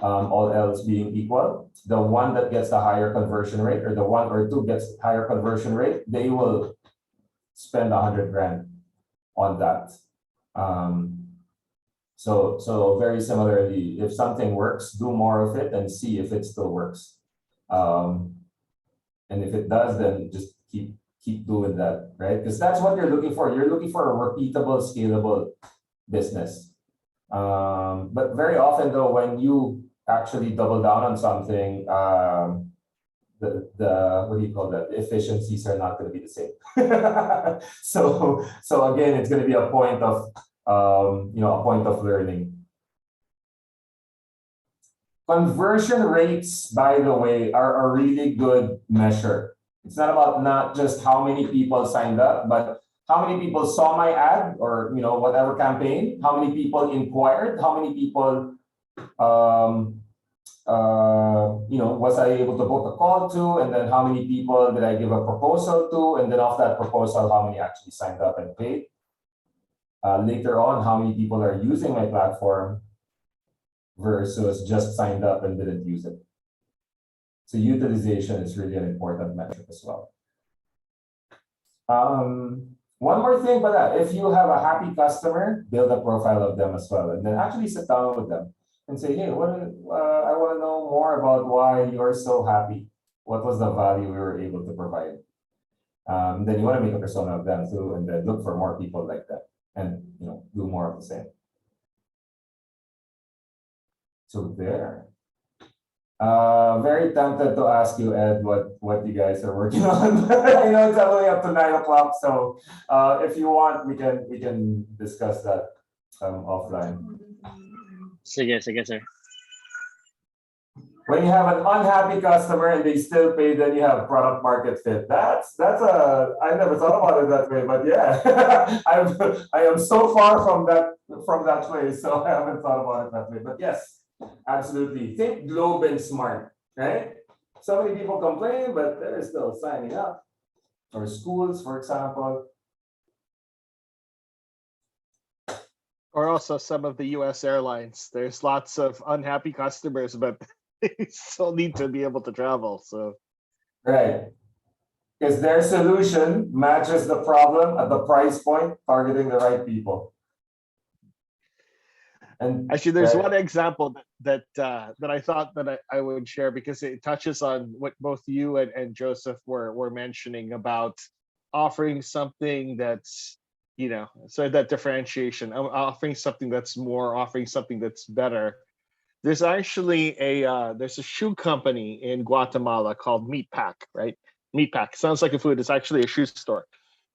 All else being equal, the one that gets the higher conversion rate, or the one or two gets higher conversion rate, they will spend 100 grand on that. So very similarly, if something works, do more of it and see if it still works. And if it does, then just keep doing that, right? Because that's what you're looking for. You're looking for a repeatable, scalable business. But very often, though, when you actually double down on something, the what do you call that? The efficiencies are not going to be the same. So again, it's going to be a point of a point of learning. Conversion rates, by the way, are a really good measure. It's not about not just how many people signed up, but how many people saw my ad or whatever campaign, how many people inquired, how many people was I able to book a call to, and then how many people did I give a proposal to, and then off that proposal, how many actually signed up and paid. Later on, how many people are using my platform versus just signed up and didn't use it. So utilization is really an important metric as well. One more thing about that, if you have a happy customer, build a profile of them as well, and then actually sit down with them and say, hey, I want to know more about why you're so happy. What was the value we were able to provide? Then you want to make a persona of them too, and then look for more people like that, and do more of the same. So there. Very tempted to ask you, Ed, what you guys are working on. I know it's only up to 9 o'clock, so if you want, we can discuss that offline. Sige, sir. When you have an unhappy customer and they still pay, then you have product market fit. That's I never thought about it that way, but yeah, I am so far from that place, so I haven't thought about it that way. But yes. Absolutely. Think Globe and Smart, right? So many people complain, but they're still signing up. Or schools, for example. Or also some of the US airlines. There's lots of unhappy customers, but they still need to be able to travel. So right. Because their solution matches the problem at the price point, targeting the right people. And actually, there's one example that I thought that I would share because it touches on what both you and Joseph were mentioning about offering something that's so that differentiation, offering something that's more, offering something that's better. There's actually there's a shoe company in Guatemala called Meatpack, right? Meatpack sounds like a food. It's actually a shoe store.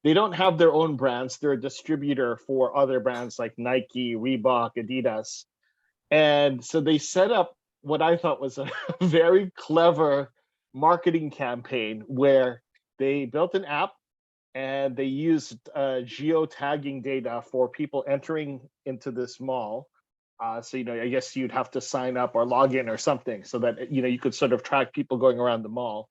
They don't have their own brands. They're a distributor for other brands like Nike, Reebok, Adidas. And so they set up what I thought was a very clever marketing campaign where they built an app and they used geotagging data for people entering into this mall. So, I guess you'd have to sign up or log in or something so that, you could sort of track people going around the mall.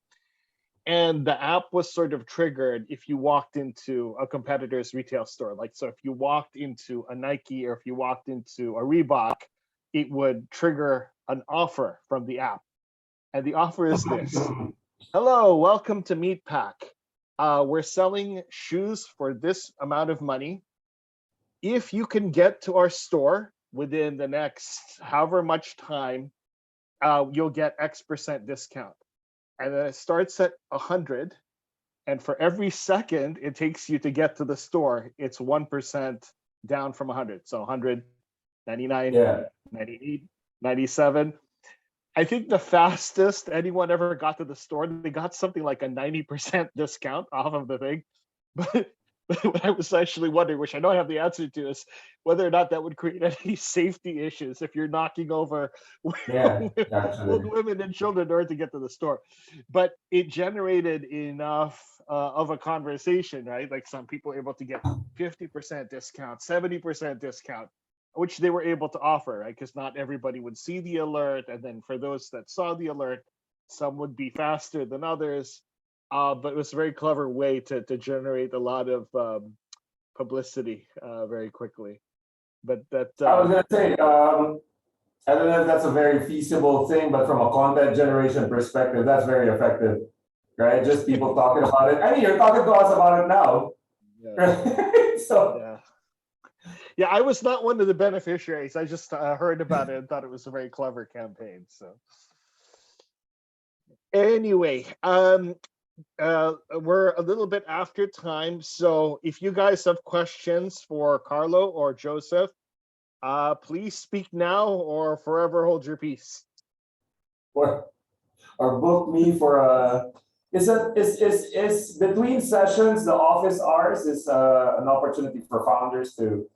And the app was sort of triggered if you walked into a competitor's retail store. Like, so if you walked into a Nike or if you walked into a Reebok, it would trigger an offer from the app. And the offer is this. Hello, welcome to Meatpack. We're selling shoes for this amount of money. If you can get to our store within the next however much time, you'll get X% discount. And then it starts at 100. And for every second it takes you to get to the store, it's 1% down from 100. So 100, 99, 98, 97. I think the fastest anyone ever got to the store, they got something like a 90% discount off of the thing. But what I was actually wondering, which I don't have the answer to, is whether or not that would create any safety issues if you're knocking over old women and children in order to get to the store. But it generated enough of a conversation, right? Like some people were able to get 50% discount, 70% discount, which they were able to offer, right? Because not everybody would see the alert. And then for those that saw the alert, some would be faster than others. But it was a very clever way to generate a lot of publicity very quickly. But that I was gonna say, I don't know if that's a very feasible thing, but from a content generation perspective, that's very effective, right? Just people talking about it. I mean, you're talking to us about it now. Yeah. So yeah, I was not one of the beneficiaries. I just heard about it and thought it was a very clever campaign. So anyway, we're a little bit after time, so if you guys have questions for Carlo or Joseph, please speak now or forever hold your peace. or book me for a is between sessions, the office hours is an opportunity for founders to.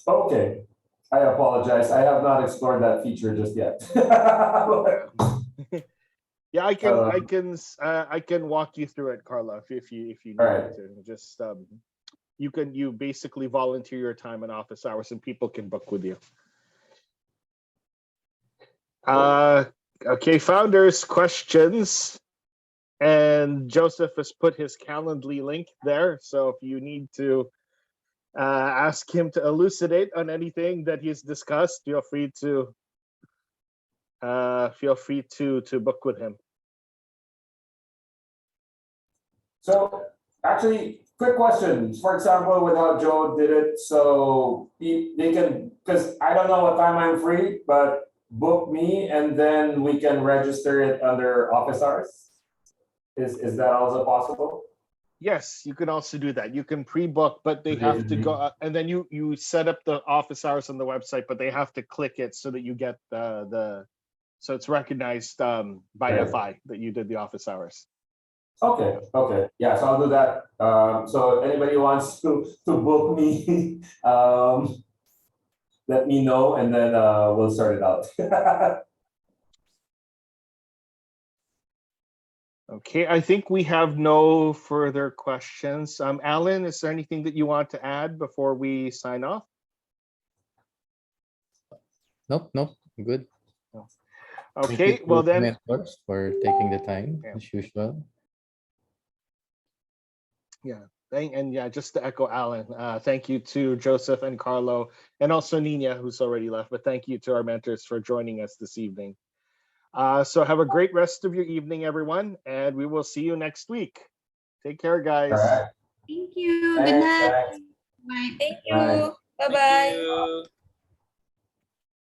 Okay, I apologize, I have not explored that feature just yet. Yeah, I can walk you through it, Carla, if you need me to. Just you basically volunteer your time in office hours and people can book with you. Okay, founders, questions. And Joseph has put his Calendly link there. So if you need to ask him to elucidate on anything that he's discussed, feel free to book with him. So actually, quick question. For example, with how Joe did it, so they can, because I don't know what time I'm free, but book me and then we can register it under office hours. Is that also possible? Yes, you can also do that. You can pre-book, but they have to go, and then you set up the office hours on the website, but they have to click it so that you get so it's recognized by FI that you did the office hours. Okay. Yeah, so I'll do that. So anybody who wants to book me, let me know and then we'll sort it out. Okay, I think we have no further questions. Alan, is there anything that you want to add before we sign off? Nope, good. Okay, well then. Mentors for taking the time as usual. Yeah, just to echo Alan, thank you to Joseph and Carlo, and also Niña, who's already left. But thank you to our mentors for joining us this evening. So have a great rest of your evening, everyone, and we will see you next week. Take care, guys. All right. Thank you. Good night. Bye. Thank you. Bye-bye.